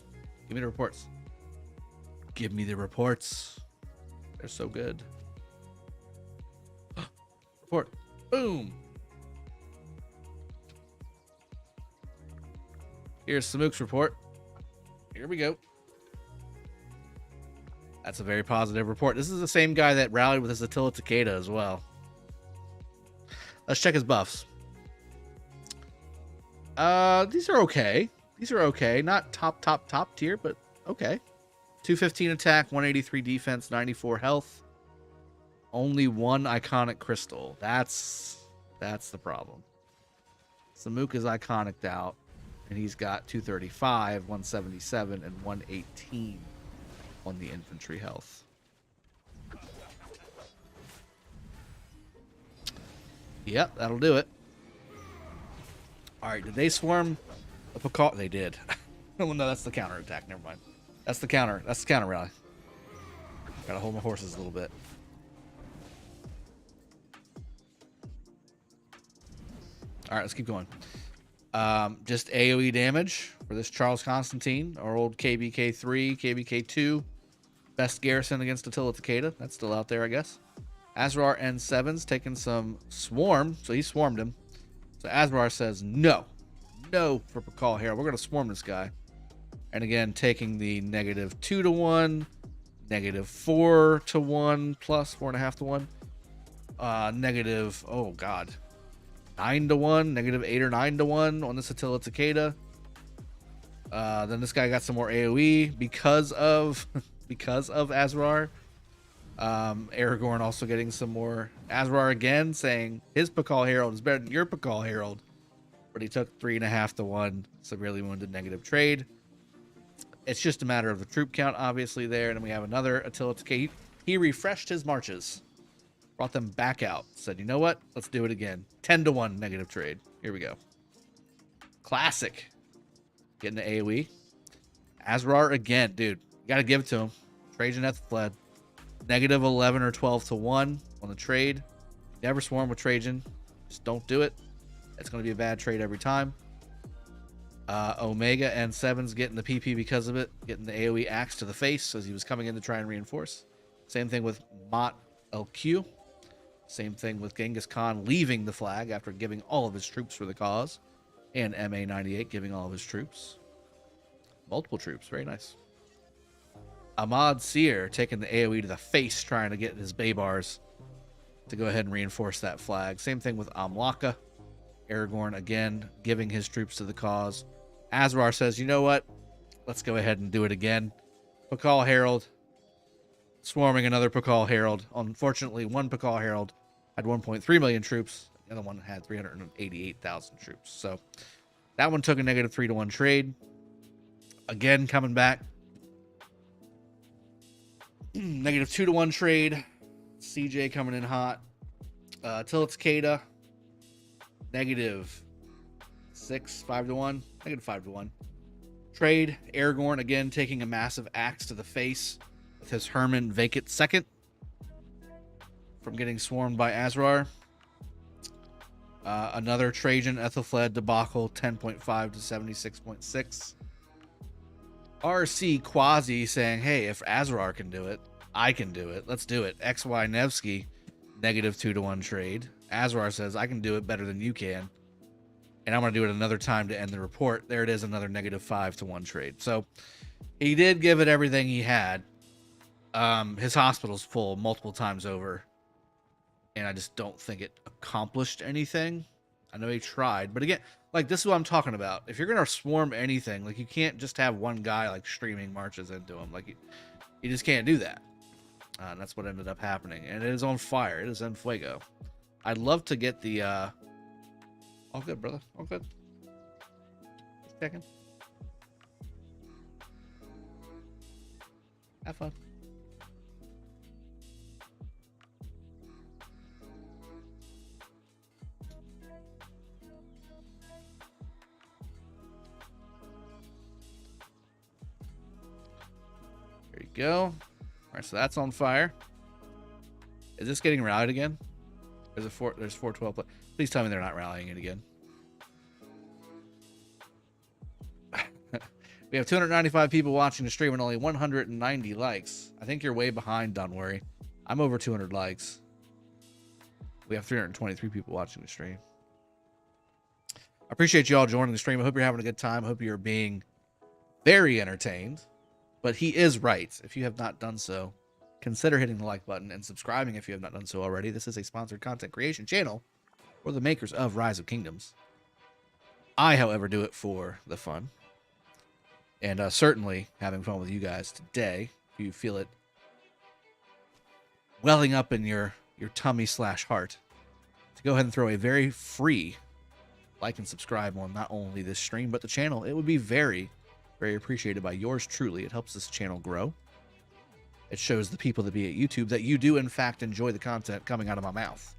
give me the reports. Give me the reports. They're so good. Report. Boom. Here's Samuk's report. Here we go. That's a very positive report. This is the same guy that rallied with his Attila Takeda as well. Let's check his buffs. These are okay. These are okay. Not top tier, but okay. 215 attack, 183 defense, 94 health. Only one iconic crystal. That's the problem. Samuk is iconicked out, and he's got 235, 177, and 118 on the infantry health. Yep, that'll do it. Alright, did they swarm the Pakal? They did. Oh, no, that's the counter attack. Never mind. That's the counter. That's the counter rally. Gotta hold my horses a little bit. Alright, let's keep going. Just AoE damage for this Charles Constantine, our old KvK3, KvK2. Best Garrison against Attila Takeda. That's still out there, I guess. Azrar N7's taking some swarm, so he swarmed him. So Azrar says no. No for Pakal here. We're going to swarm this guy. And again, taking the -2 to 1, -4 to 1, plus 4.5 to 1. Negative, oh god, 9 to 1, -8 or 9 to 1 on this Attila Takeda. Then this guy got some more AoE because of Azrar. Aragorn also getting some more. Azrar again saying his Pakal Herald is better than your Pakal Herald, but he took 3.5 to 1, severely wounded, negative trade. It's just a matter of the troop count, obviously, there. And then we have another Attila Takeda. He refreshed his marches, brought them back out, said, you know what? Let's do it again. 10 to 1 negative trade. Here we go. Classic. Getting the AoE. Azrar again, dude. You got to give it to him. Trajan hath fled. -11 or 12 to 1 on the trade. Never swarm with Trajan. Just don't do it. It's going to be a bad trade every time. Omega and 7's getting the PP because of it. Getting the AoE axe to the face as he was coming in to try and reinforce. Same thing with Mott LQ. Same thing with Genghis Khan leaving the flag after giving all of his troops for the cause. And MA98 giving all of his troops. Multiple troops. Very nice. Ahmad Seer taking the AoE to the face, trying to get his Baybars to go ahead and reinforce that flag. Same thing with Amlaka. Aragorn again giving his troops to the cause. Azrar says, you know what? Let's go ahead and do it again. Pakal Herald swarming another Pakal Herald. Unfortunately, one Pakal Herald had 1.3 million troops. The other one had 388,000 troops. So that one took a -3 to 1 trade. Again, coming back. -2 to 1 trade. CJ coming in hot. Attila Takeda. -6, 5 to 1. -5 to 1. Trade. Aragorn again taking a massive axe to the face with his Herman vacant second from getting swarmed by Azrar. Another Trajan Ethelfled debacle, 10.5 to 76.6. RC Quasi saying, hey, if Azrar can do it, I can do it. Let's do it. XY Nevsky, -2 to 1 trade. Azrar says, I can do it better than you can. And I'm going to do it another time to end the report. There it is, another -5 to 1 trade. So he did give it everything he had. His hospital's full multiple times over. And I just don't think it accomplished anything. I know he tried. But again, like, this is what I'm talking about. If you're going to swarm anything, like, you can't just have one guy, like, streaming marches into him. Like, you just can't do that. And that's what ended up happening. And it is on fire. It is en fuego. I'd love to get the... All good, brother. All good. Just checking. Have fun. There you go. All right, so that's on fire. Is this getting rallied again? There's 412. Please tell me they're not rallying it again. We have 295 people watching the stream and only 190 likes. I think you're way behind, don't worry. I'm over 200 likes. We have 323 people watching the stream. I appreciate you all joining the stream. I hope you're having a good time. I hope you're being very entertained. But he is right. If you have not done so, consider hitting the like button and subscribing if you have not done so already. This is a sponsored content creation channel for the makers of Rise of Kingdoms. I, however, do it for the fun. And certainly having fun with you guys today. If you feel it welling up in your tummy/heart, to go ahead and throw a very free like and subscribe on not only this stream, but the channel. It would be very, very appreciated by yours truly. It helps this channel grow. It shows the people that be at YouTube that you do, in fact, enjoy the content coming out of my mouth.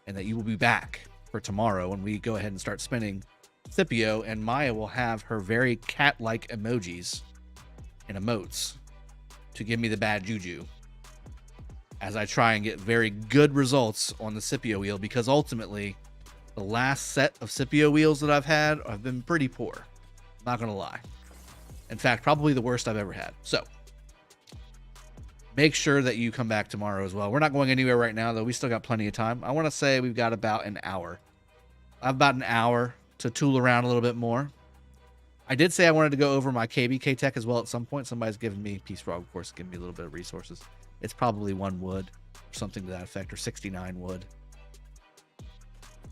And that you will be back for tomorrow when we go ahead and start spinning Scipio, and Maya will have her very cat-like emojis and emotes to give me the bad juju as I try and get very good results on the Scipio wheel, because ultimately the last set of Scipio wheels that I've had have been pretty poor. Not going to lie. In fact, probably the worst I've ever had. So make sure that you come back tomorrow as well. We're not going anywhere right now, though. We still got plenty of time. I want to say we've got about an hour. I have about an hour to tool around a little bit more. I did say I wanted to go over my KvK tech as well at some point. Somebody's given me, Peace Frog, of course, giving me a little bit of resources. It's probably 1 wood or something to that effect, or 69 wood.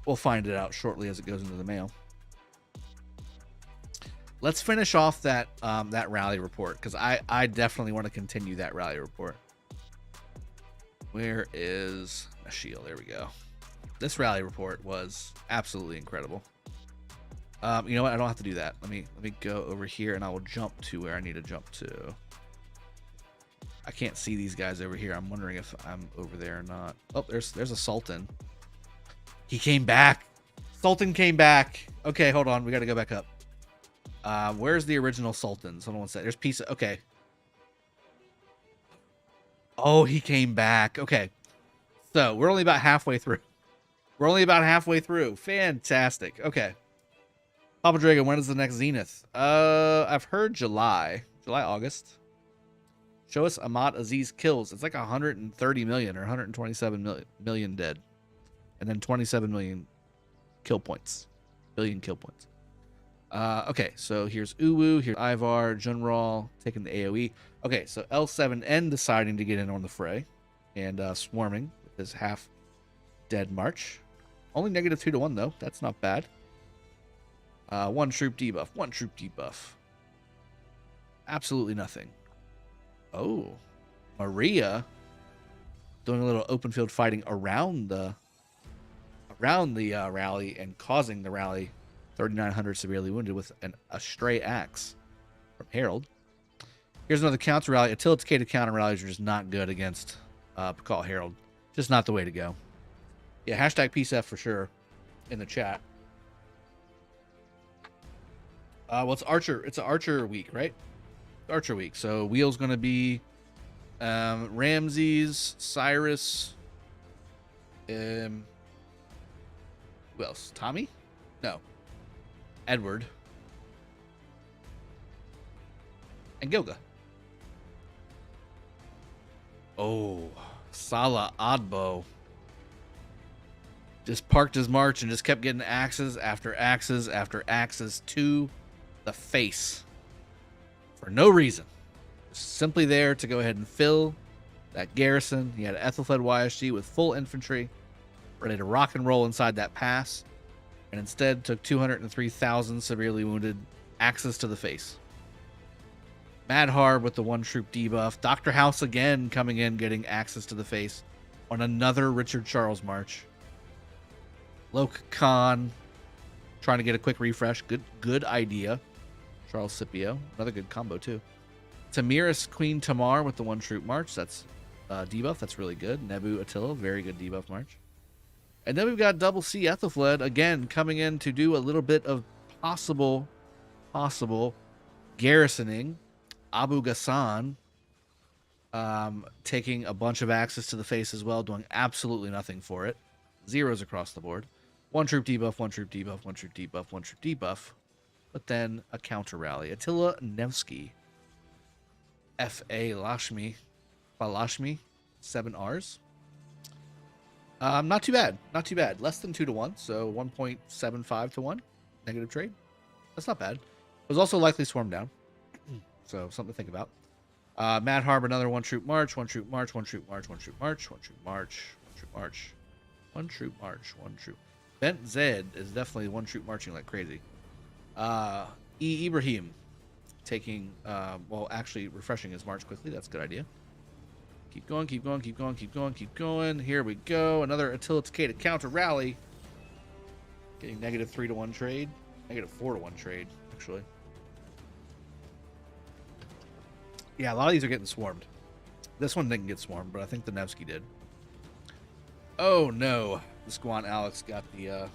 We'll find it out shortly as it goes into the mail. Let's finish off that that rally report, because I definitely want to continue that rally report. Where is a shield? There we go. This rally report was absolutely incredible. You know what? I don't have to do that. Let me go over here and I will jump to where I need to jump to. I can't see these guys over here. I'm wondering if I'm over there or not. Oh, there's a Sultan. He came back. Sultan came back. Okay, hold on. We got to go back up. Where's the original Sultans? Hold on one sec. There's piece of, okay. Oh, he came back. Okay. So we're only about halfway through. We're only about halfway through. Fantastic. Okay. Papa Drago, when is the next Zenith? I've heard July, August. Show us Ahmad Aziz kills. It's like 130 million or 127 million dead. And then 27 million kill points. Billion kill points. Okay, so here's Uwu, here's Ivar, Junral, taking the AoE. Okay, so L7N deciding to get in on the fray. And swarming with his half-dead march. Only -2 to 1, though. That's not bad. 1 troop debuff. 1 troop debuff. Absolutely nothing. Oh. Maria doing a little open field fighting around the rally and causing the rally 3,900 severely wounded with a stray axe from Harold. Here's another counter rally. Utilitated counter rallies are just not good against Pakal Harold. Just not the way to go. Yeah, hashtag PCF for sure in the chat. Well, it's Archer. It's an Archer week, right? Archer week. So wheel's going to be Ramses, Cyrus. Who else? Tommy? No. Edward. And Gilga. Oh, Salah Adbo. Just parked his march and just kept getting axes after axes after axes to the face. For no reason. Simply there to go ahead and fill that garrison. He had an Ethelfled YSG with full infantry, ready to rock and roll inside that pass, and instead took 203,000 severely wounded axes to the face. Mad Harb with the 1 troop debuff. Dr. House again coming in, getting axes to the face on another Richard Charles march. Loke Khan trying to get a quick refresh. Good idea. Charles Scipio, another good combo too. Tamiris Queen Tamar with the 1 troop march. That's debuff. That's really good. Nebu Attila, very good debuff march. And then we've got Double C Ethelfled again coming in to do a little bit of possible garrisoning. Abu Ghassan taking a bunch of axes to the face as well, doing absolutely nothing for it. Zeros across the board. 1 troop debuff, 1 troop debuff, 1 troop debuff, 1 troop debuff. But then a counter rally. Attila Nevsky. F.A. Balashmi. 7 Rs. Not too bad. Not too bad. Less than 2 to 1. So 1.75 to 1. Negative trade. That's not bad. It was also likely swarmed down. So something to think about. Mad Harb, another 1 troop march. 1 troop march. 1 troop march. 1 troop march. 1 troop march. 1 troop march. 1 troop march. 1 troop. Bent Zed is definitely 1 troop marching like crazy. Ibrahim taking, well, actually refreshing his march quickly. That's a good idea. Keep going, keep going, keep going, keep going, keep going. Here we go. Another Attila Takeda counter rally. Getting negative 3 to 1 trade. Negative 4 to 1 trade, actually. Yeah, a lot of these are getting swarmed. This one didn't get swarmed, but I think the Nevsky did. Oh no. The Squan Alex got the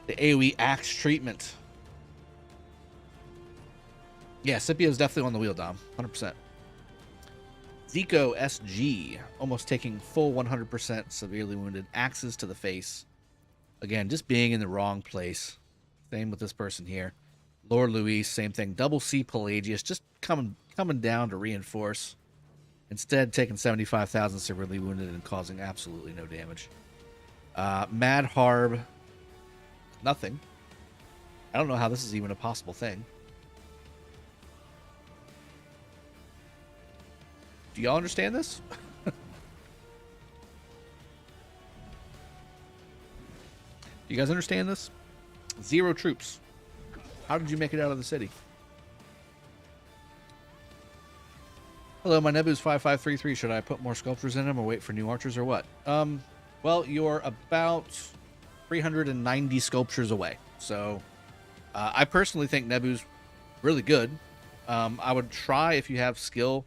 AoE axe treatment. Yeah, Scipio's definitely on the wheel, Dom. 100%. Zico SG, almost taking full 100% severely wounded axes to the face. Again, just being in the wrong place. Same with this person here. Lord Luis, same thing. Double C Pelagius, just coming down to reinforce. Instead, taking 75,000 severely wounded and causing absolutely no damage. Mad Harb, nothing. I don't know how this is even a possible thing. Do y'all understand this? Do you guys understand this? 0 troops. How did you make it out of the city? Hello, my Nebu's 5533. Should I put more sculptures in him or wait for new archers or what? Well, you're about 390 sculptures away. So, I personally think Nebu's really good. I would try, if you have skill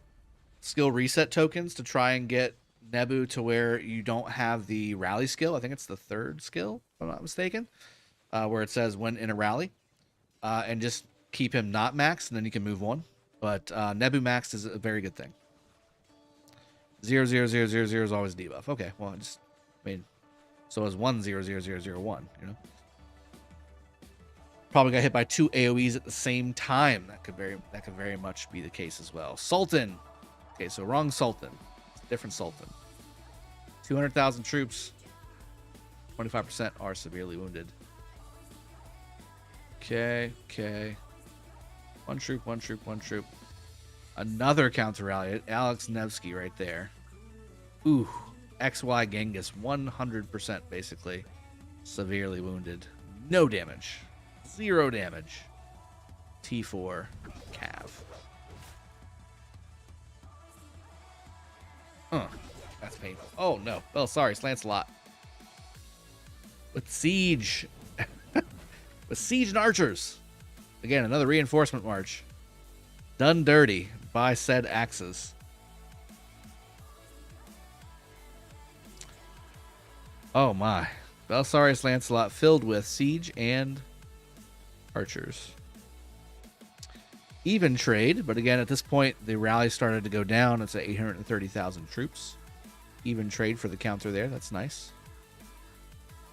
reset tokens, to try and get Nebu to where you don't have the rally skill. I think it's the 3rd skill, if I'm not mistaken, where it says when in a rally, and just keep him not maxed, and then you can move on. But Nebu maxed is a very good thing. 0, 0, 0, 0, 0 is always debuff. Okay, well, so is 1, 0, 0, 0, 0, 1, you know? Probably got hit by 2 AoEs at the same time. That could very much be the case as well. Sultan. Okay, so wrong Sultan. Different Sultan. 200,000 troops. 25% are severely wounded. Okay. 1 troop, 1 troop, 1 troop. Another counter rally. Alex Nevsky right there. Ooh. XY Genghis. 100% basically. Severely wounded. No damage. 0 damage. T4. Cav. Huh. That's painful. Oh, no. Well, sorry. Lancelot. With Siege. With Siege and Archers. Again, another reinforcement march. Done dirty by said axes. Oh, my. Belisarius Lancelot filled with Siege and Archers. Even trade, but again, at this point, the rally started to go down. It's at 830,000 troops. Even trade for the counter there. That's nice.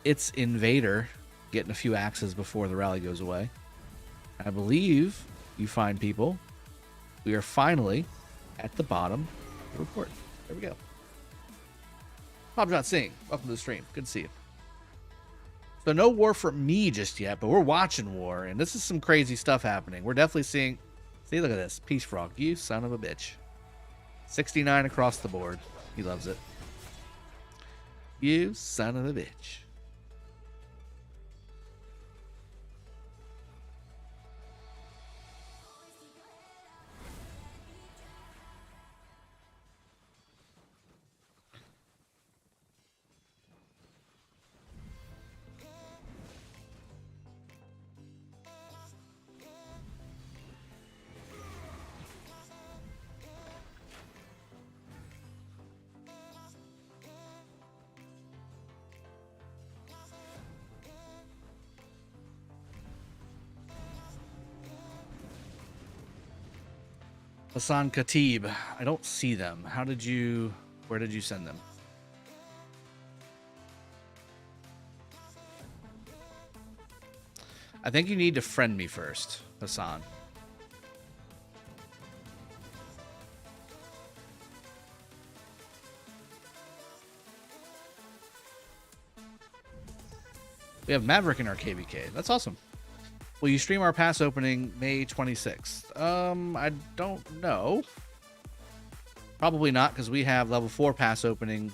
It's Invader getting a few axes before the rally goes away. I believe, you fine people, we are finally at the bottom of the report. There we go. Bob's not seeing. Welcome to the stream. Good to see you. So no war for me just yet, but we're watching war, and this is some crazy stuff happening. We're definitely seeing... See, look at this. Peace Frog. You son of a bitch. 69 across the board. He loves it. You son of a bitch. Hassan Khatib. I don't see them. How did you... Where did you send them? I think you need to friend me first, Hassan. We have Maverick in our KvK. That's awesome. Will you stream our pass opening May 26th? I don't know. Probably not, because we have level 4 pass opening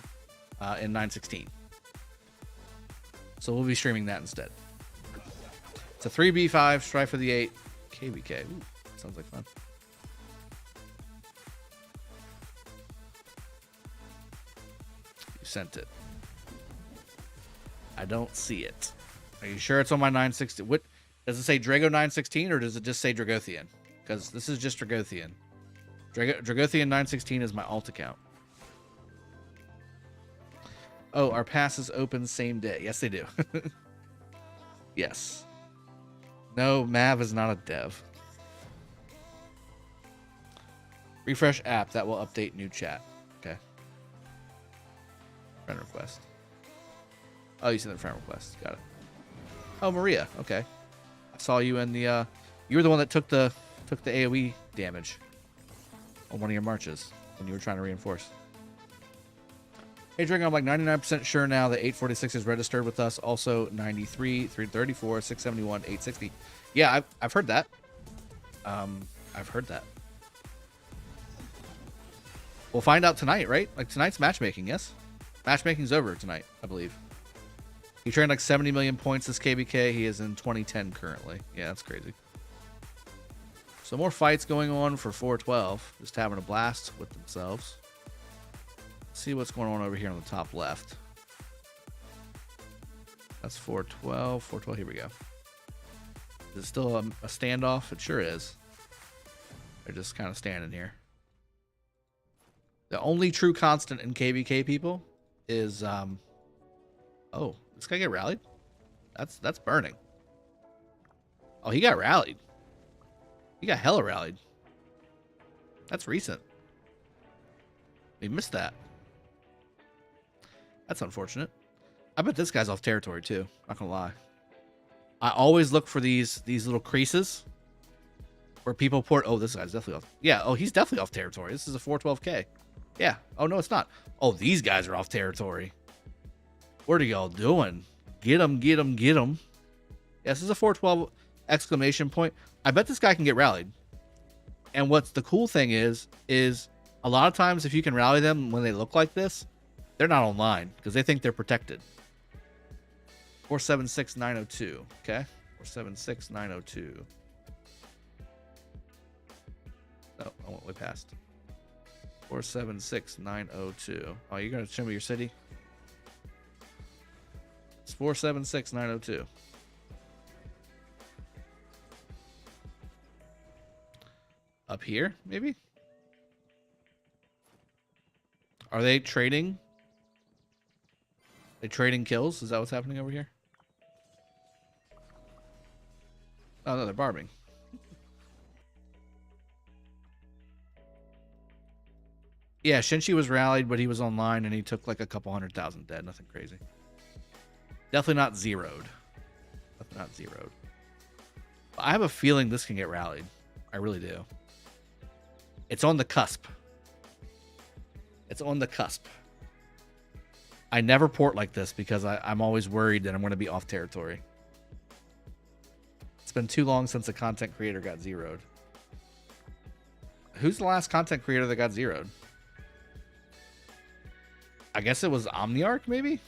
in 916. So we'll be streaming that instead. It's a 3B5, strive for the 8, KvK. Ooh, sounds like fun. You sent it. I don't see it. Are you sure it's on my 916? What does it say? Drago 916 or does it just say Dragothien? Because this is just Dragothien. Dragothien 916 is my alt account. Oh, our passes open same day. Yes, they do. Yes. No, Mav is not a dev. Refresh app. That will update new chat. Okay. Friend request. Oh, you sent the friend request. Got it. Oh, Maria. Okay. I saw you in the... you were the one that took the AoE damage on one of your marches when you were trying to reinforce. Hey, Dragon, I'm like 99% sure now that 846 is registered with us. Also 93, 334, 671, 860. Yeah, I've heard that. I've heard that. We'll find out tonight, right? Like tonight's matchmaking, yes? Matchmaking's over tonight, I believe. He trained like 70 million points this KvK. He is in 2010 currently. Yeah, that's crazy. So more fights going on for 412. Just having a blast with themselves. Let's see what's going on over here on the top left. That's 412. 412, here we go. Is it still a standoff? It sure is. They're just kind of standing here. The only true constant in KvK, people, is... Oh, this guy get rallied? That's burning. Oh, he got rallied. He got hella rallied. That's recent. We missed that. That's unfortunate. I bet this guy's off territory too. Not gonna lie. I always look for these little creases where people port. Oh, this guy's definitely off. Yeah. Oh, he's definitely off territory. This is a 412K. Yeah. Oh no, it's not. Oh, these guys are off territory. What are y'all doing? Get him, get him, get him. Yeah, this is a 412 exclamation point. I bet this guy can get rallied. And what's the cool thing is a lot of times if you can rally them when they look like this, they're not online because they think they're protected. 476902. Okay. 476902. Oh, I went way past. 476902. Oh, you're going to show me your city? It's 476902. Up here, maybe? Are they trading? They trading kills? Is that what's happening over here? Oh, no, they're barbing. Yeah, Shinchi was rallied, but he was online, and he took like a couple 100,000 dead. Nothing crazy. Definitely not zeroed. Definitely not zeroed. I have a feeling this can get rallied. I really do. It's on the cusp. It's on the cusp. I never port like this because I'm always worried that I'm going to be off territory. It's been too long since a content creator got zeroed. Who's the last content creator that got zeroed? I guess it was Omniarch, maybe?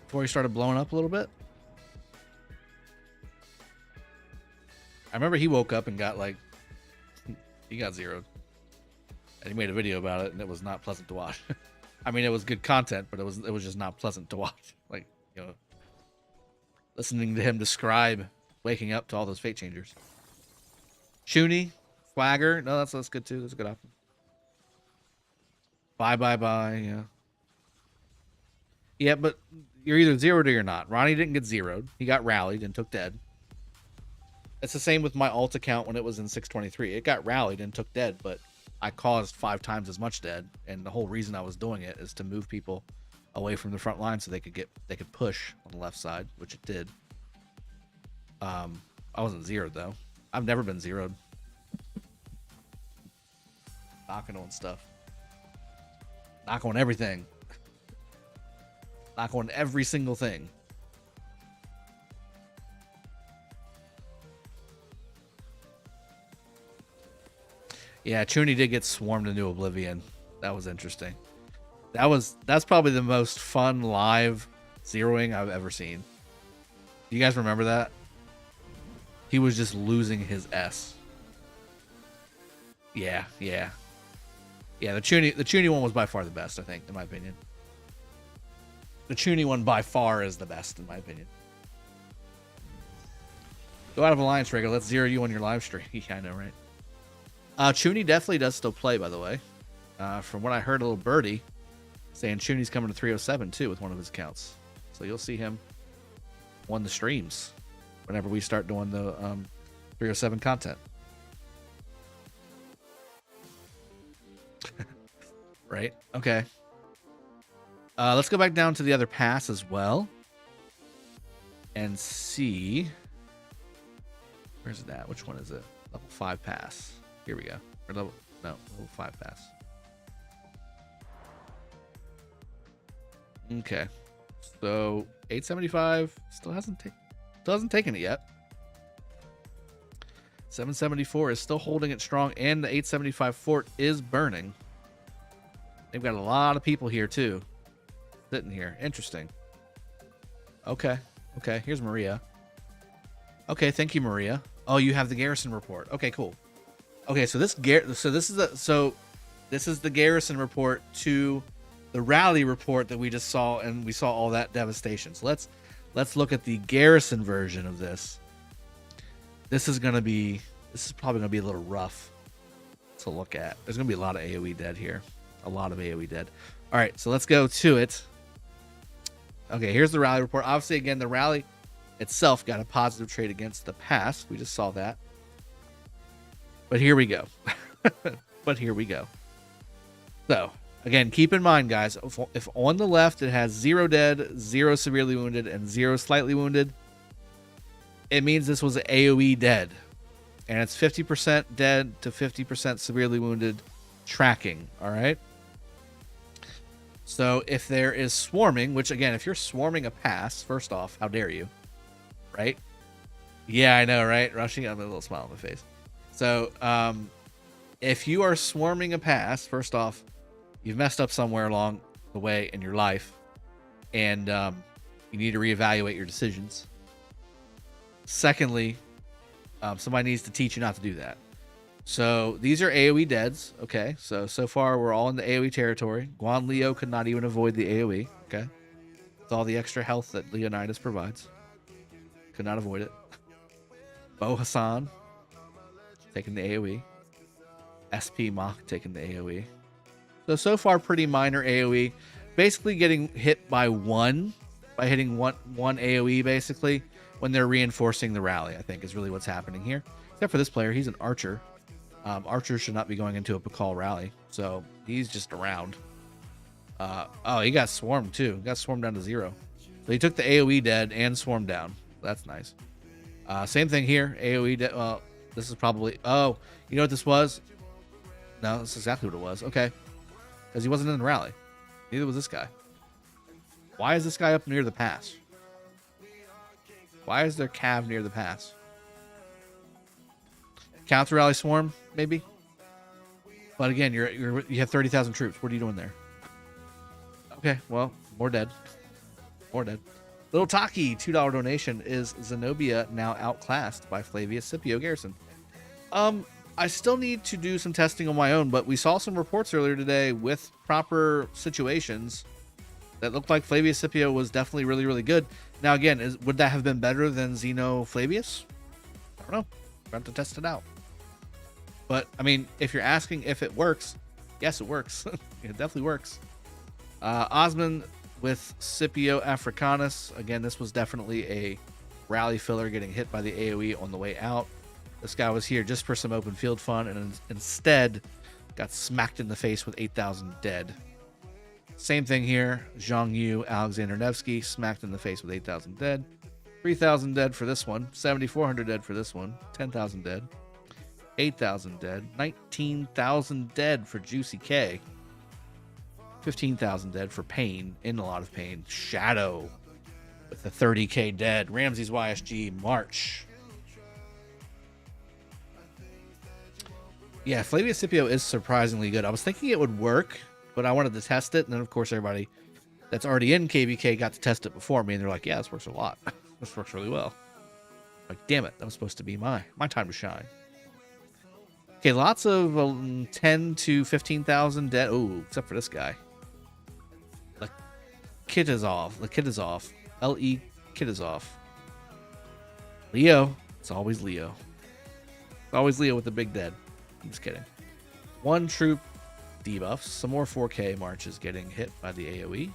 Before he started blowing up a little bit. I remember he woke up and got like... he got zeroed. And he made a video about it, and it was not pleasant to watch. I mean, it was good content, but it was just not pleasant to watch. Like, you know, listening to him describe waking up to all those fate changers. Chuny, Swagger, no, that's good too. That's a good option. Bye. Yeah. Yeah, but you're either zeroed or you're not. Ronnie didn't get zeroed. He got rallied and took dead. It's the same with my alt account when it was in 623. It got rallied and took dead, but I caused 5 times as much dead, and the whole reason I was doing it is to move people away from the front line so they could push on the left side, which it did. I wasn't zeroed though. I've never been zeroed. Knocking on stuff. Knock on everything. Knock on every single thing. Yeah, Chuny did get swarmed into oblivion. That was interesting. That's probably the most fun live zeroing I've ever seen. Do you guys remember that? He was just losing his S. Yeah. The Chuny one was by far the best, I think, in my opinion. The Chuny one by far is the best, in my opinion. Go out of Alliance, Rago. Let's zero you on your live stream. Yeah, I know, right? Chuny definitely does still play, by the way. From what I heard, a little birdie saying Chuny's coming to 307 too with one of his accounts. So you'll see him on the streams whenever we start doing the 307 content. Right? Okay. Let's go back down to the other pass as well and see. Where's it at? Which one is it? Level 5 pass. Here we go. Or level 5 pass. Okay. So 875 still hasn't taken it yet. 774 is still holding it strong, and the 875 fort is burning. They've got a lot of people here too, sitting here. Interesting. Okay. Here's Maria. Okay, thank you, Maria. Oh, you have the Garrison report. Okay, cool. Okay, so this is the Garrison report to the rally report that we just saw, and we saw all that devastation. So let's look at the Garrison version of this. This is probably gonna be a little rough to look at. There's gonna be a lot of AoE dead here. A lot of AoE dead. All right, so let's go to it. Okay, here's the rally report. Obviously, again, the rally itself got a positive trade against the pass. We just saw that. But here we go. So, again, keep in mind, guys, if on the left it has 0 dead, 0 severely wounded, and 0 slightly wounded, it means this was AoE dead. And it's 50% dead to 50% severely wounded tracking, all right? So if there is swarming, which, again, if you're swarming a pass, first off, how dare you, right? Yeah, I know, right? Rushing, I have a little smile on my face. So, if you are swarming a pass, first off, you've messed up somewhere along the way in your life, and you need to reevaluate your decisions. Secondly, somebody needs to teach you not to do that. So these are AoE deads. Okay, so far we're all in the AoE territory. Guan Leo could not even avoid the AoE. Okay, with all the extra health that Leonidas provides, could not avoid it. Bo Hassan taking the AoE. SP Mach taking the AoE. So far pretty minor AoE. Basically getting hit by hitting one AoE basically when they're reinforcing the rally, I think is really what's happening here. Except for this player, he's an archer. Archer should not be going into a Pakal rally, so he's just around. Oh, he got swarmed too. Got swarmed down to 0. So he took the AoE dead and swarmed down. That's nice. Same thing here. AoE dead. Well, this is probably... Oh, you know what this was? No, this is exactly what it was. Okay. because he wasn't in the rally. Neither was this guy. Why is this guy up near the pass? Why is there Cav near the pass? Counter rally swarm, maybe. But again, you have 30,000 troops. What are you doing there? Okay, well, more dead. More dead. Little Taki, $2 donation. Is Zenobia now outclassed by Flavius Scipio Garrison? I still need to do some testing on my own, but we saw some reports earlier today with proper situations that looked like Flavius Scipio was definitely really, really good. Now, again, would that have been better than Zeno Flavius? I don't know. We're going to test it out. But, I mean, if you're asking if it works, yes, it works. It definitely works. Osman with Scipio Africanus. Again, this was definitely a rally filler getting hit by the AoE on the way out. This guy was here just for some open field fun and instead got smacked in the face with 8,000 dead. Same thing here. Zhang Yu, Alexander Nevsky, smacked in the face with 8,000 dead. 3,000 dead for this one. 7,400 dead for this one. 10,000 dead. 8,000 dead. 19,000 dead for Juicy K. 15,000 dead for Pain. In a lot of pain. Shadow with the 30k dead. Ramses YSG, March. Yeah, Flavius Scipio is surprisingly good. I was thinking it would work, but I wanted to test it. And then, of course, everybody that's already in KvK got to test it before me. And they're like, yeah, this works a lot. This works really well. Like, damn it. That was supposed to be my time to shine. Okay, lots of 10 to 15,000 dead. Oh, except for this guy. The kit is off. The kit is off. LE kit is off. Leo. It's always Leo. It's always Leo with the big dead. I'm just kidding. One troop debuffs. Some more 4K marches getting hit by the AoE.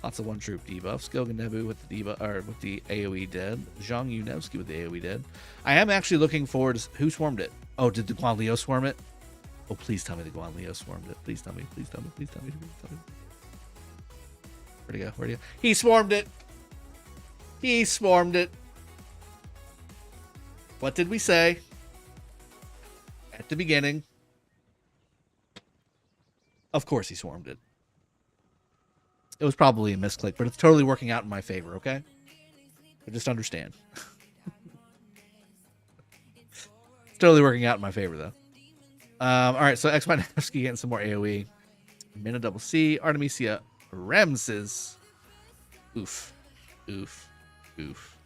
Lots of one troop debuffs. Goganebu with the debuff or with the AoE dead. Zhang Yu Nevsky with the AoE dead. I am actually looking forward to who swarmed it. Oh, did the Guan Leo swarm it? Oh, please tell me the Guan Leo swarmed it. Please tell me. Please tell me. Please tell me. Please tell me. Where'd he go? Where'd he go? He swarmed it. He swarmed it. What did we say at the beginning? Of course he swarmed it. It was probably a misclick, but it's totally working out in my favor, okay? But just understand. It's totally working out in my favor, though. All right, so X-Mine Nevsky getting some more AoE. Mina Double C, Artemisia Ramses. Oof. Oof. Oof.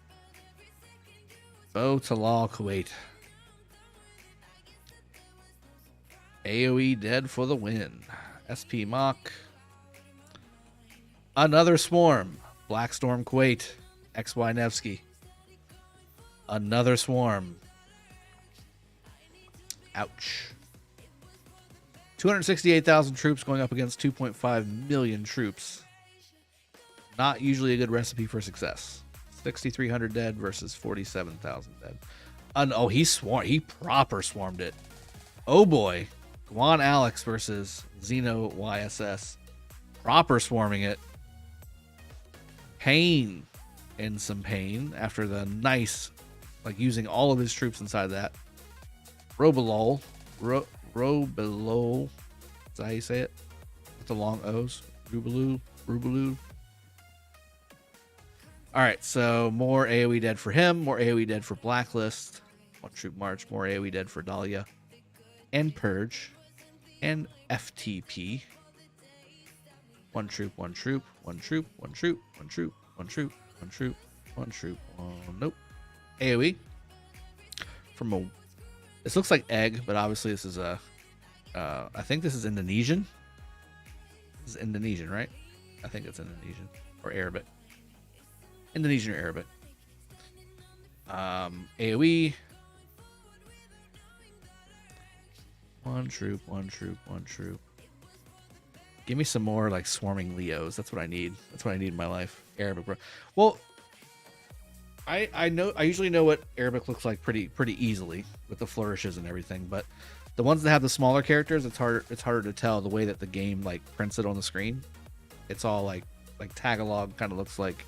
BRUTAL Kuwait. AoE dead for the win. SP Mach. Another swarm. Black Storm Kuwait. XY Nevsky. Another swarm. Ouch. 268,000 troops going up against 2.5 million troops. Not usually a good recipe for success. 6,300 dead versus 47,000 dead. Oh, he swarmed. He proper swarmed it. Oh boy. Guan Alex versus Zeno YSS. Proper swarming it. Pain in some pain after the nice, like using all of his troops inside that. Robilol. Robilol. Is that how you say it? With the long O's. Rubaloo. Alright, so more AoE dead for him. More AoE dead for Blacklist. One troop march. More AoE dead for Dahlia. And Purge. And FTP. One troop. Nope. AoE. From a... This looks like egg, but obviously this is a... I think this is Indonesian. This is Indonesian, right? I think it's Indonesian. Or Arabic. Indonesian or Arabic. AoE. One troop. Give me some more like swarming Leos. That's what I need. That's what I need in my life. Arabic, bro. Well, I know. I usually know what Arabic looks like pretty easily with the flourishes and everything. But the ones that have the smaller characters, it's harder. It's harder to tell the way that the game like prints it on the screen. It's all like Tagalog kind of looks like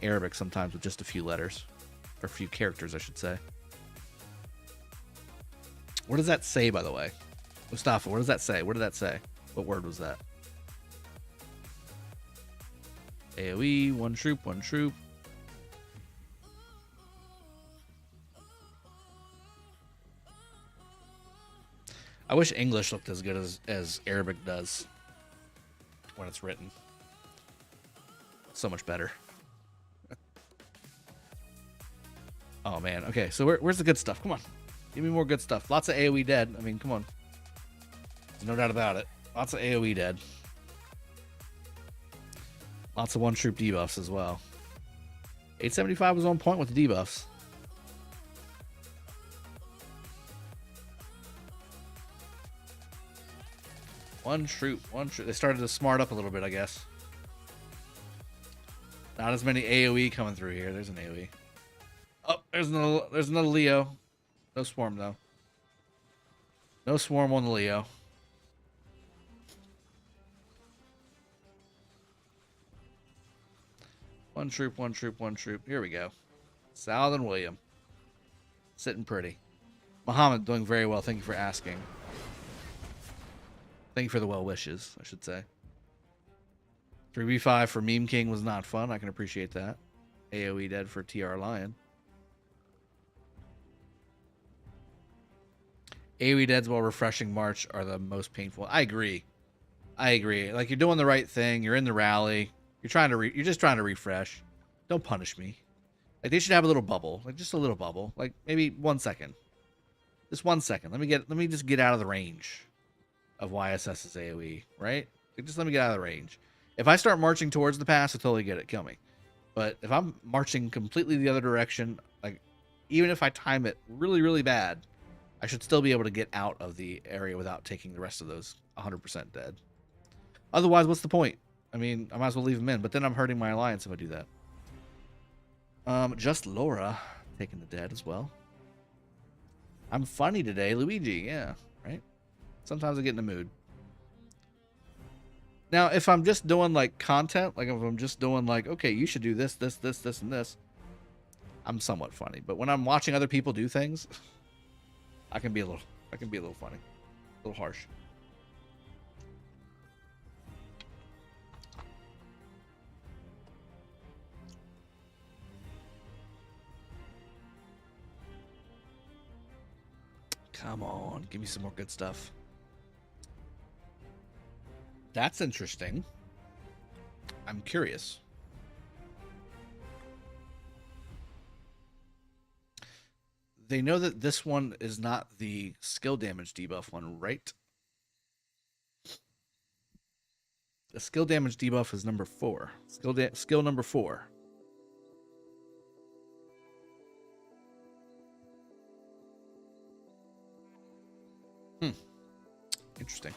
Arabic sometimes with just a few letters or a few characters, I should say. What does that say, by the way? Mustafa, what does that say? What did that say? What word was that? AoE, one troop, one troop. I wish English looked as good as Arabic does when it's written. So much better. Oh, man. Okay, so where's the good stuff? Come on. Give me more good stuff. Lots of AoE dead. I mean, come on. There's no doubt about it. Lots of AoE dead. Lots of one-troop debuffs as well. 875 was on point with the debuffs. One troop. They started to smart up a little bit, I guess. Not as many AoE coming through here. There's an AoE. Oh, there's another Leo. No swarm, though. No swarm on the Leo. One troop, one troop, one troop. Here we go. Salad and William. Sitting pretty. Muhammad doing very well. Thank you for asking. Thank you for the well wishes, I should say. 3v5 for Meme King was not fun. I can appreciate that. AoE dead for TR Lion. AoE deads while refreshing March are the most painful. I agree. Like, you're doing the right thing. You're in the rally. You're just trying to refresh. Don't punish me. Like, they should have a little bubble. Like, just a little bubble. Like, maybe 1 second. Just 1 second. Let me just get out of the range of YSS's AoE, right? Like, just let me get out of the range. If I start marching towards the pass, I totally get it. Kill me. But if I'm marching completely the other direction, like, even if I time it really, really bad, I should still be able to get out of the area without taking the rest of those 100% dead. Otherwise, what's the point? I mean, I might as well leave them in, but then I'm hurting my alliance if I do that. Just Laura taking the dead as well. I'm funny today, Luigi. Yeah, right? Sometimes I get in the mood. Now, if I'm just doing, like, content, like if I'm just doing, like, okay, you should do this, this, this, this, and this, I'm somewhat funny. But when I'm watching other people do things, I can be a little funny, a little harsh. Come on, give me some more good stuff. That's interesting. I'm curious. They know that this one is not the skill damage debuff one, right? The skill damage debuff is number 4. Skill number 4. Interesting.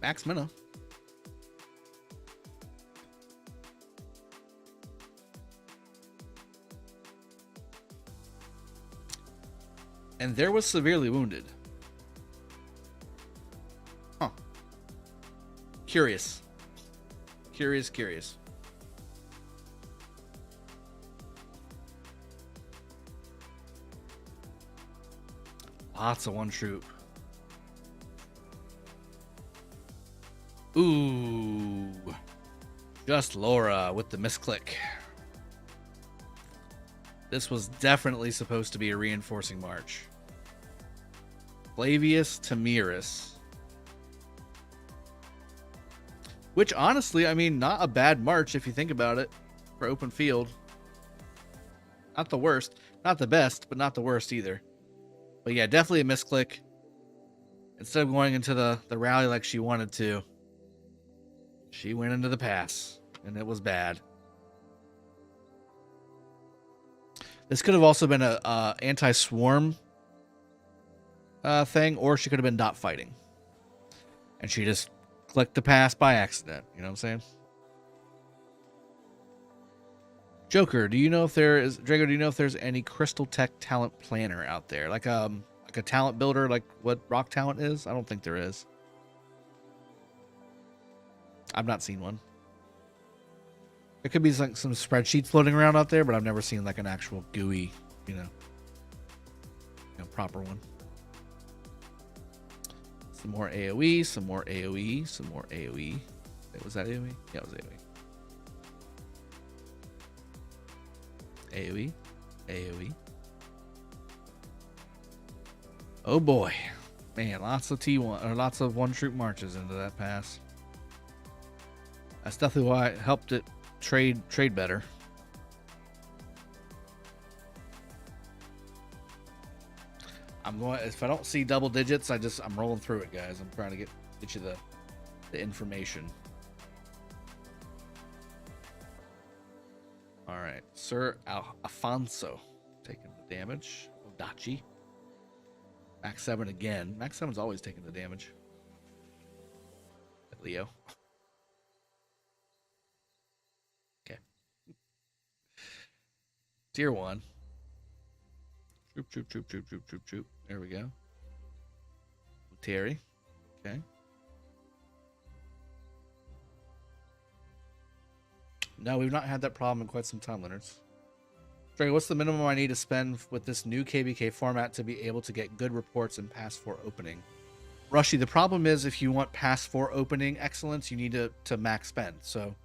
Max Minna. And there was severely wounded. Huh. Curious. Curious. Lots of one troop. Ooh. Just Laura with the misclick. This was definitely supposed to be a reinforcing march. Flavius Tamiris. Which, honestly, I mean, not a bad march if you think about it for open field. Not the worst. Not the best, but not the worst either. But yeah, definitely a misclick. Instead of going into the rally like she wanted to, she went into the pass, and it was bad. This could have also been a anti-swarm thing, or she could have been dot fighting. And she just clicked the pass by accident. You know what I'm saying? Joker, do you know if there is... Drago, do you know if there's any Crystal Tech talent planner out there? Like a talent builder, like what Rock Talent is? I don't think there is. I've not seen one. There could be like some spreadsheets floating around out there, but I've never seen like an actual GUI, you know, proper one. Some more AoE, some more AoE, some more AoE. Wait, was that AoE? Yeah, it was AoE. AoE. AoE. Oh boy. Man, lots of T1 or lots of one troop marches into that pass. That's definitely why it helped it trade better. I'm going, if I don't see double digits, I'm rolling through it, guys. I'm trying to get you the information. All right, Sir Alfonso taking the damage. Odachi. Max 7 again. Max 7's always taking the damage. Leo. Okay. Tier 1. Troop. There we go. Terry. Okay. No, we've not had that problem in quite some time, Leonards. Drago, what's the minimum I need to spend with this new KvK format to be able to get good reports in Pass 4 opening? Rushy, the problem is if you want Pass 4 opening excellence, you need to max spend. So you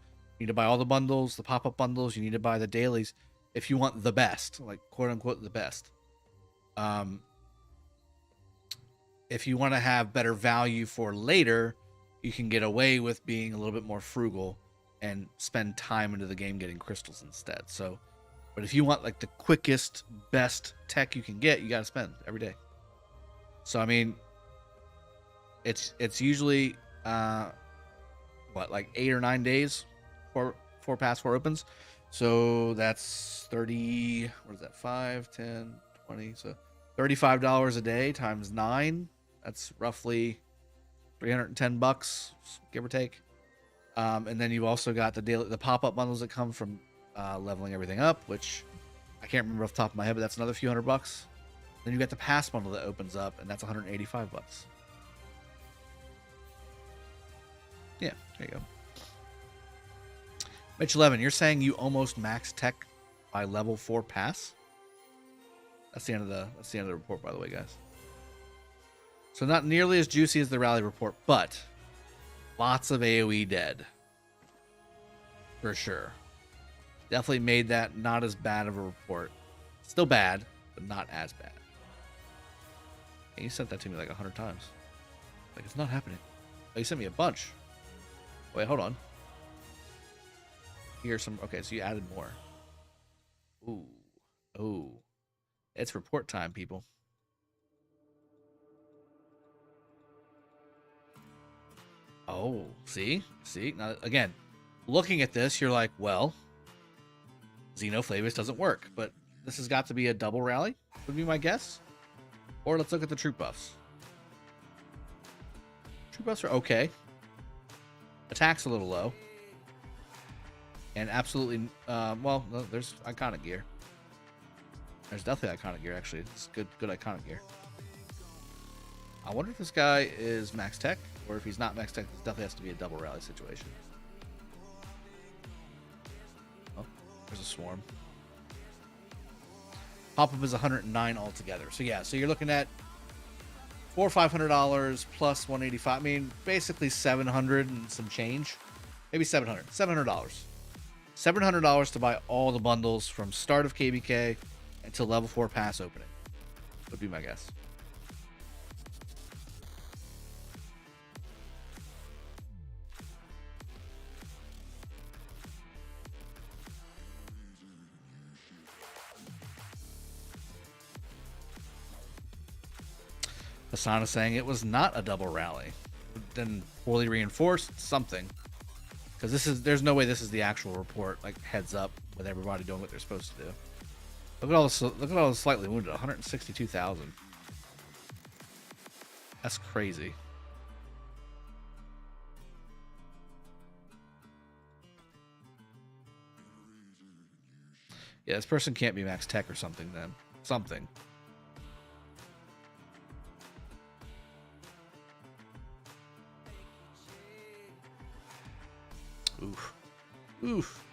need to buy all the bundles, the pop-up bundles. You need to buy the dailies if you want the best, like quote-unquote the best. If you want to have better value for later, you can get away with being a little bit more frugal and spend time into the game getting crystals instead. So, but if you want like the quickest, best tech you can get, you got to spend every day. So, I mean, it's usually, like 8 or 9 days for Pass 4 opens. So that's 30, what is that? 5, 10, 20. So $35 a day times 9. That's roughly $310, give or take. And then you've also got the pop-up bundles that come from leveling everything up, which I can't remember off the top of my head, but that's another few $100. Then you got the pass bundle that opens up, and that's $185. Yeah, there you go. Mitch 11, you're saying you almost max tech by level 4 pass? That's the end of the report, by the way, guys. So not nearly as juicy as the rally report, but lots of AoE dead. For sure. Definitely made that not as bad of a report. Still bad, but not as bad. And you sent that to me like 100 times. Like, it's not happening. Oh, you sent me a bunch. Wait, hold on. Here's some... Okay, so you added more. Ooh. Oh. It's report time, people. Oh, see? Now, again, looking at this, you're like, well, Xenoflavius doesn't work, but this has got to be a double rally, would be my guess. Or let's look at the troop buffs. Troop buffs are okay. Attack's a little low. And absolutely, well, no, there's iconic gear. There's definitely iconic gear, actually. It's good iconic gear. I wonder if this guy is max tech, or if he's not max tech, this definitely has to be a double rally situation. Oh, there's a swarm. Pop-up is 109 altogether. So yeah, so you're looking at $400 or $500 plus 185. I mean, basically 700 and some change. Maybe $700. $700 to buy all the bundles from start of KvK until level 4 pass opening. Would be my guess. Hassan is saying it was not a double rally. Then poorly reinforced something. Because there's no way this is the actual report, like heads up with everybody doing what they're supposed to do. Look at all the slightly wounded, 162,000. That's crazy. Yeah, this person can't be max tech or something then. Something. Oof. Oof.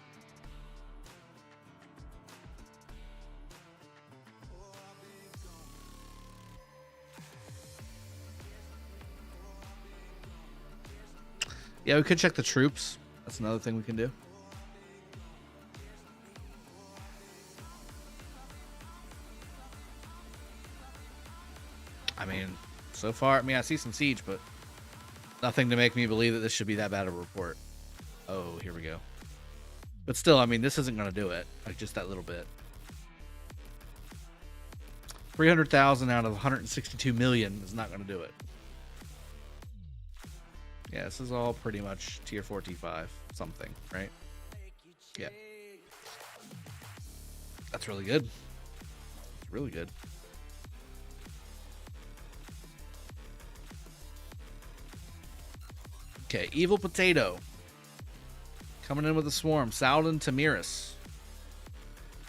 Yeah, we could check the troops. That's another thing we can do. I mean, so far, I mean, I see some siege, but nothing to make me believe that this should be that bad of a report. Oh, here we go. But still, I mean, this isn't going to do it. Like, just that little bit. 300,000 out of 162 million is not going to do it. Yeah, this is all pretty much tier 4, T5 something, right? Yeah. That's really good. It's really good. Okay, Evil Potato. Coming in with a swarm. Saladin Tamiris.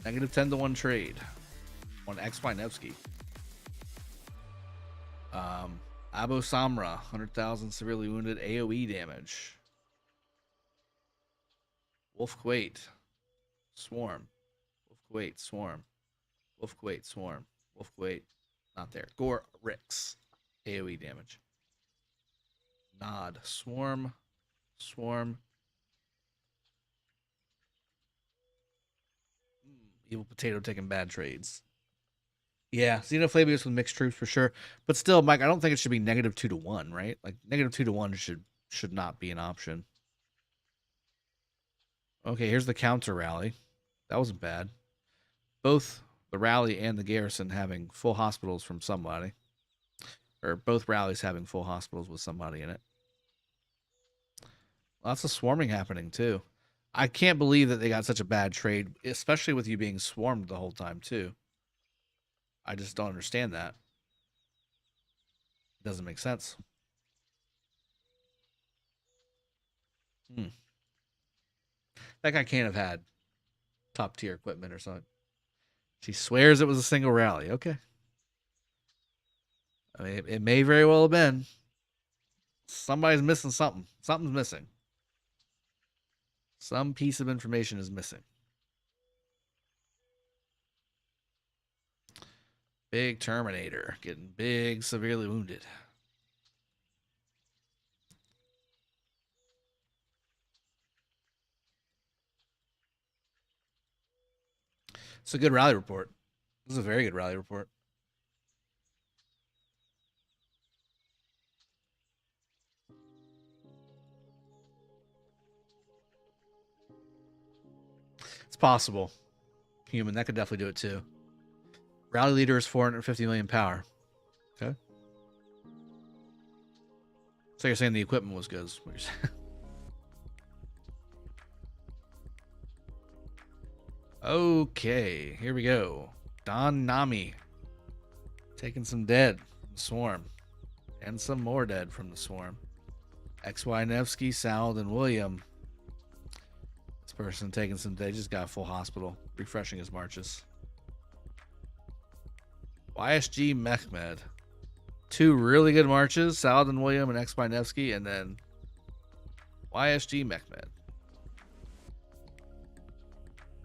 Negative 10 to 1 trade. On X-Y Nevsky. Abo Samra. 100,000 severely wounded. AoE damage. Wolf Quate. Swarm. Wolf Quate. Swarm. Wolf Quate. Swarm. Wolf Quate. Not there. Gore Rix. AoE damage. Nod. Swarm. Swarm. Evil Potato taking bad trades. Yeah, Xenophabius with mixed troops for sure. But still, Mike, I don't think it should be negative 2 to 1, right? Like, negative 2 to 1 should not be an option. Okay, here's the counter rally. That wasn't bad. Both the rally and the garrison having full hospitals from somebody. Or both rallies having full hospitals with somebody in it. Lots of swarming happening, too. I can't believe that they got such a bad trade, especially with you being swarmed the whole time, too. I just don't understand that. It doesn't make sense. That guy can't have had top tier equipment or something. She swears it was a single rally. Okay. I mean, it may very well have been. Somebody's missing something. Something's missing. Some piece of information is missing. Big Terminator. Getting big, severely wounded. It's a good rally report. This is a very good rally report. It's possible. Human, that could definitely do it too. Rally leader is 450 million power. Okay. So you're saying the equipment was good. Is what you're saying. Okay, here we go. Don Nami. Taking some dead from the swarm. And some more dead from the swarm. XY Nevsky, Sald, and William. This person taking some dead. Just got a full hospital. Refreshing his marches. YSG Mehmed. 2 really good marches. Sald and William and XY Nevsky. And then YSG Mehmed.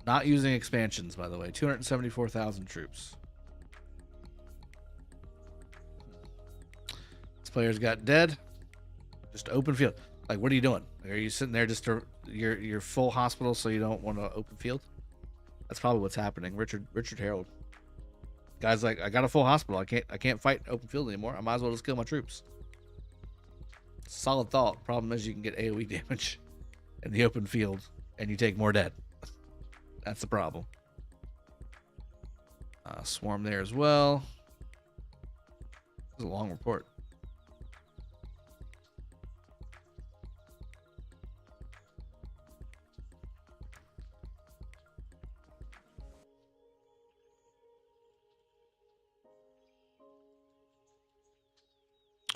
Not using expansions, by the way. 274,000 troops. This player's got dead. Just open field. Like, what are you doing? Like, are you sitting there just to your full hospital so you don't want to open field? That's probably what's happening. Richard Harold. Guy's like, I got a full hospital. I can't fight open field anymore. I might as well just kill my troops. Solid thought. Problem is you can get AoE damage in the open field and you take more dead. That's the problem. Swarm there as well. This is a long report.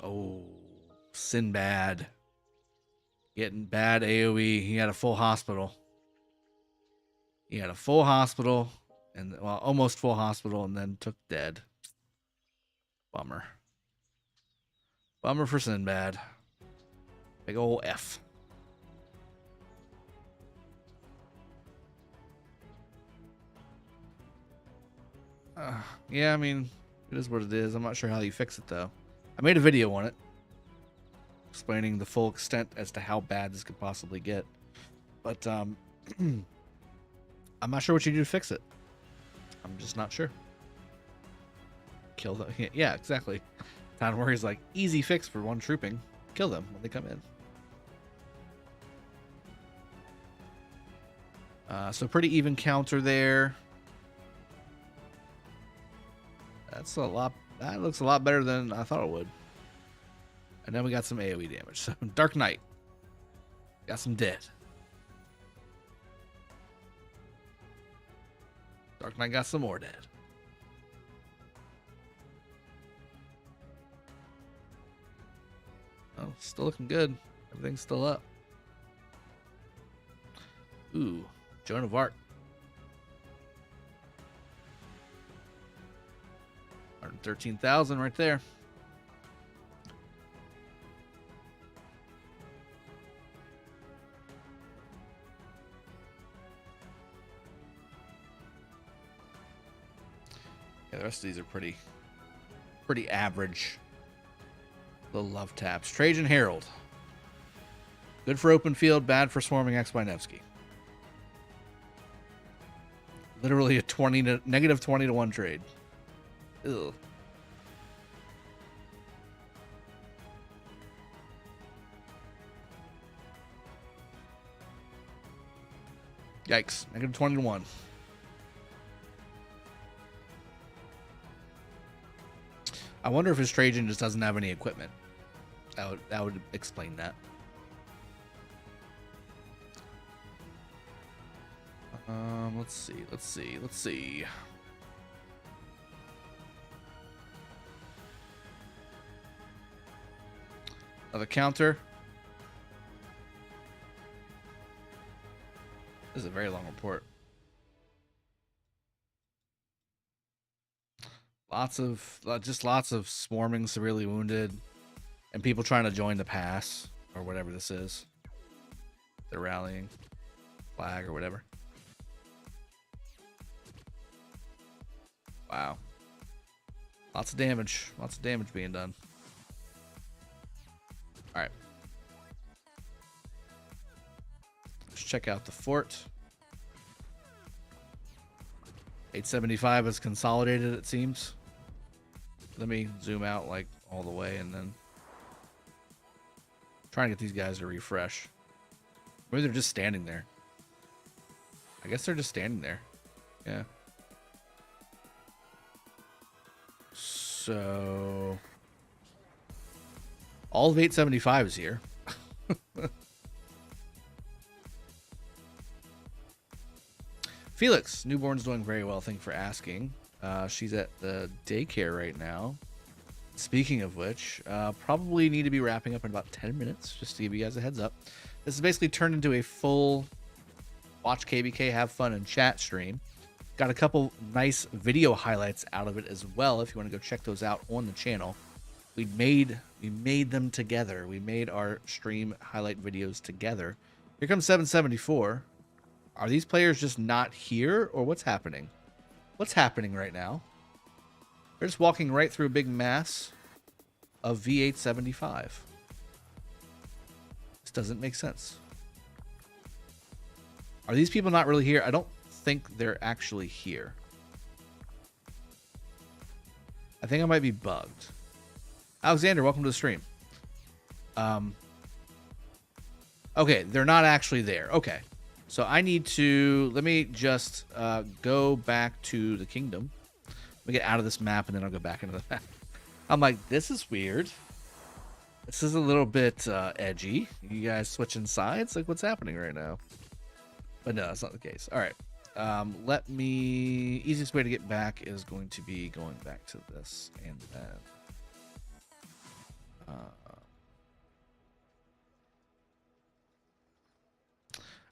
Oh, Sinbad. Getting bad AoE. He had a full hospital. He had a full hospital, and well, almost full hospital, and then took dead. Bummer. Bummer for Sinbad. Big ol' F. Yeah, I mean, it is what it is. I'm not sure how you fix it, though. I made a video on it. explaining the full extent as to how bad this could possibly get. But I'm not sure what you do to fix it. I'm just not sure. Kill them. Yeah, exactly. Town Warrior's like, easy fix for one trooping. Kill them when they come in. So pretty even counter there. That's a lot. That looks a lot better than I thought it would. And then we got some AoE damage. So Dark Knight. Got some dead. Dark Knight got some more dead. Oh, still looking good. Everything's still up. Ooh, Joan of Arc. 113,000 right there. Yeah, the rest of these are pretty average. Little love taps. Trajan Herald. Good for open field, bad for swarming X by Nevsky. Literally a negative 20 to 1 trade. Ugh. Yikes. Negative 20 to 1. I wonder if his Trajan just doesn't have any equipment. That would explain that. Let's see. Another counter. This is a very long report. Lots of swarming, severely wounded, and people trying to join the pass or whatever this is. They're rallying, flag or whatever. Wow. Lots of damage being done. All right. Let's check out the fort. 875 is consolidated, it seems. Let me zoom out like all the way and then trying to get these guys to refresh. Maybe they're just standing there. I guess they're just standing there. Yeah. So all of 875 is here. Felix, newborn's doing very well. Thank you for asking. She's at the daycare right now. Speaking of which, probably need to be wrapping up in about 10 minutes, just to give you guys a heads up. This is basically turned into a full watch KvK, have fun, and chat stream. Got a couple nice video highlights out of it as well, if you want to go check those out on the channel. We made them together. We made our stream highlight videos together. Here comes 774. Are these players just not here, or what's happening? What's happening right now? They're just walking right through a big mass of V875. This doesn't make sense. Are these people not really here? I don't think they're actually here. I think I might be bugged. Alexander, welcome to the stream. Okay, they're not actually there. Okay. So I need to, let me just go back to the kingdom. Let me get out of this map and then I'll go back into the map. I'm like, this is weird. This is a little bit edgy. You guys switching sides? Like, what's happening right now? But no, that's not the case. All right. Let me, easiest way to get back is going to be going back to this and then.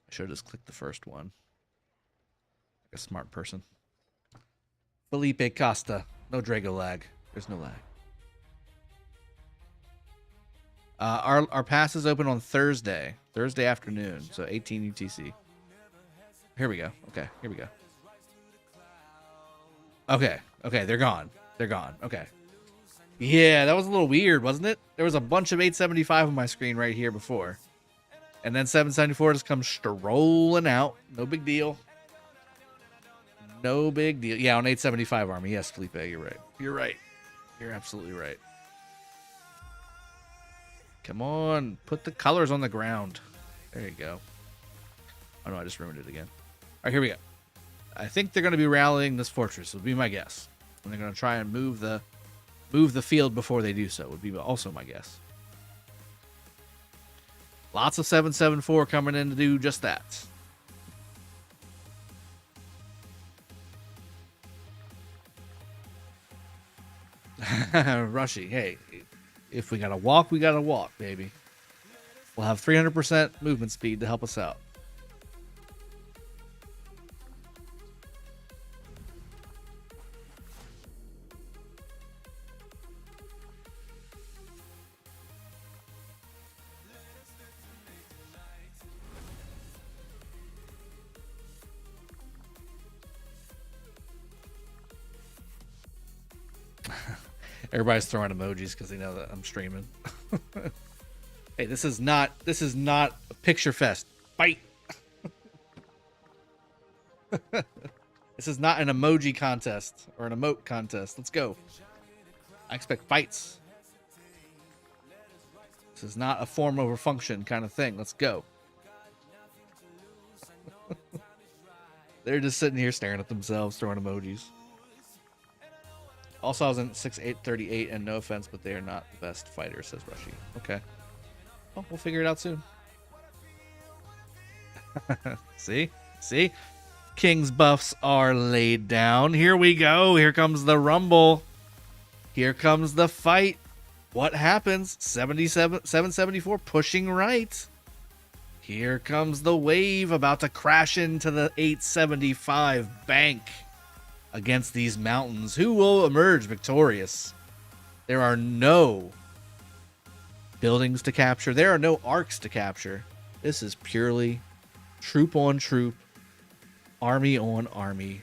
I should have just clicked the first one. Like a smart person. Felipe Costa. No Drago lag. There's no lag. Our pass is open on Thursday afternoon, so 18 UTC. Here we go. Okay, here we go. Okay, they're gone. Okay. Yeah, that was a little weird, wasn't it? There was a bunch of 875 on my screen right here before. And then 774 just comes strolling out. No big deal. No big deal. Yeah, on 875 army. Yes, Felipe, you're right. You're right. You're absolutely right. Come on. Put the colors on the ground. There you go. Oh, no, I just ruined it again. All right, here we go. I think they're going to be rallying this fortress, would be my guess. And they're going to try and move the field before they do so, would be also my guess. Lots of 774 coming in to do just that. Rushy, hey, if we gotta walk, baby. We'll have 300% movement speed to help us out. Everybody's throwing emojis because they know that I'm streaming. Hey, this is not a picture fest. Fight. This is not an emoji contest or an emote contest. Let's go. I expect fights. This is not a form over function kind of thing. Let's go. They're just sitting here staring at themselves, throwing emojis. Also, I was in 6-8-38, and no offense, but they are not the best fighters, says Rushy. Okay. Well, we'll figure it out soon. See? See? King's buffs are laid down. Here we go. Here comes the rumble. Here comes the fight. What happens? 774 pushing right. Here comes the wave about to crash into the 875 bank. Against these mountains. Who will emerge victorious? There are no buildings to capture. There are no arcs to capture. This is purely troop on troop, army on army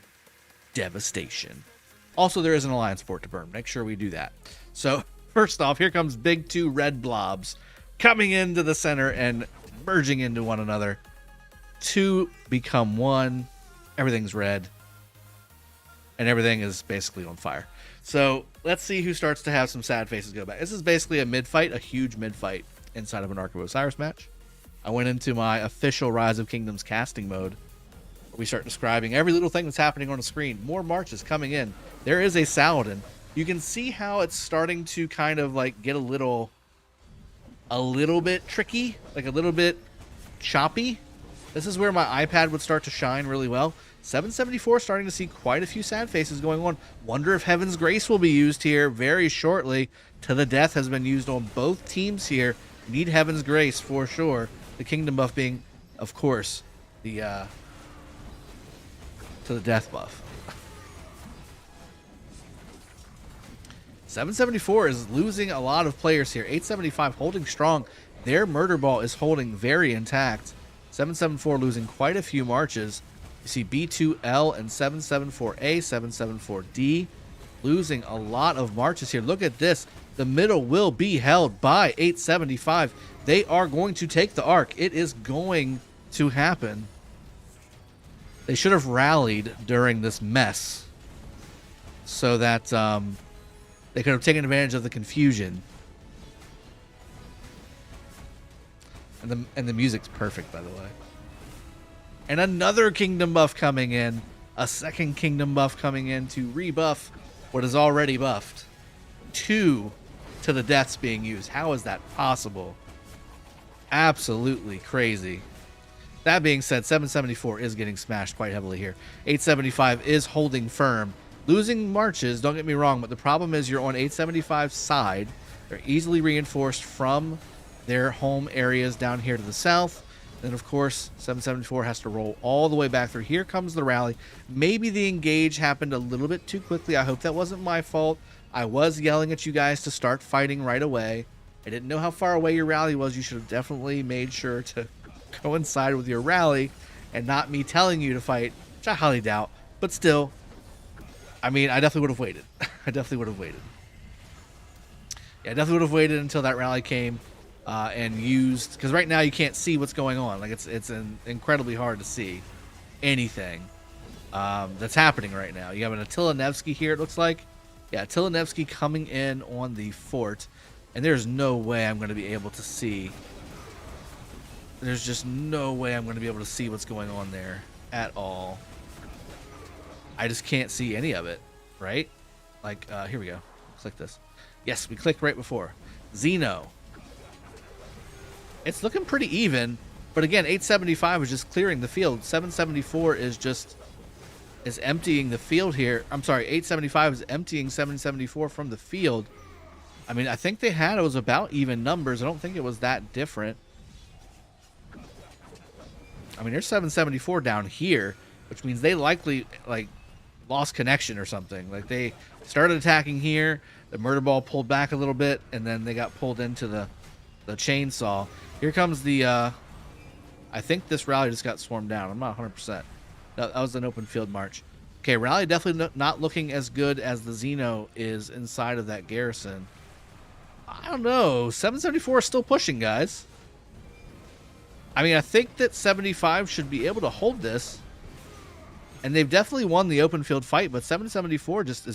devastation. Also, there is an alliance fort to burn. Make sure we do that. So, first off, here comes big two red blobs coming into the center and merging into one another. Two become one. Everything's red. And everything is basically on fire. So let's see who starts to have some sad faces go back. This is basically a mid-fight, a huge mid-fight inside of an Ark of Osiris match. I went into my official Rise of Kingdoms casting mode. Where we start describing every little thing that's happening on the screen. More marches coming in. There is a Saladin. You can see how it's starting to kind of like get a little bit tricky, like a little bit choppy. This is where my iPad would start to shine really well. 774 starting to see quite a few sad faces going on. Wonder if Heaven's Grace will be used here very shortly. To the Death has been used on both teams here. Need Heaven's Grace for sure. The Kingdom buff being, of course, the to the Death buff. 774 is losing a lot of players here. 875 holding strong. Their murder ball is holding very intact. 774 losing quite a few marches. You see B2L and 774A, 774D losing a lot of marches here. Look at this. The middle will be held by 875. They are going to take the Ark. It is going to happen. They should have rallied during this mess so that they could have taken advantage of the confusion. And the music's perfect, by the way. And another Kingdom buff coming in. A second Kingdom buff coming in to rebuff what is already buffed. 2 to the Deaths being used. How is that possible? Absolutely crazy. That being said, 774 is getting smashed quite heavily here. 875 is holding firm. Losing marches, don't get me wrong, but the problem is you're on 875's side. They're easily reinforced from their home areas down here to the south. Then, of course, 774 has to roll all the way back through. Here comes the rally. Maybe the engage happened a little bit too quickly. I hope that wasn't my fault. I was yelling at you guys to start fighting right away. I didn't know how far away your rally was. You should have definitely made sure to coincide with your rally and not me telling you to fight, which I highly doubt. But still, I mean, I definitely would have waited. I definitely would have waited. Yeah, I definitely would have waited until that rally came and used, because right now you can't see what's going on. Like it's incredibly hard to see anything that's happening right now. You have an Attila Nevsky here, it looks like. Yeah, Attila Nevsky coming in on the fort, and there's no way I'm going to be able to see. There's just no way I'm going to be able to see what's going on there at all. I just can't see any of it, right? Like, here we go. Click this. Yes, we clicked right before. Xeno. It's looking pretty even, but again, 875 is just clearing the field. 774 is emptying the field here. I'm sorry, 875 is emptying 774 from the field. I mean, I think they had, it was about even numbers. I don't think it was that different. I mean, there's 774 down here, which means they likely, like, lost connection or something. Like, they started attacking here, the murder ball pulled back a little bit, and then they got pulled into the chainsaw. Here comes the, I think this rally just got swarmed down. I'm not 100%. That was an open field march. Okay, rally definitely not looking as good as the Xeno is inside of that garrison. I don't know. 774 is still pushing, guys. I mean, I think that 75 should be able to hold this. And they've definitely won the open field fight, but 774 just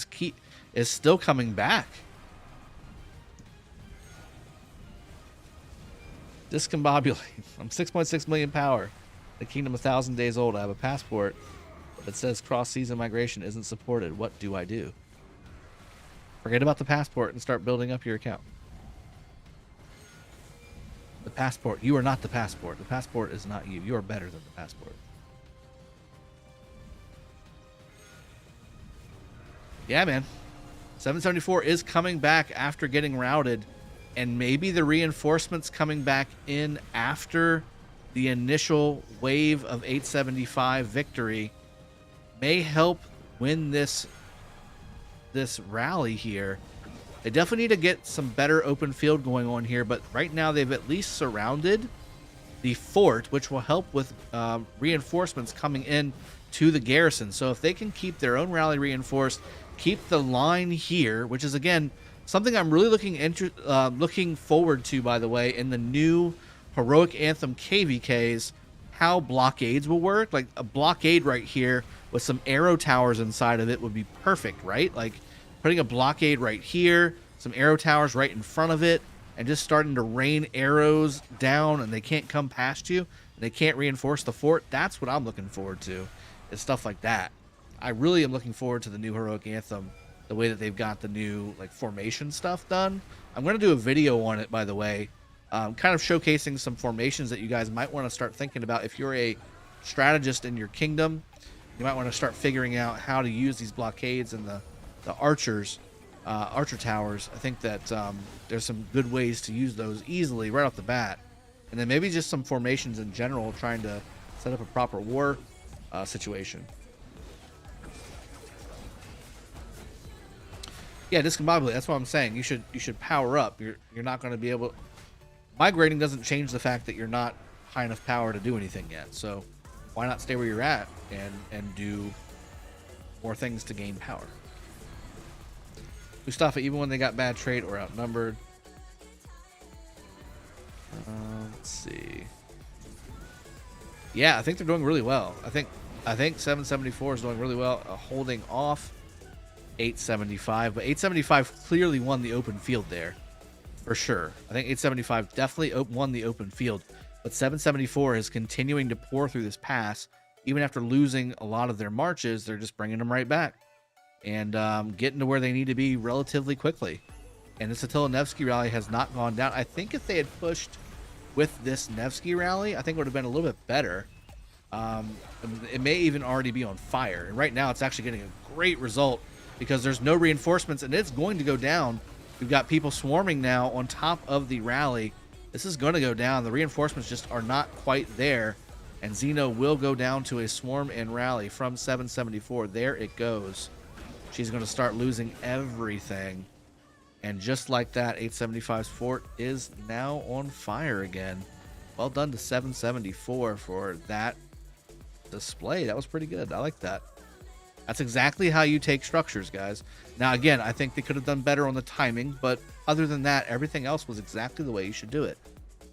is still coming back. Discombobulate. I'm 6.6 million power. The kingdom 1,000 days old. I have a passport, but it says cross-season migration isn't supported. What do I do? Forget about the passport and start building up your account. The passport. You are not the passport. The passport is not you. You are better than the passport. Yeah, man. 774 is coming back after getting routed, and maybe the reinforcements coming back in after the initial wave of 875 victory may help win this rally here. They definitely need to get some better open field going on here, but right now they've at least surrounded the fort, which will help with reinforcements coming in to the garrison. So if they can keep their own rally reinforced, keep the line here, which is, again, something I'm really looking forward to, by the way, in the new Heroic Anthem KvKs, how blockades will work. Like a blockade right here with some arrow towers inside of it would be perfect, right? Like putting a blockade right here, some arrow towers right in front of it, and just starting to rain arrows down, and they can't come past you, and they can't reinforce the fort. That's what I'm looking forward to, is stuff like that. I really am looking forward to the new Heroic Anthem, the way that they've got the new like formation stuff done. I'm going to do a video on it, by the way, kind of showcasing some formations that you guys might want to start thinking about. If you're a strategist in your kingdom, you might want to start figuring out how to use these blockades and the archer towers. I think that there's some good ways to use those easily right off the bat. And then maybe just some formations in general, trying to set up a proper war situation. Yeah, discombobulate. That's what I'm saying. You should power up. You're not going to be able. Migrating doesn't change the fact that you're not high enough power to do anything yet. So why not stay where you're at and do more things to gain power? Mustafa, even when they got bad trade or outnumbered. Let's see. Yeah, I think they're doing really well. I think 774 is doing really well, holding off 875, but 875 clearly won the open field there, for sure. I think 875 definitely won the open field, but 774 is continuing to pour through this pass. Even after losing a lot of their marches, they're just bringing them right back and getting to where they need to be relatively quickly. And this Attila Nevsky rally has not gone down. I think if they had pushed with this Nevsky rally, I think it would have been a little bit better. It may even already be on fire. And right now it's actually getting a great result because there's no reinforcements and it's going to go down. We've got people swarming now on top of the rally. This is going to go down. The reinforcements just are not quite there. And Xeno will go down to a swarm and rally from 774. There it goes. She's going to start losing everything. And just like that, 875's fort is now on fire again. Well done to 774 for that display. That was pretty good. I like that. That's exactly how you take structures, guys. Now, again, I think they could have done better on the timing, but other than that, everything else was exactly the way you should do it.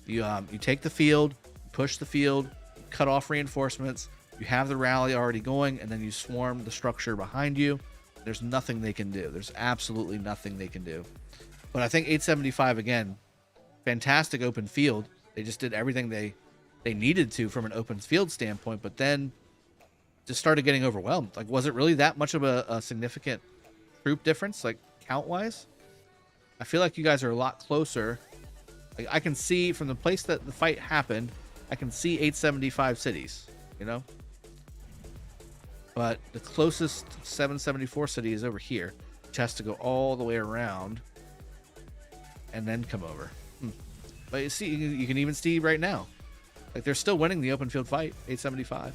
You take the field, push the field, cut off reinforcements, you have the rally already going, and then you swarm the structure behind you. There's nothing they can do. There's absolutely nothing they can do. But I think 875, again, fantastic open field. They just did everything they needed to from an open field standpoint, but then just started getting overwhelmed. Like, was it really that much of a significant troop difference, like, count-wise? I feel like you guys are a lot closer. Like, I can see from the place that the fight happened, I can see 875 cities, you know? But the closest 774 city is over here, which has to go all the way around and then come over. But you see, you can even see right now, like, they're still winning the open field fight, 875.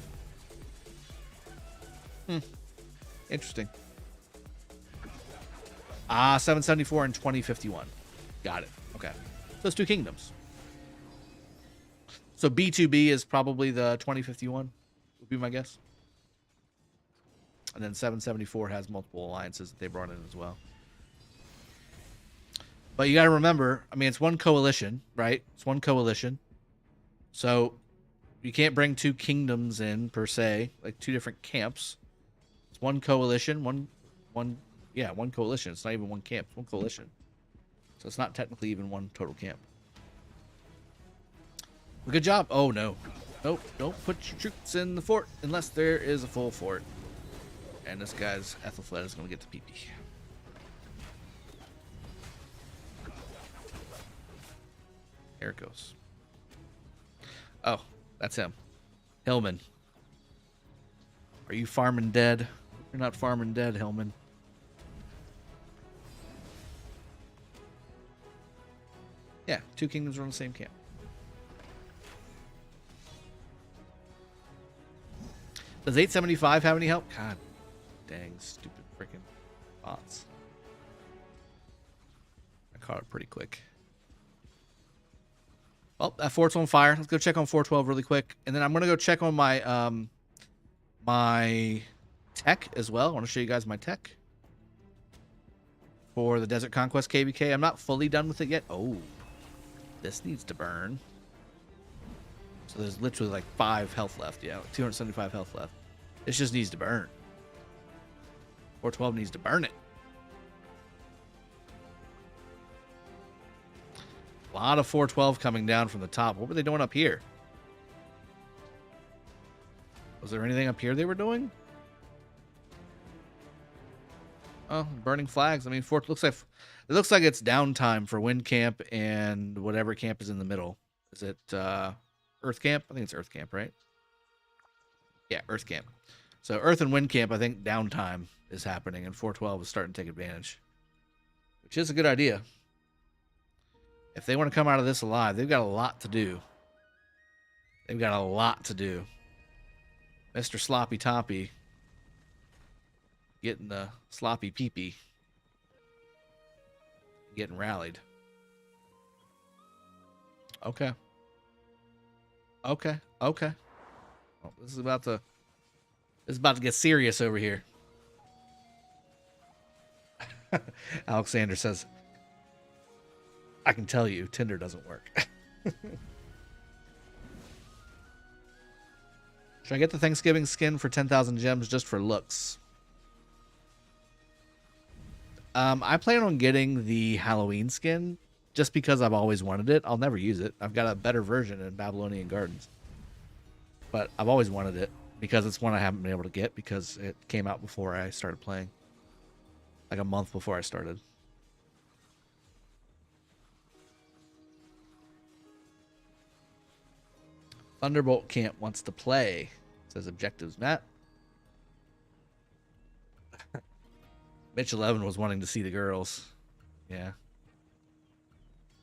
Interesting. 774 and 2051. Got it. Okay. So it's two kingdoms. So B2B is probably the 2051, would be my guess. And then 774 has multiple alliances that they brought in as well. But you got to remember, I mean, it's one coalition, right? It's one coalition. So you can't bring two kingdoms in, per se, like two different camps. It's one coalition, one coalition. It's not even one camp, it's one coalition. So it's not technically even one total camp. Well, good job. Oh, no. Nope, don't put your troops in the fort unless there is a full fort. And this guy's Ethelfled is going to get the PP. There it goes. Oh, that's him. Hillman. Are you farming dead? You're not farming dead, Hillman. Yeah, two kingdoms are on the same camp. Does 875 have any help? God dang, stupid freaking bots. I caught it pretty quick. Well, that fort's on fire. Let's go check on 412 really quick. And then I'm going to go check on my my tech as well. I want to show you guys my tech for the Desert Conquest KvK. I'm not fully done with it yet. Oh, this needs to burn. So there's literally like 5 health left. Yeah, 275 health left. This just needs to burn. 412 needs to burn it. A lot of 412 coming down from the top. What were they doing up here? Was there anything up here they were doing? Oh, burning flags. I mean, Fort looks like it's downtime for Wind Camp and whatever camp is in the middle. Is it Earth Camp? I think it's Earth Camp, right? Yeah, Earth Camp. So Earth and Wind Camp, I think downtime is happening, and 412 is starting to take advantage, which is a good idea. If they want to come out of this alive, they've got a lot to do. They've got a lot to do. Mr. Sloppy Toppy getting the sloppy pee-pee. Getting rallied. Okay. Okay. Okay. Well, this is about to get serious over here. Alexander says, I can tell you, Tinder doesn't work. Should I get the Thanksgiving skin for 10,000 gems just for looks? I plan on getting the Halloween skin just because I've always wanted it. I'll never use it. I've got a better version in Babylonian Gardens. But I've always wanted it because it's one I haven't been able to get because it came out before I started playing. Like a month before I started. Thunderbolt Camp wants to play. Says objectives, Matt. Mitch 11 was wanting to see the girls. Yeah.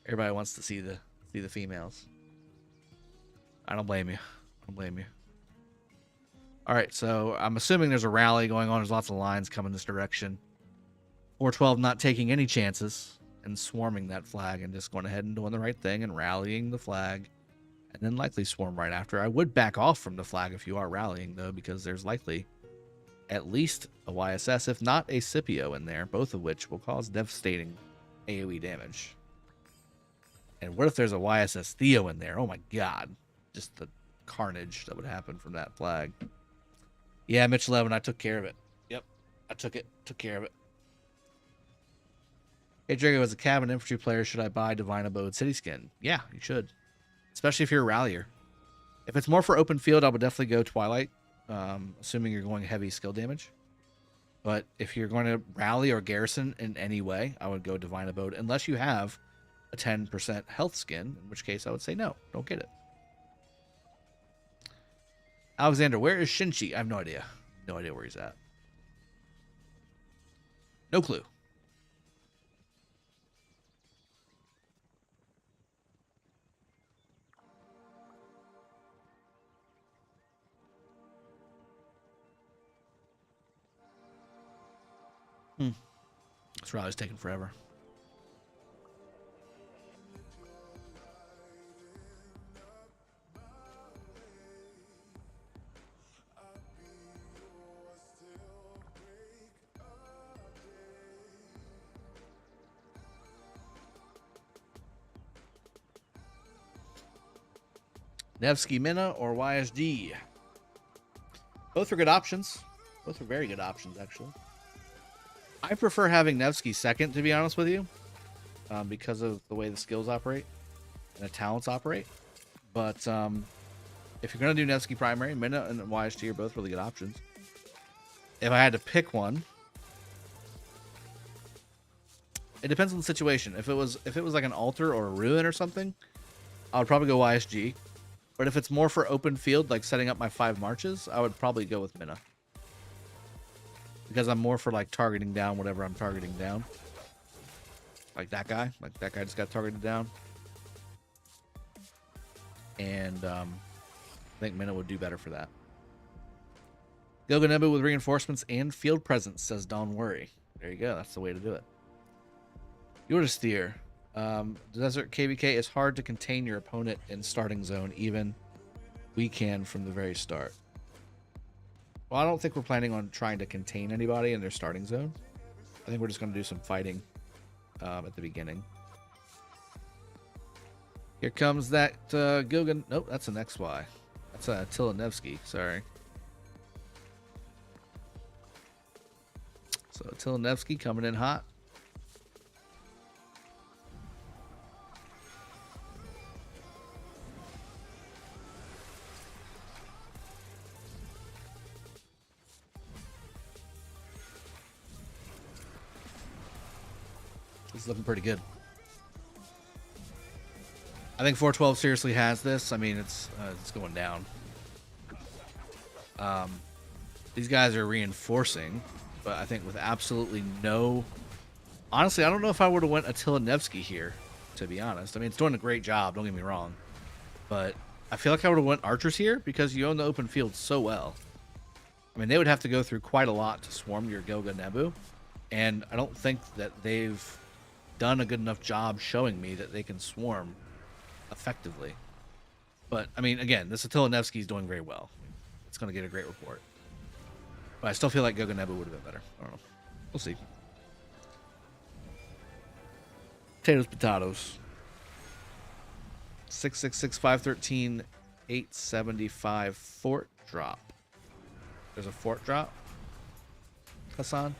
Everybody wants to see the females. I don't blame you. I don't blame you. All right, so I'm assuming there's a rally going on. There's lots of lines coming this direction. 412 not taking any chances and swarming that flag and just going ahead and doing the right thing and rallying the flag. And then likely swarm right after. I would back off from the flag if you are rallying, though, because there's likely at least a YSS, if not a Scipio in there, both of which will cause devastating AoE damage. And what if there's a YSS Theo in there? Oh my god. Just the carnage that would happen from that flag. Yeah, Mitch 11, I took care of it. Yep, I took care of it. Hey, Drago, as a cabin infantry player, should I buy Divine Abode City Skin? Yeah, you should. Especially if you're a rallier. If it's more for open field, I would definitely go Twilight, assuming you're going heavy skill damage. But if you're going to rally or garrison in any way, I would go Divine Abode, unless you have a 10% health skin, in which case I would say no, don't get it. Alexander, where is Shinchi? I have no idea. No idea where he's at. No clue. This rally's taking forever. Nevsky Mina or YSD? Both are good options. Both are very good options, actually. I prefer having Nevsky second, to be honest with you, because of the way the skills operate and the talents operate. But if you're going to do Nevsky primary, Mina and YSD are both really good options. If I had to pick one, it depends on the situation. If it was like an altar or a ruin or something, I would probably go YSG. But if it's more for open field, like setting up my 5 marches, I would probably go with Mina. Because I'm more for like targeting down whatever I'm targeting down. Like that guy. Like that guy just got targeted down. And I think Mina would do better for that. Gilganebu with reinforcements and field presence, says don't worry. There you go. That's the way to do it. You're a steer. Desert KvK is hard to contain your opponent in starting zone, even we can from the very start. Well, I don't think we're planning on trying to contain anybody in their starting zone. I think we're just going to do some fighting at the beginning. Here comes that Gilgan. Nope, that's an XY. That's Attila Nevsky. Sorry. So Attila Nevsky coming in hot. It's looking pretty good. I think 412 seriously has this. I mean, it's going down. These guys are reinforcing, but I think with absolutely no... Honestly, I don't know if I would have went Attila Nevsky here, to be honest. I mean, it's doing a great job, don't get me wrong. But I feel like I would have went archers here because you own the open field so well. I mean, they would have to go through quite a lot to swarm your Gilganebu. And I don't think that they've done a good enough job showing me that they can swarm effectively. But, I mean, again, this Attila Nevsky is doing very well. It's going to get a great report. But I still feel like Gilganebu would have been better. I don't know. We'll see. Potatoes, potatoes. 666, 513, 875 fort drop. There's a fort drop, Hassan?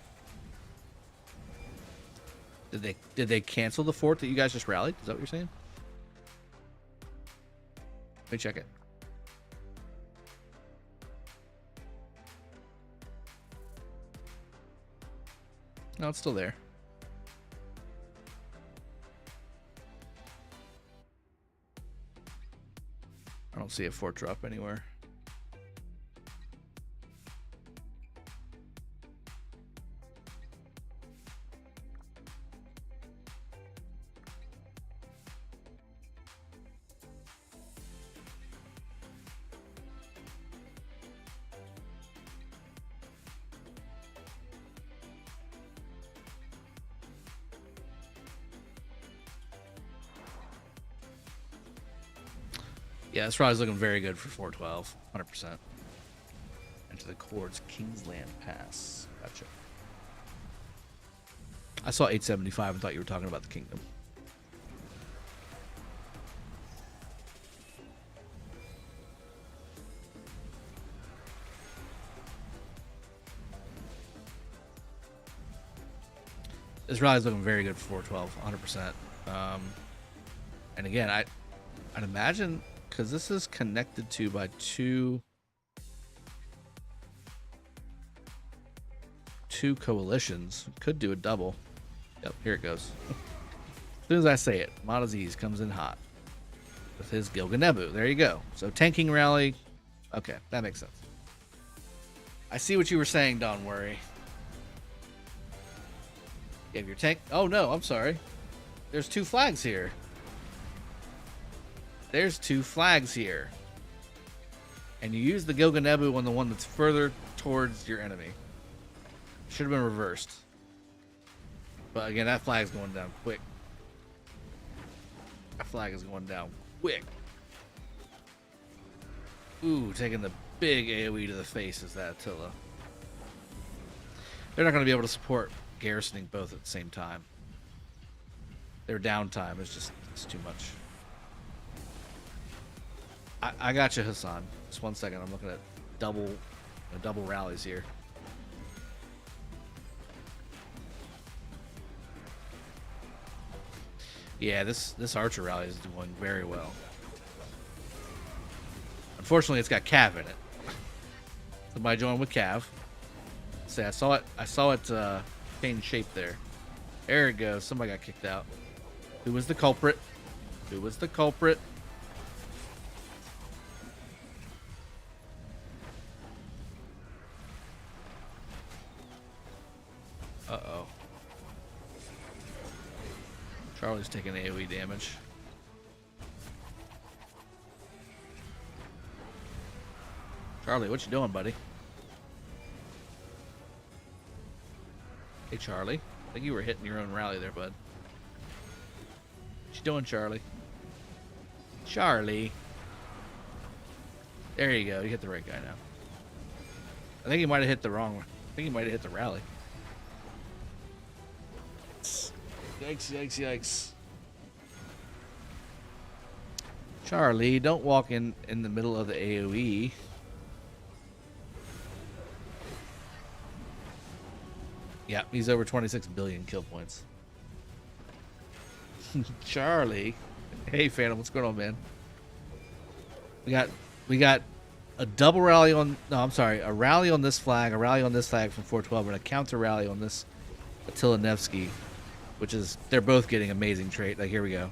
Did they cancel the fort that you guys just rallied? Is that what you're saying? Let me check it. No, it's still there. I don't see a fort drop anywhere. Yeah, this ride is looking very good for 412. 100%. Into the Cords Kingsland Pass. Gotcha. I saw 875 and thought you were talking about the kingdom. This rally's looking very good for 412, 100%. And again, I'd imagine, because this is connected to by two coalitions, could do a double. Yep, here it goes. As soon as I say it, Mataziz comes in hot with his Gilganebu. There you go. So tanking rally. Okay, that makes sense. I see what you were saying, don't worry. You have your tank. Oh no, I'm sorry. There's two flags here. There's two flags here. And you use the Gilganebu on the one that's further towards your enemy. Should have been reversed. But again, that flag's going down quick. That flag is going down quick. Ooh, taking the big AoE to the face is that Attila. They're not going to be able to support garrisoning both at the same time. Their downtime is just too much. I got you, Hassan. Just 1 second. I'm looking at double rallies here. Yeah, this archer rally is doing very well. Unfortunately, it's got Cav in it. Somebody joined with Cav. See, I saw it change shape there. There it goes. Somebody got kicked out. Who was the culprit? Who was the culprit? Uh-oh. Charlie's taking AoE damage. Charlie, what you doing, buddy? Hey, Charlie. I think you were hitting your own rally there, bud. What you doing, Charlie? Charlie. There you go. You hit the right guy now. I think he might have hit the wrong one. I think he might have hit the rally. Yikes, yikes, yikes. Charlie, don't walk in the middle of the AoE. Yeah, he's over 26 billion kill points. Charlie. Hey, Phantom, what's going on, man? We got a double rally on... No, I'm sorry. A rally on this flag, a rally on this flag from 412, and a counter rally on this Attila Nevsky, which is... They're both getting amazing trait. Like, here we go.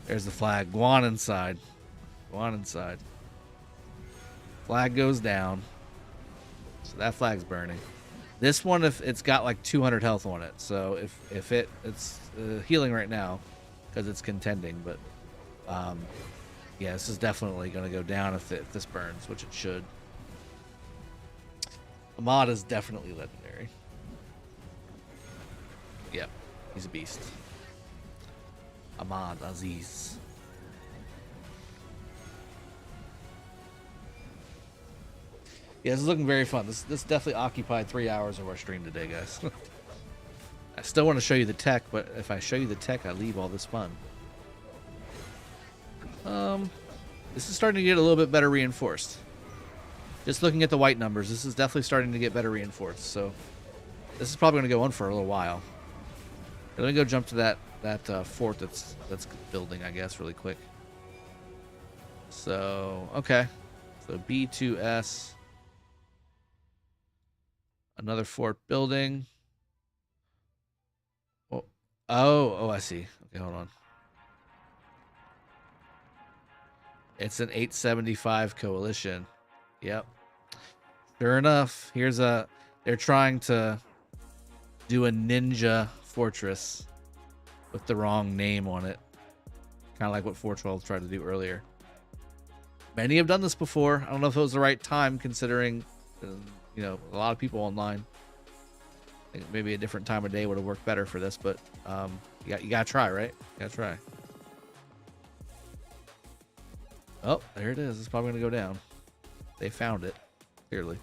There's the flag. Guan inside. Guan inside. Flag goes down. So that flag's burning. This one, if it's got like 200 health on it, so if it's healing right now because it's contending, but yeah, this is definitely going to go down if this burns, which it should. Ahmad is definitely legendary. Yep, he's a beast. Ahmad Aziz. Yeah, this is looking very fun. This definitely occupied 3 hours of our stream today, guys. I still want to show you the tech, but if I show you the tech, I leave all this fun. This is starting to get a little bit better reinforced. Just looking at the white numbers, this is definitely starting to get better reinforced. So this is probably going to go on for a little while. Let me go jump to that fort that's building, I guess, really quick. So okay, so B2S. Another fort building. Oh, I see. Okay, hold on. It's an 875 coalition. Yep. Sure enough, they're trying to do a ninja fortress with the wrong name on it. Kind of like what 412 tried to do earlier. Many have done this before. I don't know if it was the right time considering... you know, a lot of people online. I think maybe a different time of day would have worked better for this, but you gotta try, right? You gotta try. Oh, there it is. It's probably gonna go down. They found it, clearly.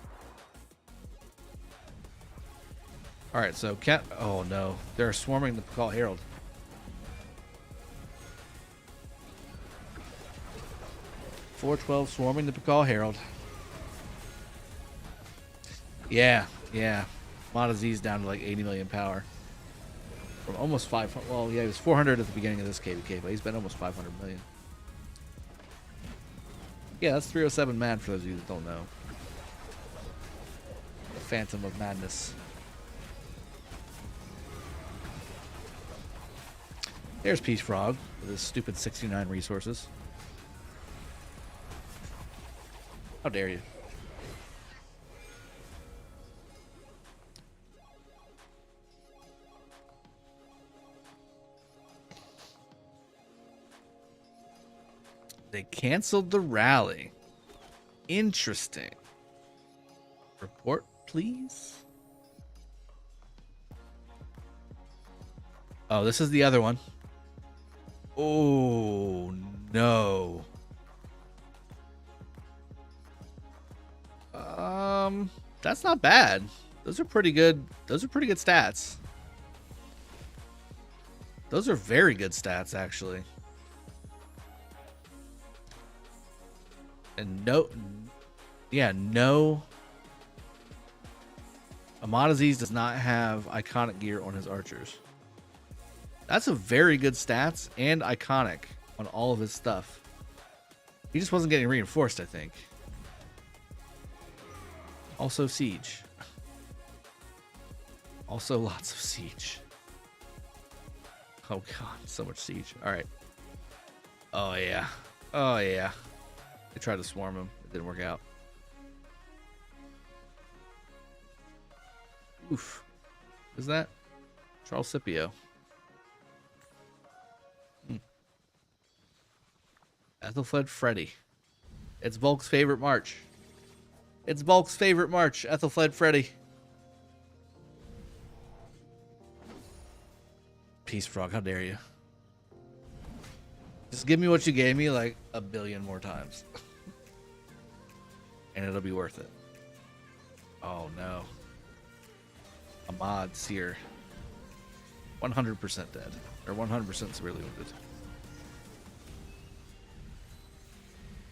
All right, so cat. Oh no, they're swarming the Pakal Herald. .412 swarming the Pakal Herald. Yeah, yeah. Modazi's down to like 80 million power. From almost 500. Well, yeah, he was 400 at the beginning of this KvK, but he's been almost 500 million. Yeah, that's 307 mad for those of you that don't know. The Phantom of Madness. There's Peace Frog with his stupid 69 resources. How dare you? They canceled the rally. Interesting. Report, please. Oh, this is the other one. Oh, no. That's not bad. Those are pretty good. Those are pretty good stats. Those are very good stats, actually. And no, yeah, no. Amadaziz does not have iconic gear on his archers. That's a very good stats and iconic on all of his stuff. He just wasn't getting reinforced, I think. Also siege. Also lots of siege. Oh god, so much siege. All right. Oh yeah. Oh yeah. They tried to swarm him. It didn't work out. Oof. Is that Charles Scipio? Ethelfled Freddy. It's Volk's favorite march. It's Volk's favorite march. Ethelfled Freddy. Peace Frog, how dare you? Just give me what you gave me like a billion more times. And it'll be worth it. Oh no. Ahmad Seer. 100% dead. Or 100% severely wounded.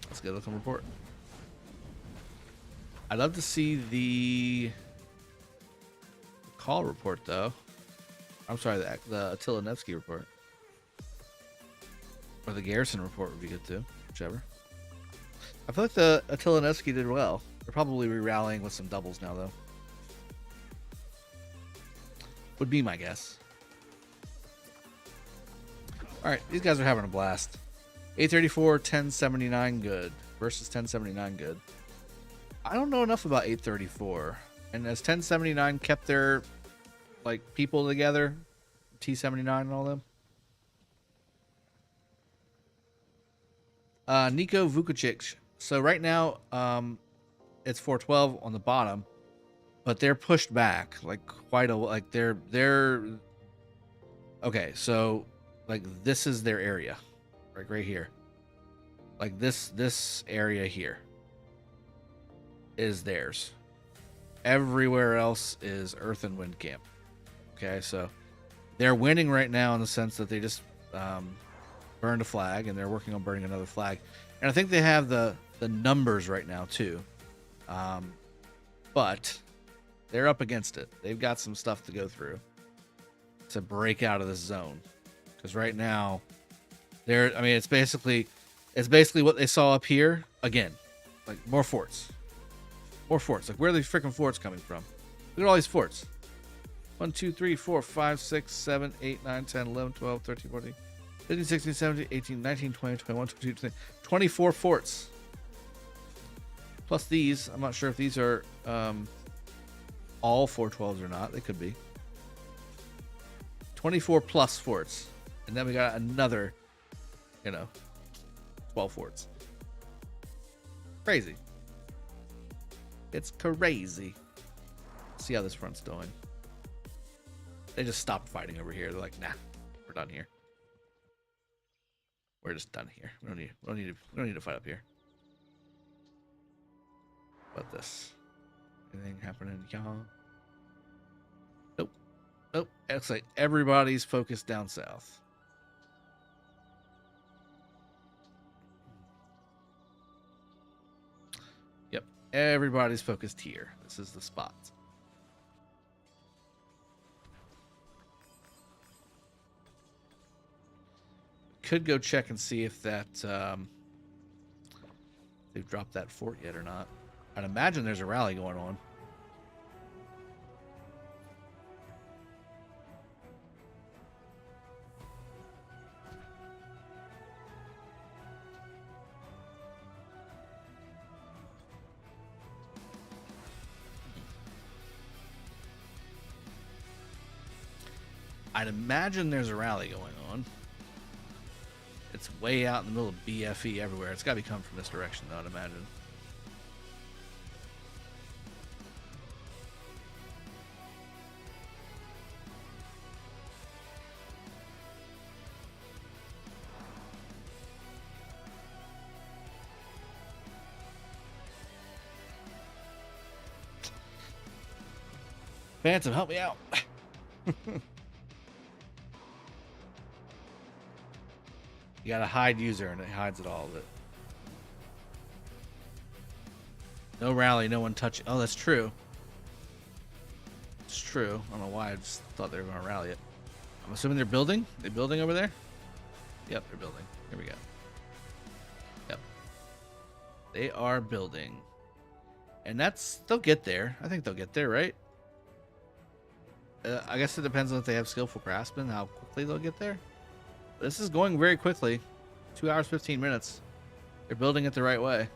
Let's get a look on report. I'd love to see the call report though. I'm sorry, the Attila Nevsky report. Or the Garrison report would be good too. Whichever. I feel like the Attila Nevsky did well. They're probably re-rallying with some doubles now though. Would be my guess. Alright, these guys are having a blast. 834, 1079 good versus 1079 good. I don't know enough about 834. And as 1079 kept their like people together, T79 and all them. Nico Vukovic. So right now, it's 412 on the bottom, but they're pushed back like quite a like they're okay. So like this is their area, like right here. Like this area here is theirs. Everywhere else is Earth and Wind Camp. Okay, so they're winning right now in the sense that they just burned a flag and they're working on burning another flag. And I think they have the numbers right now too. But they're up against it. They've got some stuff to go through to break out of this zone. Because right now, I mean, it's basically what they saw up here again, like more forts. More forts. Like, where are these freaking forts coming from? Look at all these forts. 1, 2, 3, 4, 5, 6, 7, 8, 9, 10, 11, 12, 13, 14, 15, 16, 17, 18, 19, 20, 21, 22, 23, 24 forts. Plus these. I'm not sure if these are all 412s or not. They could be. 24 plus forts. And then we got another, 12 forts. Crazy. It's crazy. Let's see how this front's doing. They just stopped fighting over here. They're like, nah, we're done here. We're just done here. We don't need to fight up here. What about this? Anything happening, y'all? Nope. Oh, looks like everybody's focused down south. Yep, everybody's focused here. This is the spot. Could go check and see if that they've dropped that fort yet or not. I'd imagine there's a rally going on. I'd imagine there's a rally going on. It's way out in the middle of BFE everywhere. It's got to be coming from this direction, though, I'd imagine. Phantom, help me out. You gotta hide user, and it hides it all of it. No rally, no one touching. Oh, that's true. It's true. I don't know why I just thought they were gonna rally it. I'm assuming they're building. They building over there? Yep, they're building. Here we go. Yep. They are building. And they'll get there. I think they'll get there, right? I guess it depends on if they have skillful craftsmen, how quickly they'll get there. This is going very quickly. 2 hours, 15 minutes. They're building it the right way.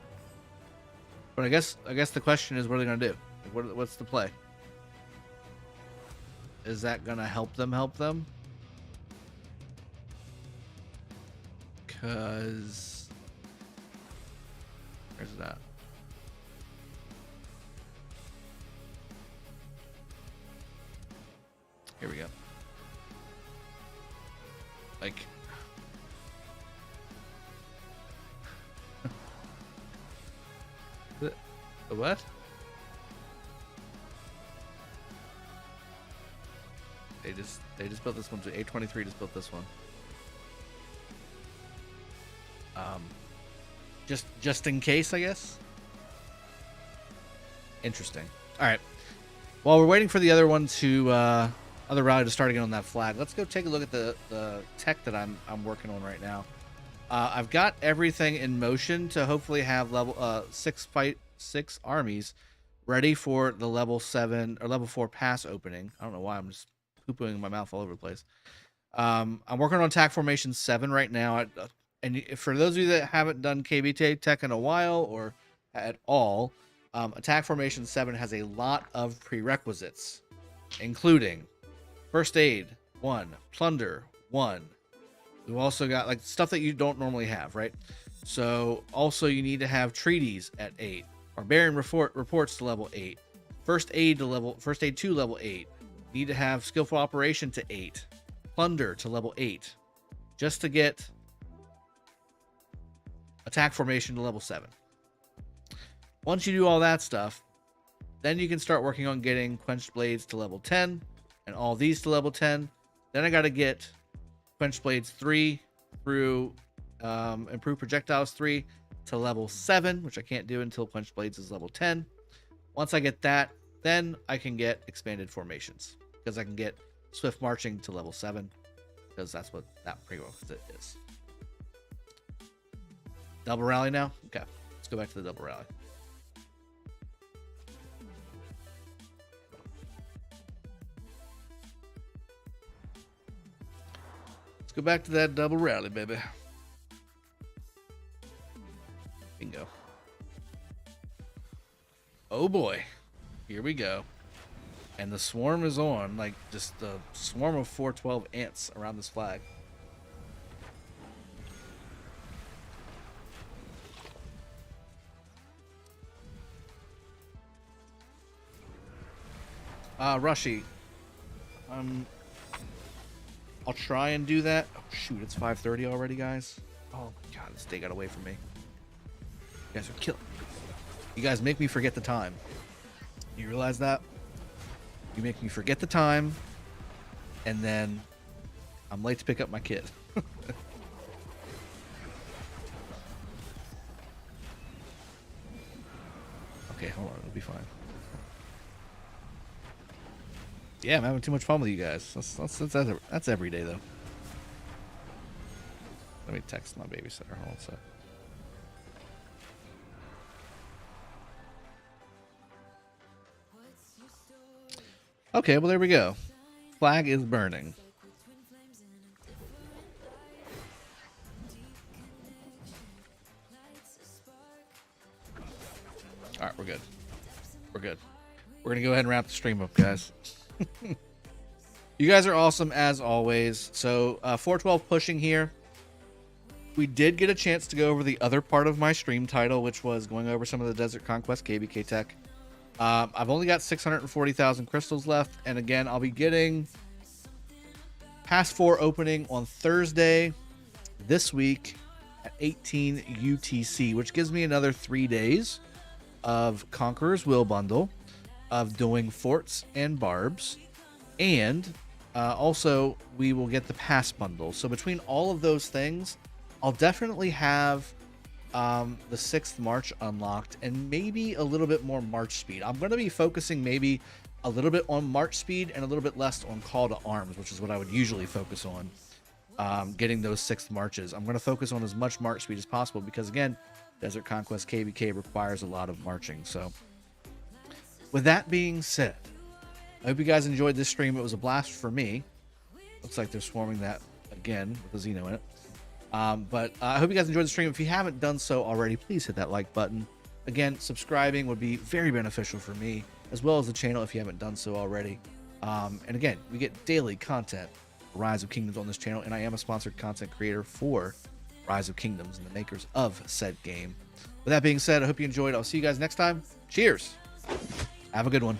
But I guess the question is, what are they going to do? Like, what's the play? Is that going to help them? Because... where's that? Here we go. Like... the what? They just built this one. A23 just built this one. Just in case, I guess. Interesting. All right. While we're waiting for the other one to other rally to start again on that flag, let's go take a look at the tech that I'm working on right now. I've got everything in motion to hopefully have level 6 armies ready for the level 7 or level 4 pass opening. I don't know why I'm just poo-pooing my mouth all over the place. I'm working on attack formation 7 right now. And for those of you that haven't done KBT tech in a while or at all, attack formation 7 has a lot of prerequisites, including first aid 1, plunder 1. We've also got like stuff that you don't normally have, right? So also you need to have treaties at 8, barbarian reports to level 8, first aid to level 8. Need to have skillful operation to 8, plunder to level 8, just to get attack formation to level 7. Once you do all that stuff, then you can start working on getting quenched blades to level 10 and all these to level 10. Then I got to get quenched blades 3 through improved projectiles 3 to level 7, which I can't do until quenched blades is level 10. Once I get that, then I can get expanded formations, because I can get swift marching to level 7, because that's what that prerequisite is. Double rally now? Okay, let's go back to the double rally. Let's go back to that double rally, baby. Bingo. Oh boy. Here we go. And the swarm is on, like just the swarm of 412 ants around this flag. Rushy. I'll try and do that. Oh shoot, it's 5:30 already, guys. Oh my god, this day got away from me. You guys are killing me. You guys make me forget the time. You realize that? You make me forget the time. and then I'm late to pick up my kid. Okay, hold on, it'll be fine. Yeah, I'm having too much fun with you guys. That's every day, though. Let me text my babysitter. Hold on a sec. Okay, well, there we go. Flag is burning. All right, we're good. We're good. We're going to go ahead and wrap the stream up, guys. You guys are awesome, as always. So, 412 pushing here. We did get a chance to go over the other part of my stream title, which was going over some of the Desert Conquest KvK tech. I've only got 640,000 crystals left, and again, I'll be getting Pass 4 opening on Thursday this week at 18 UTC, which gives me another 3 days of Conqueror's Will bundle, of doing forts and barbs, and also we will get the pass bundle. So between all of those things, I'll definitely have the 6th March unlocked, and maybe a little bit more March speed. I'm going to be focusing maybe a little bit on March speed and a little bit less on Call to Arms, which is what I would usually focus on, getting those 6th Marches. I'm going to focus on as much March speed as possible because, again, Desert Conquest KvK requires a lot of marching. So with that being said, I hope you guys enjoyed this stream. It was a blast for me. Looks like they're swarming that again with a Xeno in it. But I hope you guys enjoyed the stream. If you haven't done so already, please hit that like button. Again, subscribing would be very beneficial for me, as well as the channel if you haven't done so already. And again, we get daily content for Rise of Kingdoms on this channel, and I am a sponsored content creator for Rise of Kingdoms and the makers of said game. With that being said, I hope you enjoyed. I'll see you guys next time. Cheers. Have a good one.